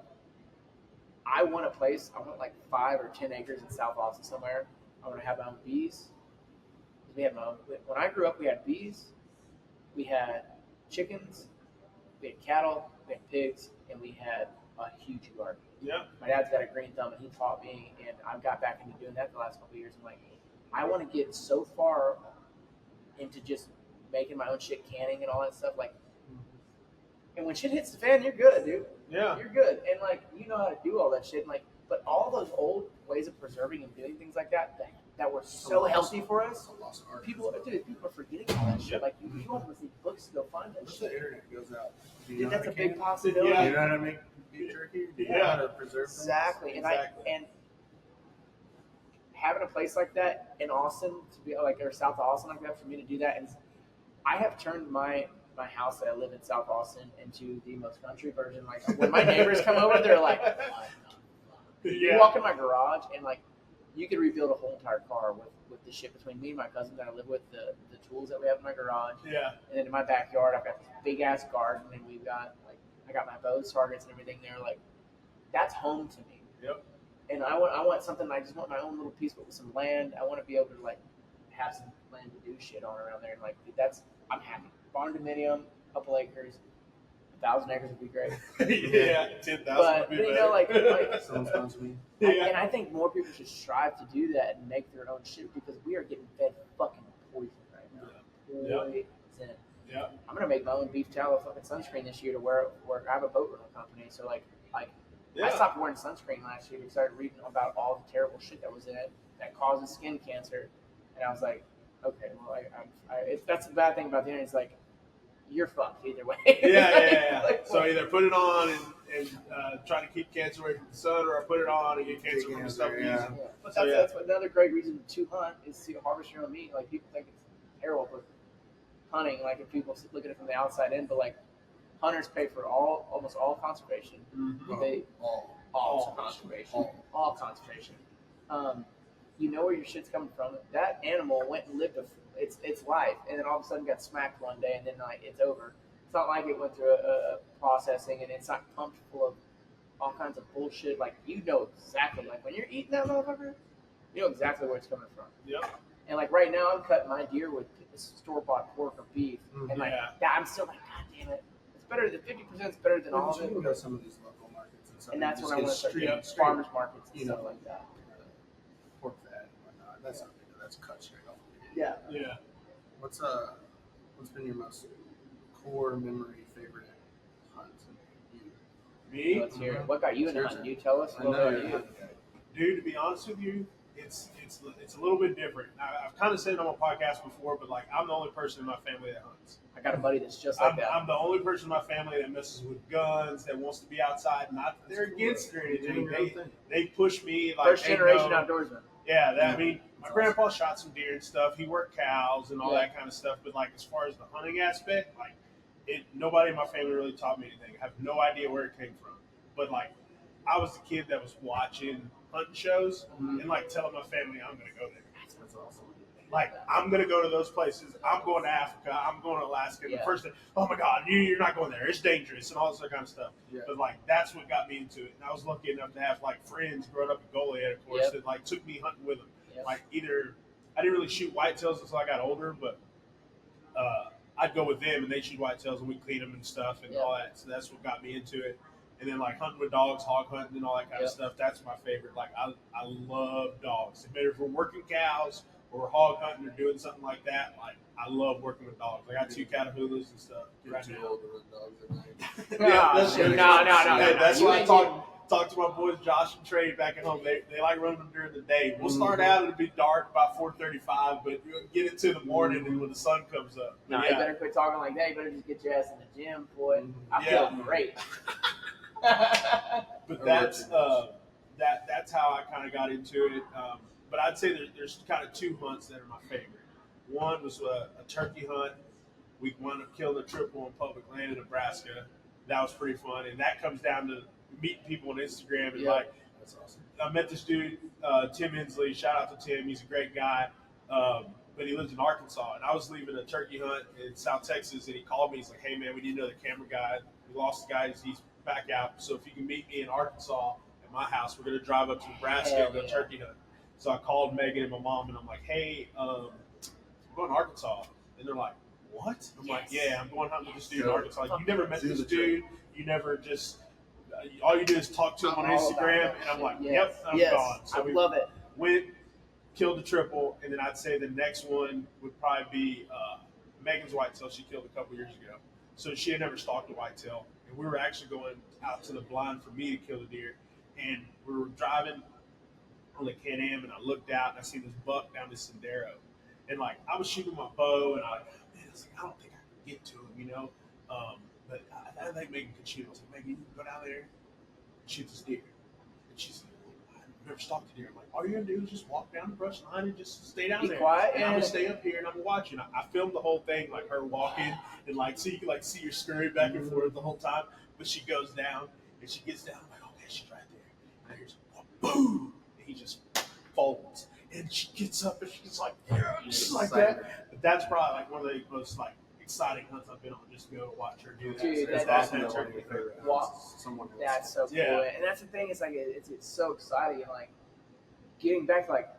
I want a place. I want like 5 or 10 acres in South Austin somewhere. I want to have my own bees. We had my own. When I grew up, we had bees, we had chickens, we had cattle, we had pigs, and we had a huge garden. Yeah. My dad's got a green thumb, and he taught me, and I've got back into doing that the last couple of years. I'm like, I want to get so far into just making my own shit, canning and all that stuff. Like, and when shit hits the fan, you're good, dude. Yeah. You're good, and like, you know how to do all that shit. And like, but all those old ways of preserving and doing things like that were so healthy for us. People are forgetting all that shit. Like, you don't have to read books to go find that Once shit. the internet goes out, Dude, that's a big possibility. Yeah. You know how to make beef jerky? Do you know how to preserve things? Exactly. And having a place like that in Austin to be like, or South Austin like that, for me to do that, and I have turned my house that I live in South Austin into the most country version. Like, when my neighbors come over, they're like, what the fuck? You walk in my garage and like, you could rebuild a whole entire car with the shit between me and my cousin that I live with, the tools that we have in my garage. Yeah. And then in my backyard, I've got this big ass garden, and we've got like, I got my bows, targets, and everything there. Like, that's home to me. Yep. And I want something. I just want my own little piece, but with some land. I want to be able to like have some land to do shit on around there, and like, I'm happy. Barn dominium, couple acres, 1,000 acres would be great. Yeah, 10,000 But would be you know, better. like Someone sponsor me. and I think more people should strive to do that and make their own shit, because we are getting fed fucking poison right now. Poison. Yeah. I'm gonna make my own beef tallow fucking sunscreen this year to wear. I have a boat rental company, so like I stopped wearing sunscreen last year. We started reading about all the terrible shit that was in it that causes skin cancer, and I was like, okay, well, that's the bad thing about the internet. It's like you're fucked either way. Yeah. Like, so either put it on and try to keep cancer away from the sun, or I put it on and get cancer from the stuff we're using. But that's another great reason to hunt is to harvest your own meat. Like people think it's terrible for hunting, like if people look at it from the outside in, but like hunters pay for almost all conservation. Mm-hmm. They all conservation. You know where your shit's coming from. That animal went and lived its life, and then all of a sudden got smacked one day, and then like it's over. It's not like it went through a processing, and it's not pumped full of all kinds of bullshit. Like you know exactly, like when you're eating that motherfucker, you know exactly where it's coming from. Yep. And like right now, I'm cutting my deer with store-bought pork or beef, and like I'm still like, God damn it, it's better than 50%. Is better than all of it. You can go to some of these local markets and stuff. And that's when I want to start doing farmers markets and stuff like that. Pork fat and whatnot. That's not big. That's cut straight off. Yeah. What's been your most core memory favorite hunt? Me? Let's hear it. What got you in the hunt? You tell us. What got you? Dude, to be honest with you, it's a little bit different. I've kind of said it on my podcast before, but like I'm the only person in my family that hunts. I got a buddy that's just like that. I'm the only person in my family that messes with guns, that wants to be outside. Not that they're against it or anything. They push me like first generation outdoorsman. Yeah, I mean, my grandpa shot some deer and stuff. He worked cows and all that kind of stuff. But like as far as the hunting aspect, like nobody in my family really taught me anything. I have no idea where it came from. But like I was the kid that was watching hunting shows and like telling my family I'm gonna go there. That's awesome. Like I'm gonna go to those places. I'm going to Africa. I'm going to Alaska. The first thing, oh my God, you're not going there. It's dangerous and all this other kind of stuff. Yeah. But like that's what got me into it. And I was lucky enough to have like friends growing up in Goliad, of course, that like took me hunting with them. Yep. Like either I didn't really shoot whitetails until I got older, but I'd go with them and they shoot whitetails and we clean them and stuff and all that. So that's what got me into it. And then like hunting with dogs, hog hunting and all that kind of stuff. That's my favorite. Like I love dogs. No matter if we're working cows or we're hog hunting or doing something like that, like I love working with dogs. I got 2 Catahoulas and stuff. Right too old to run dogs at night. No. That's why I talk to my boys Josh and Trey back at home. They like running them during the day. We'll start out, it'll be dark about 4:35, but you'll get it to the morning and when the sun comes up. No, you better quit talking like that. You better just get your ass in the gym, boy. I feel great. But that's how I kind of got into it. But I'd say there's kind of 2 hunts that are my favorite. One was a turkey hunt. We wound up killing a triple on public land in Nebraska. That was pretty fun, and that comes down to meeting people on Instagram and like. That's awesome. I met this dude, Tim Inslee. Shout out to Tim. He's a great guy. But he lives in Arkansas, and I was leaving a turkey hunt in South Texas, and he called me. He's like, "Hey man, we need another camera guy. We lost the guy. He's back out. So if you can meet me in Arkansas at my house, we're gonna drive up to Nebraska and go turkey hunt." So I called Megan and my mom, and I'm like, "Hey, I'm going to Arkansas," and they're like, "What?" I'm like, "Yeah, I'm going hunting with this dude in Arkansas. Like, you never met this dude. You never just all you do is talk to him on Instagram." And I'm like, "Yep, I'm gone." So I love it. Went, killed the triple, and then I'd say the next one would probably be Megan's whitetail. She killed a couple years ago, so she had never stalked a whitetail. And we were actually going out to the blind for me to kill the deer. And we were driving on the Can-Am, and I looked out, and I see this buck down this Sendero. And, like, I was shooting my bow, and I was like, I don't think I can get to him, you know? But I think Megan could shoot. I was like, Megan, you can go down there and shoot this deer. And she's like, I've never stalked a deer. I'm like, all you're going to do is just walk down the brush line and just stay down there. Quiet, and I'm going to stay up here, and I'm watching. I filmed the whole thing, like her walking, and like so you can like see her scurry back and forth the whole time. But she goes down, and she gets down. I'm like, okay, she's right there. And I hear boom, and he just folds. And she gets up, and she's like, yeah, just like that. But that's probably like one of the most like exciting hunts I've been on. Just to go watch her do that. Dude, that's awesome. That's so cool. Yeah. And that's the thing. It's like it's so exciting, and like getting back to like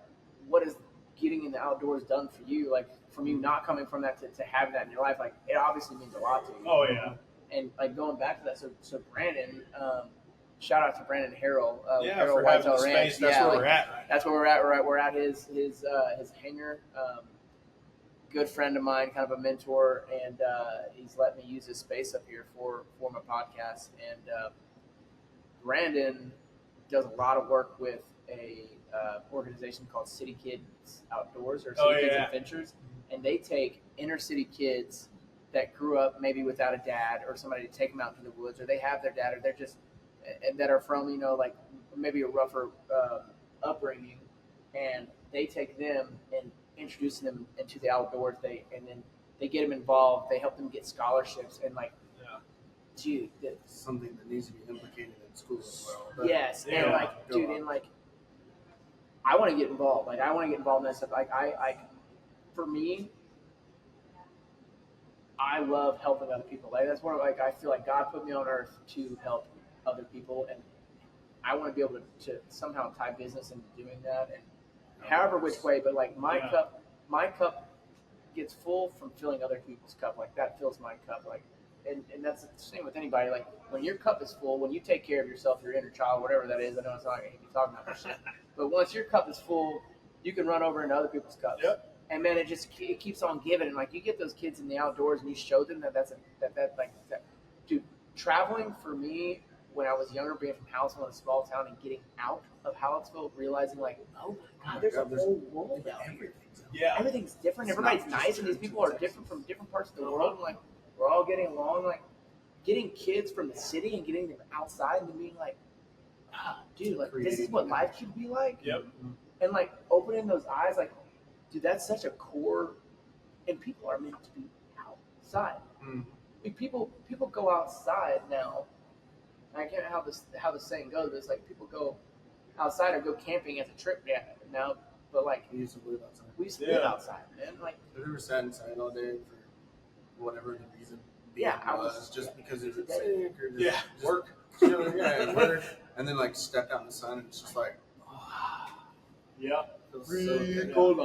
what is getting in the outdoors done for you, like from you not coming from that to having that in your life, like it obviously means a lot to you. Oh yeah. And like going back to that, so Brandon, shout out to Brandon Harrell. For having the space. That's where we're at. Right? That's where we're at. We're at his hangar. Good friend of mine, kind of a mentor, and he's let me use his space up here for my podcast. And Brandon does a lot of work with a organization called City Kids Outdoors or City Kids Adventures, and they take inner city kids that grew up maybe without a dad or somebody to take them out to the woods, or they have their dad, or they're just that are from like maybe a rougher upbringing, and they take them and introduce them into the outdoors. And then they get them involved. They help them get scholarships and dude, it's something that needs to be implicated in school as well. But, yes, and I want to get involved. Like, I want to get involved in that stuff. Like, for me, I love helping other people. Like, that's one of I feel like God put me on earth to help other people, and I want to be able to somehow tie business into doing that, and however which way. But like my cup gets full from filling other people's cup. Like, that fills my cup. Like, and that's the same with anybody. Like, when your cup is full, when you take care of yourself, your inner child, whatever that is. I know it's not going to be talking about this shit, but once your cup is full, you can run over into other people's cups. Yep. And man, it keeps on giving. And like, you get those kids in the outdoors, and you show them that dude. Traveling for me when I was younger, being from Hallettsville, in a small town, and getting out of Hallettsville, realizing like, oh my God, there's a whole world out here. Yeah, everything's different. Everybody's nice, and these people are different from different parts of the world. And like, we're all getting along. Like, getting kids from the city and getting them outside and being like, dude, like, this is what life should be like. Yep. And like, opening those eyes, like, dude, that's such a core. And people are meant to be outside. Mm-hmm. I mean, people go outside now. I can't how the saying goes. But it's like people go outside or go camping as a trip now. But like, we used to live outside. We used to live outside, man. Like, we were sat inside all day for whatever the reason. I was just because it was sick or just work. Work. And then like stepped out in the sun, and it's just like, really cold.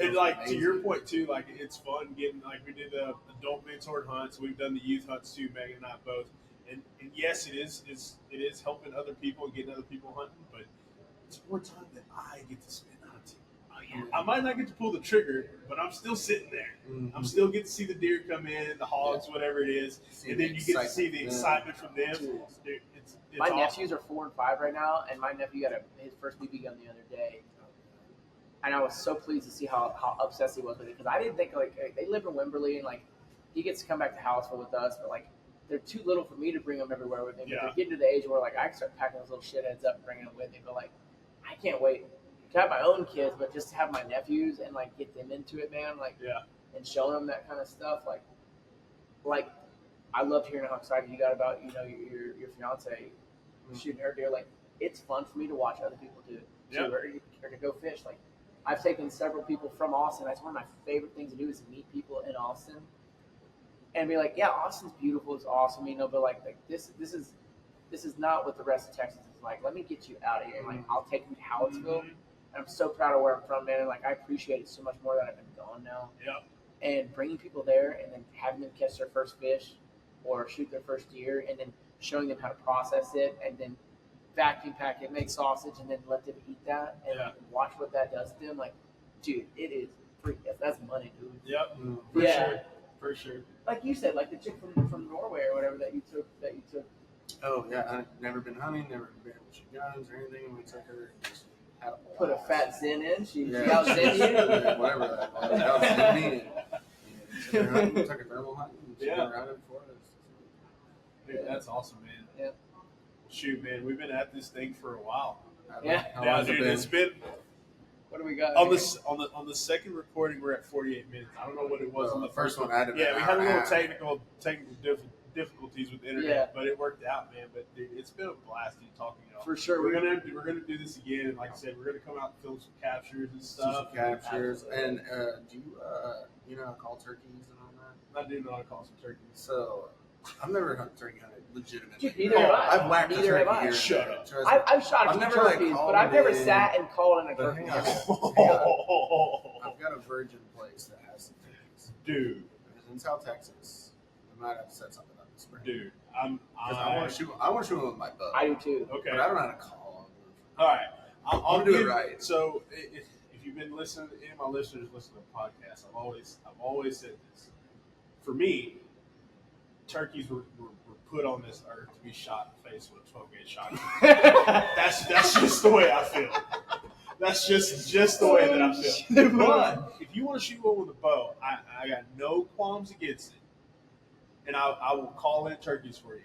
And like, to your point too, like, it's fun getting, like, we did the adult mentored hunts. We've done the youth hunts too, Megan and I both. And yes, it is helping other people and getting other people hunting, but it's more time that I get to spend hunting. oh yeah, I might not get to pull the trigger, but I'm still sitting there. mm-hmm. I'm still getting to see the deer come in, the hogs, whatever it is, and then you get to see the excitement from them. Dude, it's my awesome. nephews are 4 and 5 right now, and my nephew got his first BB gun the other day. And I was so pleased to see how obsessed he was with it, because I didn't think, like, they live in Wimberley, and like, he gets to come back to Hallettsville with us, but like, they're too little for me to bring them everywhere with me. But they're getting to the age where like I can start packing those little shitheads up and bringing them with me. But like, I can't wait to have my own kids, but just to have my nephews and like get them into it, man. Like, and showing them that kind of stuff. Like I loved hearing how excited you got about your fiance shooting her deer. Like, it's fun for me to watch other people do it too, or to go fish. Like, I've taken several people from Austin. That's one of my favorite things to do, is meet people in Austin and be like, yeah, Austin's beautiful, it's awesome, but like this is not what the rest of Texas is like. Let me get you out of here. And like, I'll take you to Hallettsville. And I'm so proud of where I'm from, man. And like, I appreciate it so much more that I've been gone now. Yeah. And bringing people there and then having them catch their first fish or shoot their first deer, and then showing them how to process it, and then vacuum pack it, make sausage, and then let them eat that and like, watch what that does to them. Like, dude, it is free. That's money, dude. Yep. For sure. Like you said, like the chick from Norway or whatever that you took. Oh yeah, I've never been hunting, never been shooting guns or anything. We took her and just had a put a fat Zen in. She out Zen you. Whatever that was. Out Zen me. And took her thermal hunting. And she went around it for us. Dude, that's awesome, man. Yeah. Shoot, man, we've been at this thing for a while. How long dude, it's been. What do we got? On the second recording, we're at 48 minutes. I don't know what it was on the first one. I had we had a little technical difficulties with the internet, but it worked out, man. But dude, it's been a blast talking to y'all. For sure, we're gonna do this again, and like I said, we're gonna come out and film some captures and stuff. And do you know how to call turkeys and all that? I do know how to call some turkeys. So I've never turkey hunted legitimately. Neither have I. I've whacked a turkey here. Shut up. I've shot a few turkeys, but I've never sat and called in a turkey. Hang on. I've got a virgin place that has some turkeys. Dude. It's in South Texas. I might have to set something up this spring. Dude, I want to shoot them with my bow. I do too. Okay. But I don't know how to call them. All right. I'll do it right. So if you've been listening, any of my listeners listen to the podcast, I've always said this. For me, turkeys were put on this earth to be shot in the face with a 12-gauge shotgun. That's just the way I feel. That's just the way that I feel. But if you want to shoot one with a bow, I got no qualms against it, and I will call in turkeys for you.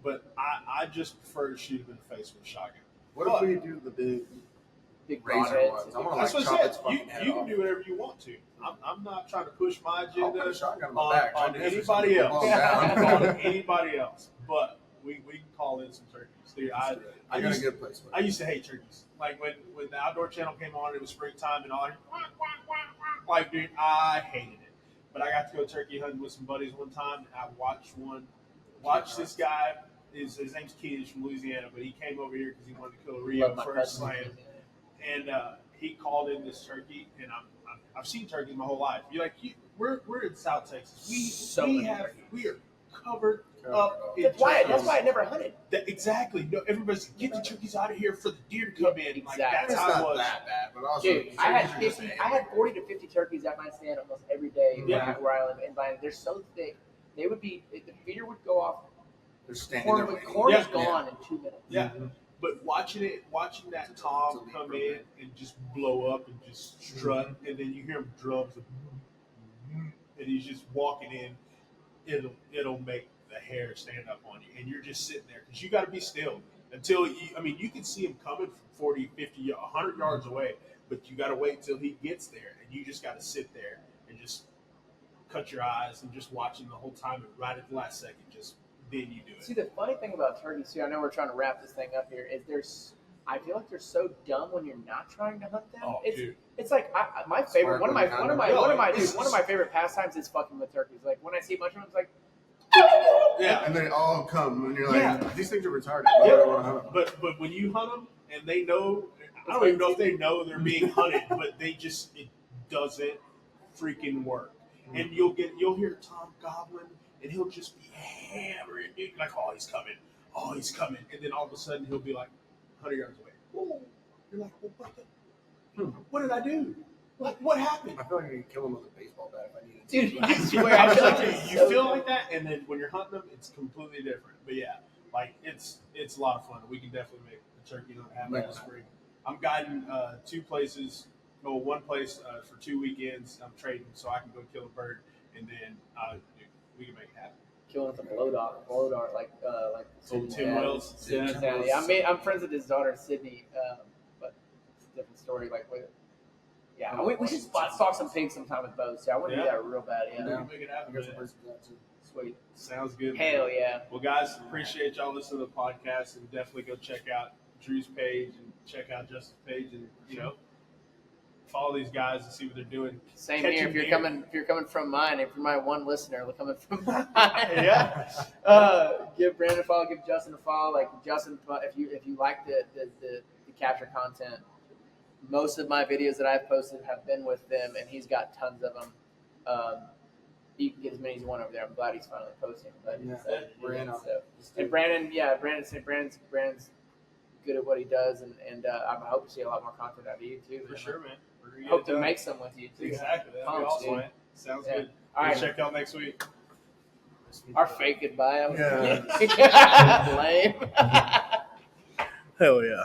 But I just prefer to shoot them in the face with a shotgun. What if we do the big razor broadheads. ones? I want to That's like what I chop its said. fucking You head can off. do whatever you want to. I'm not trying to push my I'll agenda put a shotgun in my back. on Try to anybody shoot else. them down. on anybody else. But we can call in some turkeys. Dude, I got a used, good place. I used to hate turkeys. Like when the Outdoor Channel came on, it was springtime and all. Like, dude, I hated it. But I got to go turkey hunting with some buddies one time, and I watched this guy. His name's Keith. He's from Louisiana, but he came over here because he wanted to kill a Rio for his slam. And he called in this turkey, and I've seen turkeys my whole life. We're in South Texas. We are covered up. That's why I never hunted. Exactly. No, everybody's get the turkeys out of here for the deer to come in. Like, Exactly. that's It's how it not was. that bad, but also Dude, I turkeys are just had 40 to 50 turkeys at my stand almost every day Yeah. where I live. And they're so thick, they would be, the feeder would go off, They're standing there. corn Yeah. is gone in 2 minutes. Yeah. But watching that tom come in and just blow up and just strut, and then you hear him drums, and he's just walking in, it'll make the hair stand up on you, and you're just sitting there because you got to be still until you can see him coming from 40, 50, 100 yards away, but you got to wait till he gets there, and you just got to sit there and just cut your eyes and just watch him the whole time, and right at the last second, just then you do it. See, the funny thing about turkeys too, I know we're trying to wrap this thing up here, is I feel like they're so dumb when you're not trying to hunt them. Oh, dude. It's like my favorite, one of my favorite pastimes is fucking with turkeys. Like when I see a bunch of them, it's like, Yeah. And they all come, and you're like, Yeah. these things are retarded. Why do I want to hunt them? But when you hunt them and they know, I don't even know if they know they're being hunted, but it doesn't freaking work. And you'll hear Tom gobbling, and he'll just be hammering, like, oh, he's coming, and then all of a sudden he'll be like 100 yards away. Whoa. You're like, well, what did I do? What happened? I feel like I could kill them with a baseball bat if I needed to. dude, I swear, I feel like You feel like that, and then when you're hunting them, it's completely different. But yeah, like it's a lot of fun. We can definitely make the turkey hunt happen this spring. I'm guiding one place for 2 weekends. I'm trading so I can go kill a bird, and then we can make it happen. killing with a blow dart, like Tim Wells. Yeah, I'm friends with his daughter Sydney, but it's a different story. We should stalk some pigs sometime with bows. I want to do that real bad. Yeah. We can make it I happen. got some man. places for that too. Sweet. Sounds good. Hell yeah. Well, guys, appreciate y'all listening to the podcast, and definitely go check out Drew's page and check out Justin's page, and follow these guys and see what they're doing. Same Catching here. If you're coming from mine, if you're my one listener, coming from mine, Yeah. Give Brandon a follow. Give Justin a follow. Like Justin, if you like the capture content, most of my videos that I've posted have been with them, and he's got tons of them. You can get as many as you want over there. I'm glad he's finally posting. But We're in on so. And Brandon's good at what he does, and I hope to see a lot more content out of you too. For sure, man. We're gonna get Hope it to done. make some with you too. Exactly. That'd be Punks, awesome, dude. man. Sounds Yeah. good. All right. We'll check y'all next week. Our fake goodbye. Yeah. Lame. Hell yeah.